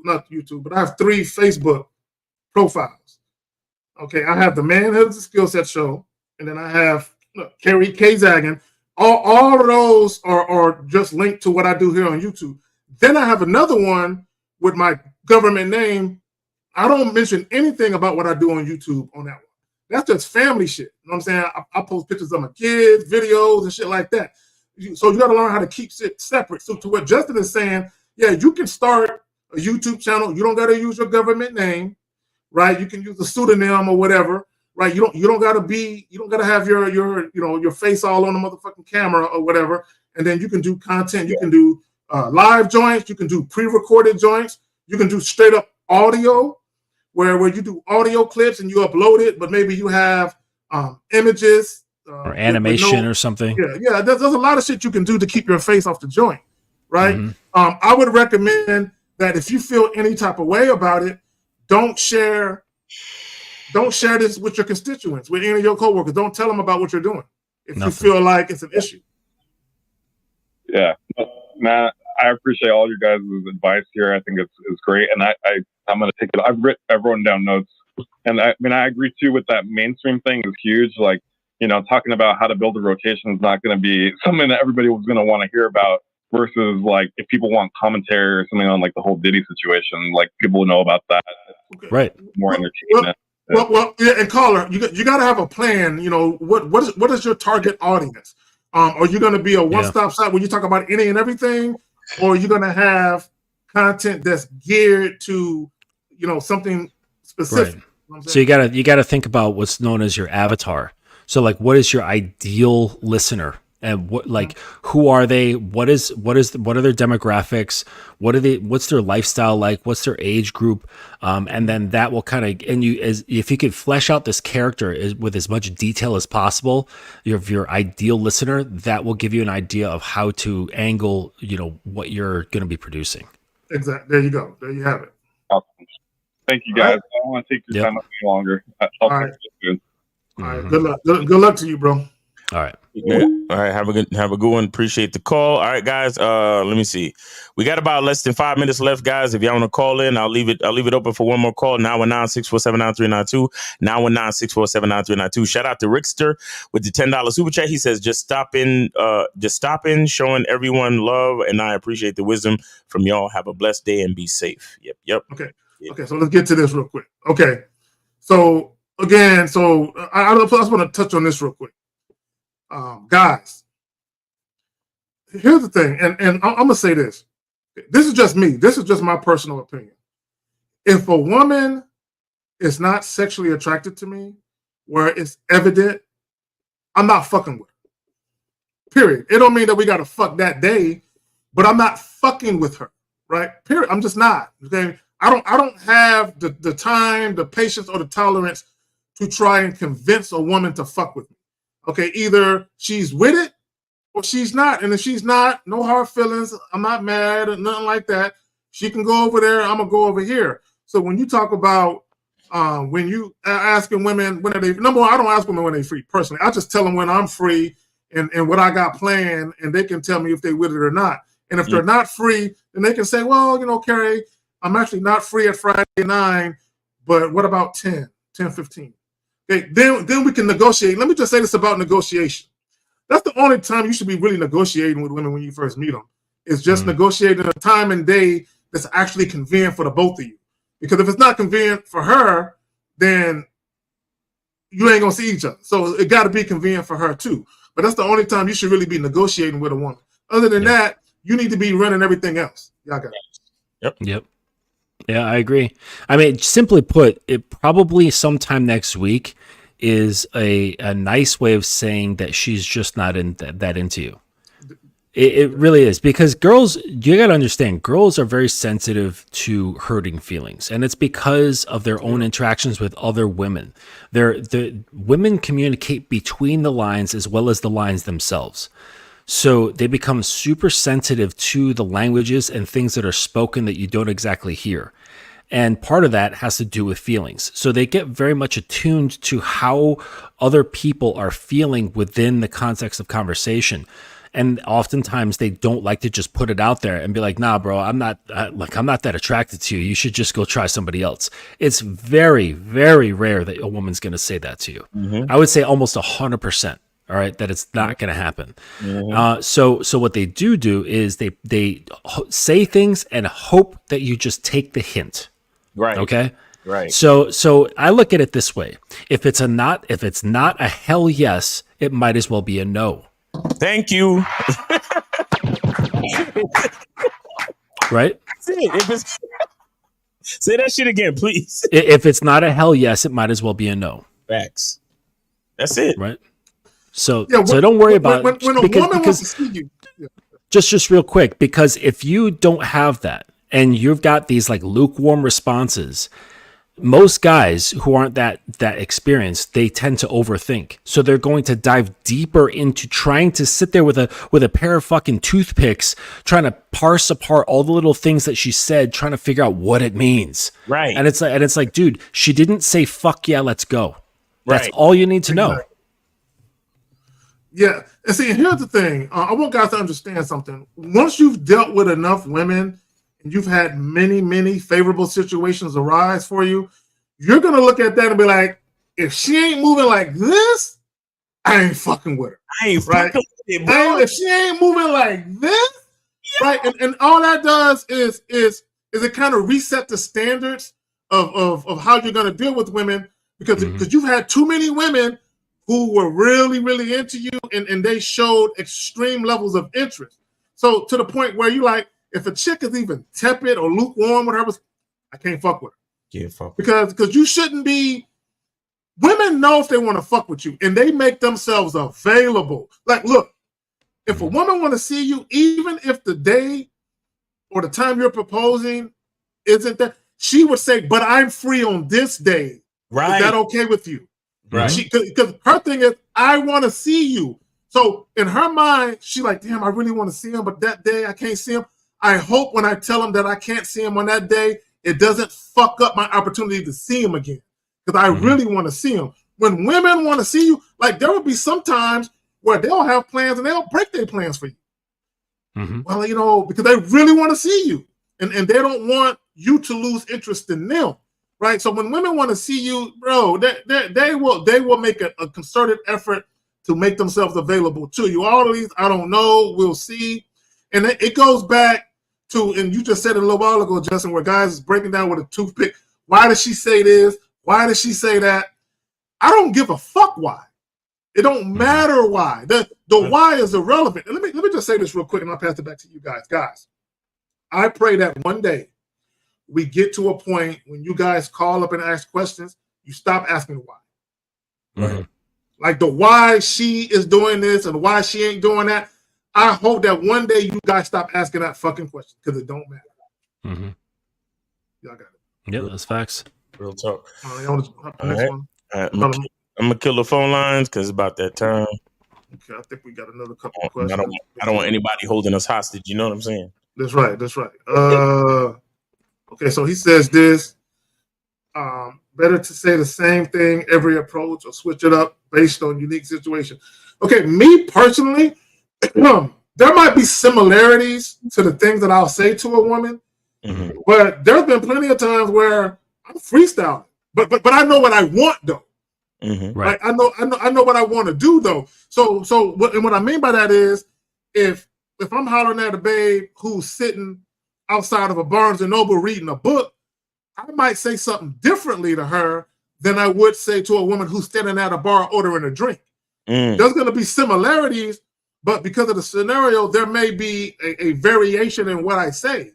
but I have 3 Facebook profiles. Okay, I have the Manhood is a Skill Set Show, and then I have Kerry K. Zaggin. All of those are just linked to what I do here on YouTube. Then I have another one with my government name. I don't mention anything about what I do on YouTube on that one. That's just family shit. You know what I'm saying? I post pictures of my kids, videos, and shit like that. So you got to learn how to keep shit separate. So to what Justin is saying, yeah, you can start a YouTube channel. You don't got to use your government name. Right, you can use a pseudonym or whatever. Right, you don't gotta have your face all on the motherfucking camera or whatever. And then you can do content. You can do live joints. You can do pre-recorded joints. You can do straight up audio, where you do audio clips and you upload it, but maybe you have images or animation or something. Yeah. There's a lot of shit you can do to keep your face off the joint. Right. Mm-hmm. I would recommend that if you feel any type of way about it, don't share this with your constituents, with any of your coworkers. Don't tell them about what you're doing if you feel like it's an issue. Yeah, man, I appreciate all your guys' advice here. I think it's great, and I'm gonna take it. I've written down notes, and I agree too with that mainstream thing is huge. Like, talking about how to build a rotation is not going to be something that everybody was going to want to hear about. Versus like if people want commentary or something on like the whole Diddy situation, like people know about that. Right. More entertainment. Well, yeah, and caller, you got to have a plan. What is your target audience? Are you going to be a one-stop shop where you talk about any and everything, or are you going to have content that's geared to something specific? Right. So you gotta think about what's known as your avatar. So like, what is your ideal listener? And who are they? What are their demographics? What's their lifestyle like? What's their age group? And then that will kind of, if you could flesh out this character with as much detail as possible, your ideal listener, that will give you an idea of how to angle, what you're going to be producing. Exactly. There you go. There you have it. Awesome. Thank you, guys. I don't want to take your time up any longer. All right. All right. Good luck. Good luck to you, bro. All right. All right. Have a good one. Appreciate the call. All right, guys. Let me see. We got about less than 5 minutes left, guys. If y'all want to call in, I'll leave it open for one more call. 919-647-9392. 919-647-9392. Shout out to Rickster with the $10 super chat. He says, just stop in, showing everyone love, and I appreciate the wisdom from y'all. Have a blessed day and be safe. Yep. Okay. Okay. So let's get to this real quick. Okay. So again, I just want to touch on this real quick. Guys, here's the thing, and I'm gonna say this. This is just me. This is just my personal opinion. If a woman is not sexually attracted to me, where it's evident, I'm not fucking with her. Period. It don't mean that we gotta fuck that day, but I'm not fucking with her. Right? Period. I'm just not. Okay. I don't have the time, the patience, or the tolerance to try and convince a woman to fuck with me. Okay, either she's with it or she's not. And if she's not, no hard feelings. I'm not mad or nothing like that. She can go over there. I'm going to go over here. So when you talk about when you asking women when are they, number one, I don't ask women when they're free personally. I just tell them when I'm free and what I got planned, and they can tell me if they with it or not. And if they're not free, then they can say, well, you know, Carrie, I'm actually not free at Friday 9, but what about 10, 15? Okay, then we can negotiate. Let me just say this about negotiation. That's the only time you should be really negotiating with women when you first meet them. It's just negotiating a time and day that's actually convenient for the both of you. Because if it's not convenient for her, then you ain't gonna see each other. So it got to be convenient for her too. But that's the only time you should really be negotiating with a woman. Other than that, you need to be running everything else. Y'all got it. Yep. Yeah, I agree. I mean, simply put, it probably sometime next week is a nice way of saying that she's just not that into you. It really is, because girls, you got to understand, girls are very sensitive to hurting feelings, and it's because of their own interactions with other women. The women communicate between the lines as well as the lines themselves. So they become super sensitive to the languages and things that are spoken that you don't exactly hear. And part of that has to do with feelings. So they get very much attuned to how other people are feeling within the context of conversation. And oftentimes they don't like to just put it out there and be like, nah, bro, I'm not that attracted to you. You should just go try somebody else. It's very, very rare that a woman's going to say that to you. I would say almost 100%. All right, that it's not going to happen. So what they do is they say things and hope that you just take the hint. Right. Okay. Right. So I look at it this way: if it's not a hell yes, it might as well be a no. Thank you. Right. Say that shit again, please. If it's not a hell yes, it might as well be a no. Facts. That's it. Right. So don't worry about when a woman wants to see you. Just real quick, because if you don't have that and you've got these like lukewarm responses, most guys who aren't that experienced, they tend to overthink. So they're going to dive deeper into trying to sit there with a pair of fucking toothpicks, trying to parse apart all the little things that she said, trying to figure out what it means. Right. And it's like, dude, she didn't say fuck yeah, let's go. That's Right. all you need to know. Yeah, and see, here's the thing. I want guys to understand something. Once you've dealt with enough women and you've had many, many favorable situations arise for you, you're going to look at that and be like, if she ain't moving like this, I ain't fucking with her. I ain't fucking with it, bro. If she ain't moving like this, right? And all that does is it kind of reset the standards of how you're going to deal with women, because you've had too many women who were really, really into you, and they showed extreme levels of interest. So to the point where you like, if a chick is even tepid or lukewarm, whatever, I can't fuck with her. Can't fuck. Because you shouldn't be. Women know if they want to fuck with you, and they make themselves available. Like, look, if a woman want to see you, even if the day or the time you're proposing isn't that, she would say, but I'm free on this day. Right. Is that okay with you? Right. Because her thing is, I want to see you. So in her mind, she like, damn, I really want to see him, but that day I can't see him. I hope when I tell him that I can't see him on that day, it doesn't fuck up my opportunity to see him again. Because I really want to see him. When women want to see you, like there will be some times where they'll have plans and they'll break their plans for you. Well, because they really want to see you. And they don't want you to lose interest in them. Right, so when women want to see you, bro, they will make a concerted effort to make themselves available to you. All of these, I don't know, we'll see, and it goes back to, and you just said it a little while ago, Justin, where guys is breaking down with a toothpick. Why does she say this? Why does she say that? I don't give a fuck why. It don't matter why. The why is irrelevant. And let me just say this real quick, and I'll pass it back to you guys. Guys, I pray that one day we get to a point when you guys call up and ask questions, you stop asking why. Right. Like the why she is doing this and why she ain't doing that. I hope that one day you guys stop asking that fucking question, because it don't matter. Y'all got it. Yeah, that's facts. Real talk. All right. I'm gonna kill the phone lines because it's about that time. Okay, I think we got another couple of questions. I don't want anybody holding us hostage. You know what I'm saying? That's right. Okay, so he says this. better to say the same thing every approach or switch it up based on unique situation? Okay, me personally, there might be similarities to the things that I'll say to a woman, but there's been plenty of times where I'm freestyling, but I know what I want though. Right. I know what I want to do though. So what I mean by that is if I'm hollering at a babe who's sitting outside of a Barnes and Noble reading a book, I might say something differently to her than I would say to a woman who's standing at a bar ordering a drink. There's going to be similarities, but because of the scenario, there may be a variation in what I say.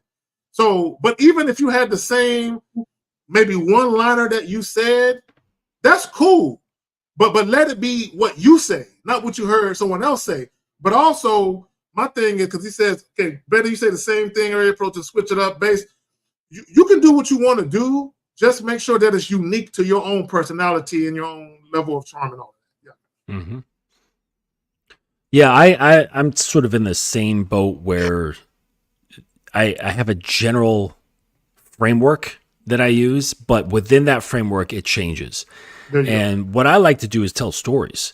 So, but even if you had the same maybe one-liner that you said, that's cool. But let it be what you say, not what you heard someone else say. But also, my thing is, because he says, okay, better you say the same thing every approach and switch it up based. You can do what you want to do. Just make sure that it's unique to your own personality and your own level of charm and all that. Yeah. Mm-hmm. Yeah, I'm sort of in the same boat where I have a general framework that I use, but within that framework, it changes. And what I like to do is tell stories.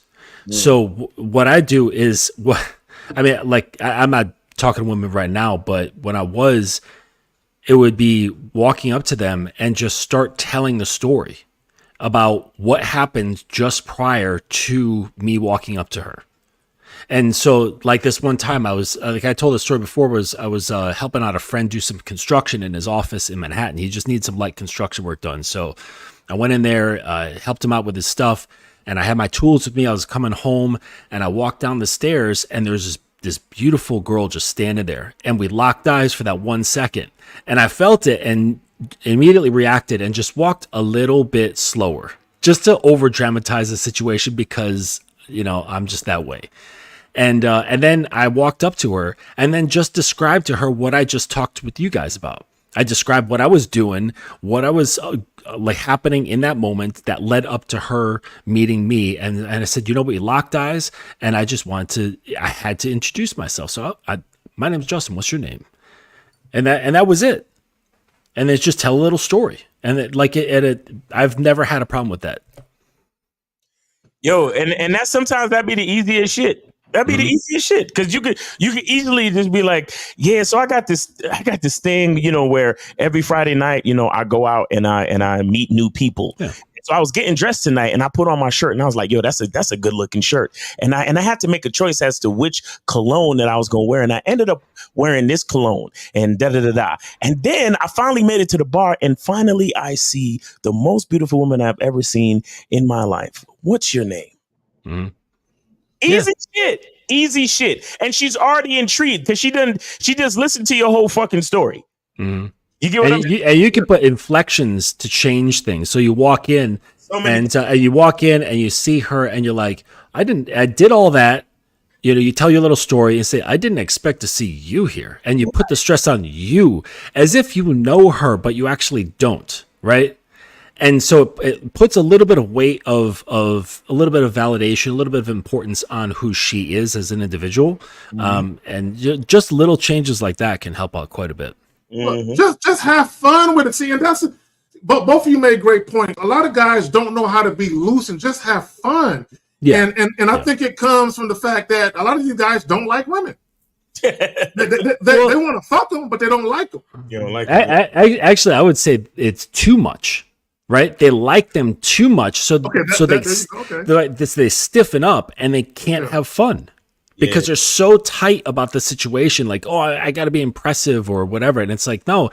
So what I do is, I'm not talking to women right now, but when I was, it would be walking up to them and just start telling the story about what happened just prior to me walking up to her. And so, like this one time, I was like I told the story before. I was helping out a friend do some construction in his office in Manhattan. He just needs some light construction work done. So I went in there, helped him out with his stuff, and I had my tools with me. I was coming home, and I walked down the stairs, and there's this beautiful girl just standing there, and we locked eyes for that 1 second, and I felt it and immediately reacted and just walked a little bit slower, just to over dramatize the situation because I'm just that way. And then I walked up to her and then just described to her what I just talked with you guys about. I described what I was doing, what I was happening in that moment that led up to her meeting me. And I said, we locked eyes and I just I had to introduce myself. So my name's Justin. What's your name? And that was it. And then just tell a little story. And I've never had a problem with that. Yo, and that sometimes that'd be the easiest shit. That'd be the easiest shit because you could easily just be like, yeah. So I got this thing, where every Friday night, I go out and I meet new people. Yeah. So I was getting dressed tonight and I put on my shirt and I was like, yo, that's a good looking shirt. And I had to make a choice as to which cologne that I was going to wear. And I ended up wearing this cologne and da-da-da-da. And then I finally made it to the bar and finally I see the most beautiful woman I've ever seen in my life. What's your name? Mm-hmm. Easy shit. And she's already intrigued because she just listened to your whole fucking story. Mm-hmm. You get what I mean? And you can put inflections to change things. So you walk in and you see her and you're like, I did all that. You tell your little story and say, I didn't expect to see you here. And you put the stress on you as if you know her, but you actually don't. Right. And so it puts a little bit of weight of a little bit of validation, a little bit of importance on who she is as an individual. Mm-hmm. And just little changes like that can help out quite a bit. Mm-hmm. Just have fun with it. See, and but both of you made great points. A lot of guys don't know how to be loose and just have fun. Yeah. And I think it comes from the fact that a lot of these guys don't like women. they want to fuck them, but they don't like them. You don't like them. Actually, I would say it's too much. Right, they like them too much, so they stiffen up and they can't have fun because they're so tight about the situation. Like, oh, I got to be impressive or whatever, and it's like, no,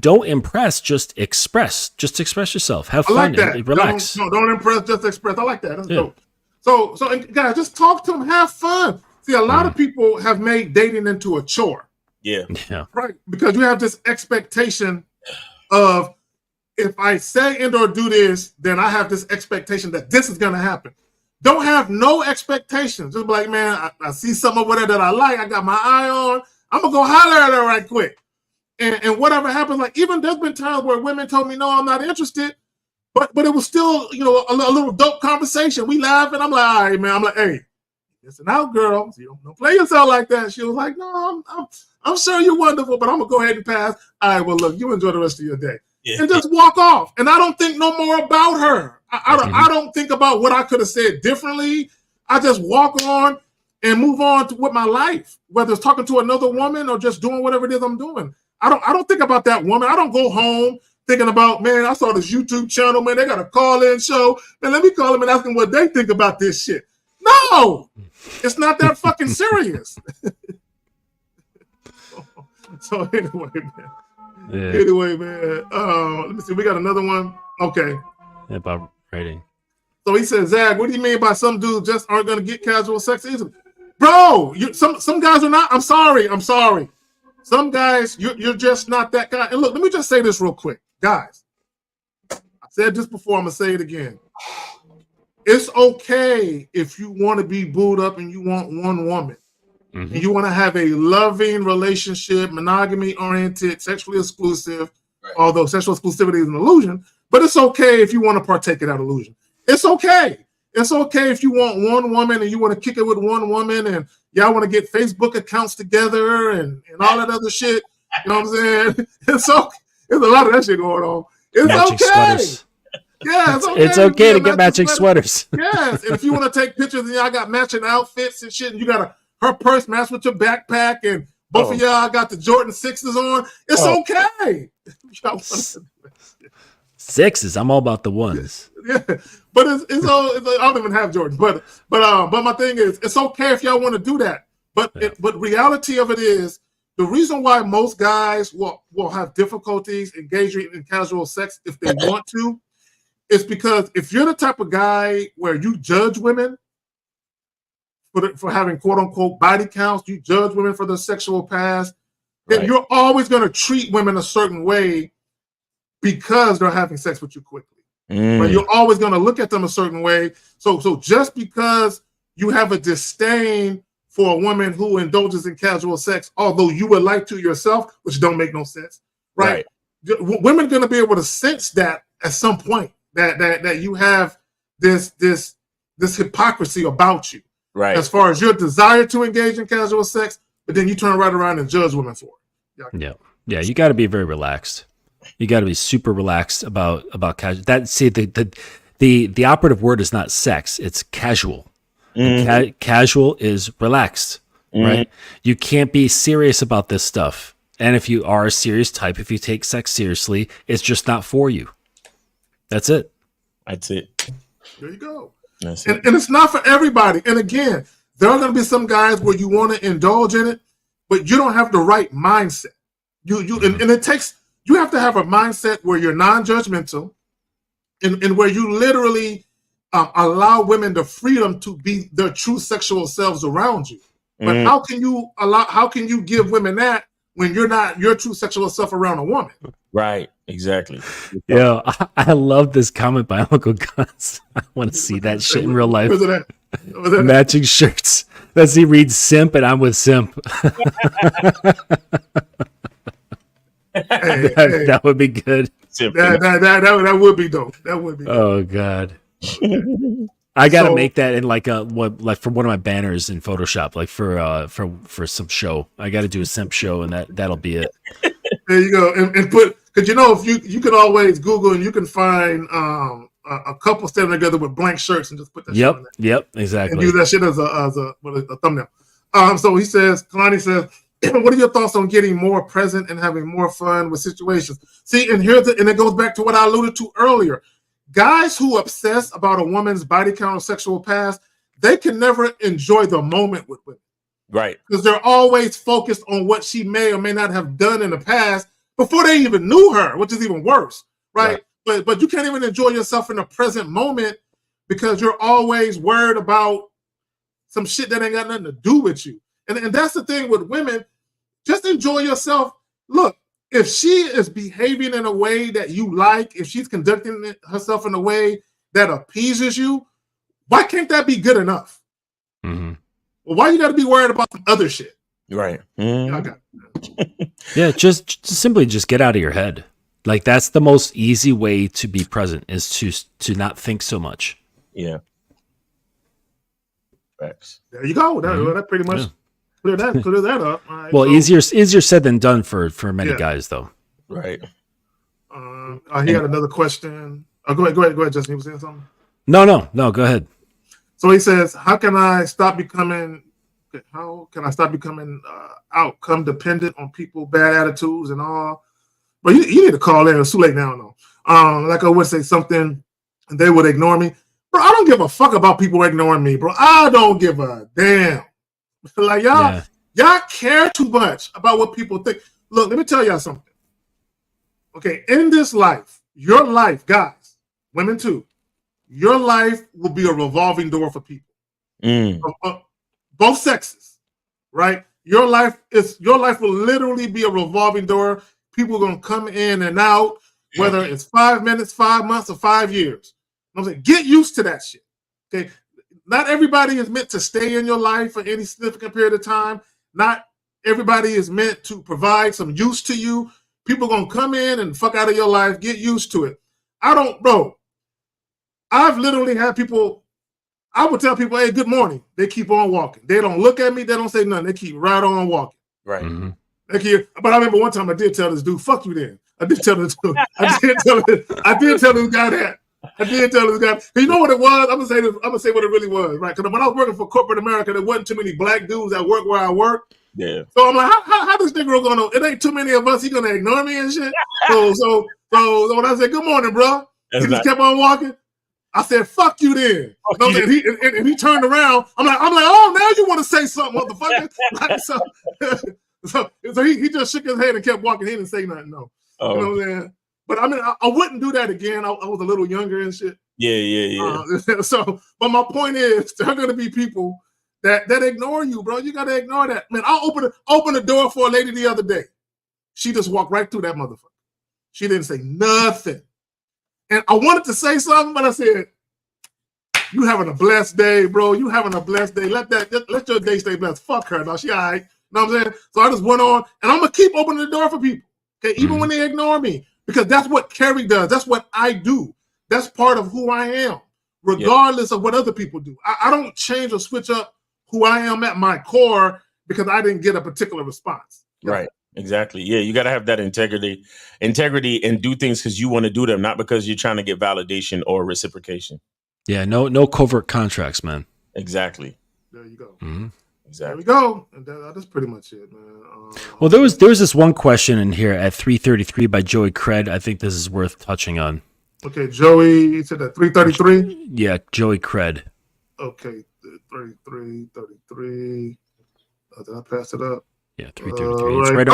don't impress, just express. Just express yourself, have fun, like that. And relax. Don't impress, just express. I like that. That's dope. So guys, just talk to them, have fun. See, a lot of people have made dating into a chore. Yeah, right, because you have this expectation of, if I say and or do this, then I have this expectation that this is going to happen. Don't have no expectations. Just be like, man, I see something over there that I like. I got my eye on. I'm going to go holler at her right quick. And whatever happens, like even there's been times where women told me, no, I'm not interested. But it was still, a little dope conversation. We laugh and I'm like, all right, man. I'm like, hey, listen out, girl. You don't play yourself like that. She was like, no, I'm sure you're wonderful, but I'm going to go ahead and pass. All right, well, look, you enjoy the rest of your day. and just walk off. And I don't think no more about her. I don't think about what I could have said differently. I just walk on and move on with my life, whether it's talking to another woman or just doing whatever it is I'm doing. I don't think about that woman. I don't go home thinking about, man, I saw this YouTube channel, man, they got a call-in show. Man, let me call them and ask them what they think about this shit. No, it's not that fucking serious. So anyway, man. Yeah. Anyway, man. Let me see. We got another one. Okay. Yeah, about writing. So he said, Zag, what do you mean by some dudes just aren't going to get casual sex easily? Bro, some guys are not. I'm sorry. Some guys, you're just not that guy. And look, let me just say this real quick. Guys, I said this before. I'm going to say it again. It's okay if you want to be booed up and you want one woman. And you want to have a loving relationship, monogamy-oriented, sexually exclusive, although sexual exclusivity is an illusion, but it's okay if you want to partake of that illusion. It's okay. It's okay if you want one woman and you want to kick it with one woman and y'all want to get Facebook accounts together and all that other shit. You know what I'm saying? It's okay. There's a lot of that shit going on. It's matching okay. Sweaters. Yeah, it's okay to get matching sweaters. Yes, and if you want to take pictures and y'all got matching outfits and shit, and you got her purse match with your backpack, and both of y'all got the Jordan 6s on, it's okay. Sixes, I'm all about the ones. Yeah, but it's all. I don't even have Jordan, but my thing is, it's okay if y'all want to do that. But but reality of it is, the reason why most guys will have difficulties engaging in casual sex if they want to, is because if you're the type of guy where you judge women for having quote unquote body counts, you judge women for their sexual past, then you're always going to treat women a certain way because they're having sex with you quickly. Right? You're always going to look at them a certain way. So just because you have a disdain for a woman who indulges in casual sex, although you would like to yourself, which don't make no sense, right? Women are going to be able to sense that at some point that you have this hypocrisy about you. Right. As far as your desire to engage in casual sex, but then you turn right around and judge women for it. Yeah. You got to be very relaxed. You got to be super relaxed about casual. That see the operative word is not sex; it's casual. Casual is relaxed, right? You can't be serious about this stuff. And if you are a serious type, if you take sex seriously, it's just not for you. That's it. That's it. There you go. And it's not for everybody. And again, there are going to be some guys where you want to indulge in it, but you don't have the right mindset. And it takes, you have to have a mindset where you're non-judgmental and where you literally allow women the freedom to be their true sexual selves around you. But how can you give women that when you're not your true sexual self around a woman? Right, exactly. Yeah, I love this comment by Uncle Guns. I want to see that shit in real life. Where's it at? Matching shirts. Let's see, read simp and I'm with simp. That would be good. That would be dope. That would be dope. Oh God. I gotta make that in like for one of my banners in Photoshop, like for some show. I gotta do a simp show, and that'll be it. There you go, and put, because if you can always Google and you can find a couple standing together with blank shirts and just put that. Shit on there. Yep, exactly. And use that shit as a thumbnail. So he says, Kalani says, what are your thoughts on getting more present and having more fun with situations? See, and and it goes back to what I alluded to earlier. Guys who obsess about a woman's body count or sexual past, they can never enjoy the moment with women. Right. Because they're always focused on what she may or may not have done in the past before they even knew her, which is even worse. Right? But you can't even enjoy yourself in the present moment because you're always worried about some shit that ain't got nothing to do with you. And that's the thing with women. Just enjoy yourself. Look, if she is behaving in a way that you like, if she's conducting herself in a way that appeases you, why can't that be good enough? Mm-hmm. Well, why you got to be worried about some other shit? Right. Yeah, just simply just get out of your head. Like that's the most easy way to be present is to not think so much. Yeah. Facts. There you go. That pretty much clear that up. Right, well, easier said than done for many guys though. Right. He had another question. Oh, go ahead, Justin. You were saying something? No. Go ahead. So he says, how can I stop becoming outcome dependent on people, bad attitudes and all? But you need to call in. It's too late now, though. Like I would say something, and they would ignore me. Bro, I don't give a fuck about people ignoring me, bro. I don't give a damn. Like y'all care too much about what people think. Look, let me tell y'all something. Okay, in this life, your life, guys, women too, your life will be a revolving door for people. Both sexes, right? Your life will literally be a revolving door. People are gonna come in and out, whether it's 5 minutes, 5 months, or 5 years. I'm saying, get used to that shit. Okay, not everybody is meant to stay in your life for any significant period of time. Not everybody is meant to provide some use to you. People are gonna come in and fuck out of your life. Get used to it. I've literally had people. I would tell people, "Hey, good morning." They keep on walking. They don't look at me. They don't say nothing. They keep right on walking. Right. Mm-hmm. But I remember one time I did tell this dude, "Fuck you." Then I did tell this dude. I did tell this guy that. I did tell this guy. You know what it was? I'm gonna say what it really was, right? Because when I was working for corporate America, there wasn't too many black dudes that work where I work. Yeah. So I'm like, how this nigga gonna? It ain't too many of us. He gonna ignore me and shit. So when I said good morning, bro, he just kept on walking. I said, "Fuck you, then." And he turned around. I'm like, oh, now you want to say something, motherfucker? So he just shook his head and kept walking. He didn't say nothing, no. Oh. You know what I'm saying? But I mean, I wouldn't do that again. I was a little younger and shit. Yeah. But my point is, there are going to be people that ignore you, bro. You got to ignore that. Man, I opened the door for a lady the other day. She just walked right through that motherfucker. She didn't say nothing. And I wanted to say something, but I said, "You having a blessed day, bro. You having a blessed day. Let your day stay blessed." Fuck her. No, she all right. You know what I'm saying? So I just went on, and I'm going to keep opening the door for people. Okay, even when they ignore me. Because that's what Kerry does. That's what I do. That's part of who I am, regardless of what other people do. I don't change or switch up who I am at my core because I didn't get a particular response. Right. Exactly. Yeah, you got to have that integrity and do things because you want to do them, not because you're trying to get validation or reciprocation. Yeah, no covert contracts, man. Exactly. There you go. Mm-hmm. There Exactly. we go. And that's pretty much it, man. Well, there was this one question in here at 333 by Joey Cred. I think this is worth touching on. Okay, Joey, you said that 333? Yeah, Joey Cred. Okay, 33. Did I pass it up? Yeah, 333. It's right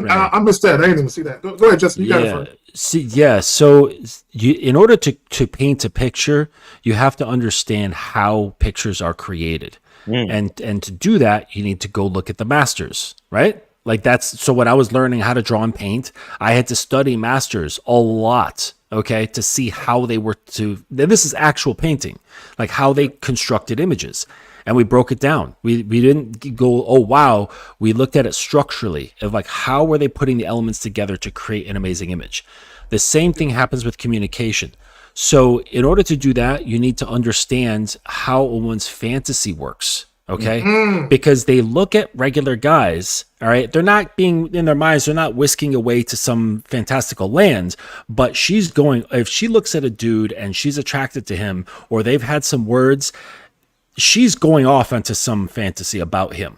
I missed that. I didn't even see that. Go ahead, Justin. You got it first. So in order to paint a picture, you have to understand how pictures are created. And to do that, you need to go look at the masters, right? So when I was learning how to draw and paint, I had to study masters a lot, okay, to see how they were this is actual painting, like how they constructed images. And we broke it down. We didn't go, oh, wow. We looked at it structurally of like, how were they putting the elements together to create an amazing image? The same thing happens with communication. So in order to do that, you need to understand how a woman's fantasy works, okay? Because they look at regular guys, all right? They're not being, in their minds, they're not whisking away to some fantastical land, but if she looks at a dude and she's attracted to him, or they've had some words, she's going off onto some fantasy about him,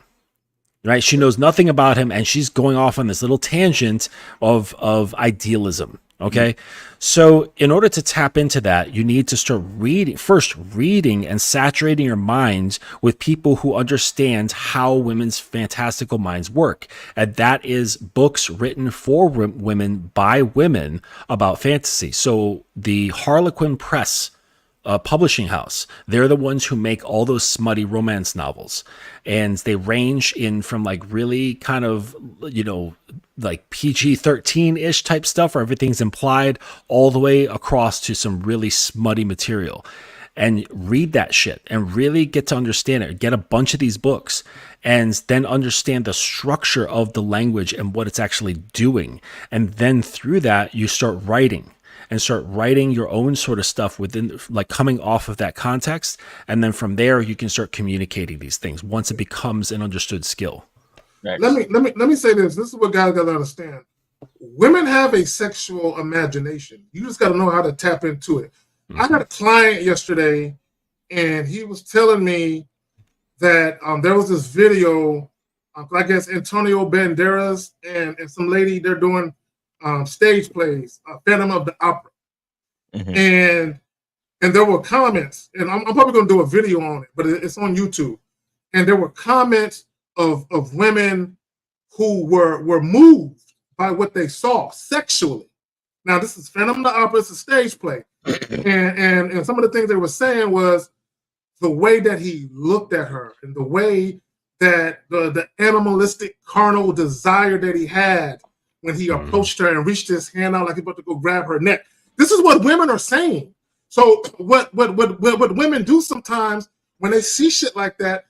right? She knows nothing about him, and she's going off on this little tangent of idealism. Okay. So in order to tap into that, you need to start reading and saturating your mind with people who understand how women's fantastical minds work. And that is books written for women by women about fantasy. So the Harlequin Press publishing house, they're the ones who make all those smutty romance novels, and they range in from like really kind of, like PG-13-ish type stuff where everything's implied, all the way across to some really smutty material. And read that shit and really get to understand it. Get a bunch of these books and then understand the structure of the language and what it's actually doing. And then through that, you start writing your own sort of stuff within, like, coming off of that context. And then from there, you can start communicating these things once it becomes an understood skill. Let me say this. This is what guys got to understand. women have a sexual imagination. You just got to know how to tap into it. I got a client yesterday, and he was telling me that there was this video, I guess Antonio Banderas and some lady, they're doing stage plays, Phantom of the Opera. And there were comments, and I'm probably going to do a video on it, but it's on YouTube. And there were comments of women who were moved by what they saw sexually. Now, this is Phantom of the Opera, it's a stage play. And some of the things they were saying was the way that he looked at her and the way that the animalistic carnal desire that he had when he approached her and reached his hand out like he was about to go grab her neck. This is what women are saying. So what women do sometimes when they see shit like that,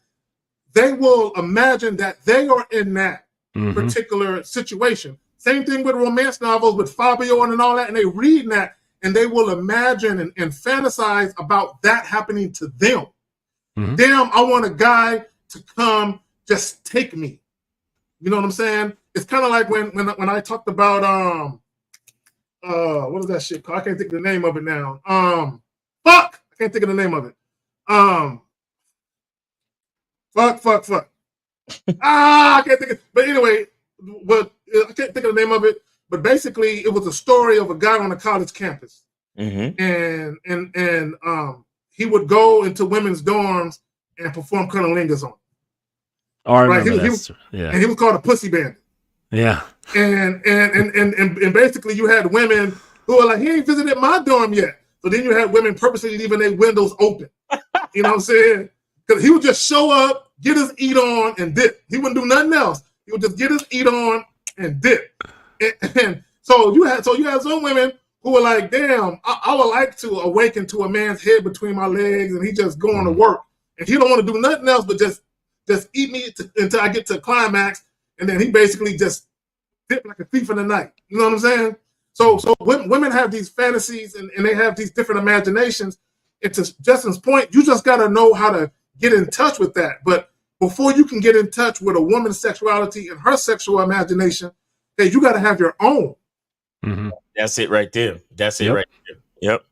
they will imagine that they are in that particular situation. Same thing with romance novels with Fabio and all that, and they read that and they will imagine and fantasize about that happening to them. Damn, I want a guy to come just take me. You know what I'm saying? It's kind of like when I talked about what is that shit called? I can't think of the name of it now. Fuck! I can't think of the name of it. Fuck. I can't think of, but anyway, but I can't think of the name of it. But basically, it was a story of a guy on a college campus, and he would go into women's dorms and perform cunnilingus on them. Oh, I remember And he was called a pussy bandit. Yeah. And basically, you had women who were like, he ain't visited my dorm yet. So then you had women purposely leaving their windows open. You know what I'm saying? Because he would just show up, get his eat on, and dip. He wouldn't do nothing else. He would just get his eat on and dip. And so you had some women who were like, damn, I would like to awaken to a man's head between my legs, and he just going to work. And he don't want to do nothing else but just eat me until I get to a climax, and then he basically just dip like a thief in the night. You know what I'm saying? So women have these fantasies and they have these different imaginations. And to Justin's point, you just got to know how to get in touch with that. But before you can get in touch with a woman's sexuality and her sexual imagination, hey, you got to have your own. That's it right there. That's it right there. Yep.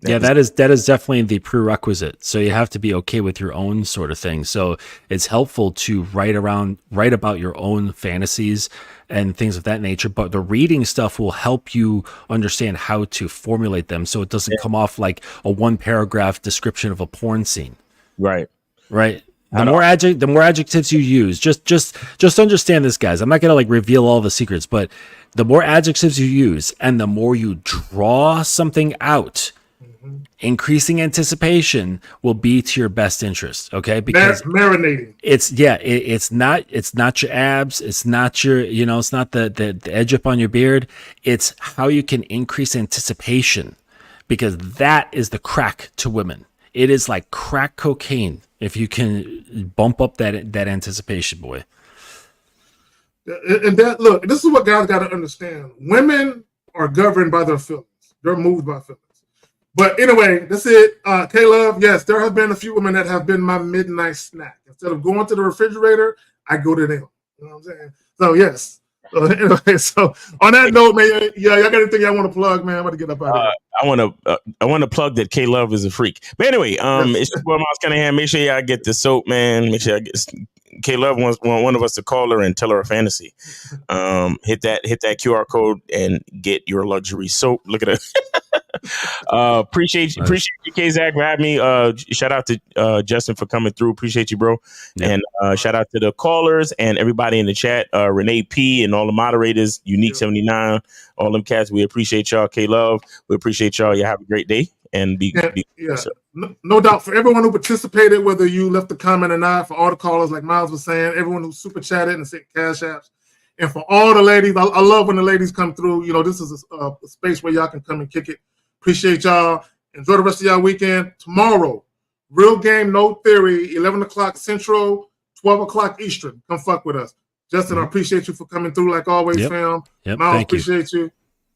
Yeah, that is definitely the prerequisite. So you have to be okay with your own sort of thing. So it's helpful to write about your own fantasies and things of that nature. But the reading stuff will help you understand how to formulate them, so it doesn't come off like a 1-paragraph description of a porn scene. Right. The more adjectives you use, just understand this, guys. I'm not gonna reveal all the secrets, but the more adjectives you use and the more you draw something out, increasing anticipation will be to your best interest. Okay, because marinating. It's not your abs. It's not your it's not the edge up on your beard. It's how you can increase anticipation, because that is the crack to women. It is like crack cocaine if you can bump up that anticipation, boy. And look, this is what guys got to understand. Women are governed by their feelings. They're moved by feelings. But anyway, that's it. K-Love, yes, there have been a few women that have been my midnight snack. Instead of going to the refrigerator, I go to them. You know what I'm saying? So, yes. So, anyway, so on that note, man, y'all got anything y'all want to plug, man? I'm going to get up out of here. I want to plug that K-Love is a freak. But anyway, it's your boy Miles Cunningham. Make sure y'all get the soap, man. Make sure y'all get K-Love wants one of us to call her and tell her a fantasy. Hit that QR code and get your luxury soap. Look at it. Appreciate you, K-Zach, for having me. Shout out to Justin for coming through. Appreciate you, bro. And shout out to the callers and everybody in the chat. Renee P and all the moderators, Unique 79, all them cats. We appreciate y'all. K-Love, we appreciate y'all. You have a great day and be no doubt, for everyone who participated, whether you left a comment or not, for all the callers, like Miles was saying, everyone who super chatted and sent cash apps, and for all the ladies, I love when the ladies come through. This is a space where y'all can come and kick it. Appreciate y'all. Enjoy the rest of y'all weekend. Tomorrow, Real Game, No Theory, 11 o'clock Central, 12 o'clock Eastern. Come fuck with us. Justin, I appreciate you for coming through like always, fam. Miles, appreciate you.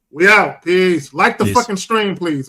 We out. Peace. Like the fucking stream, please.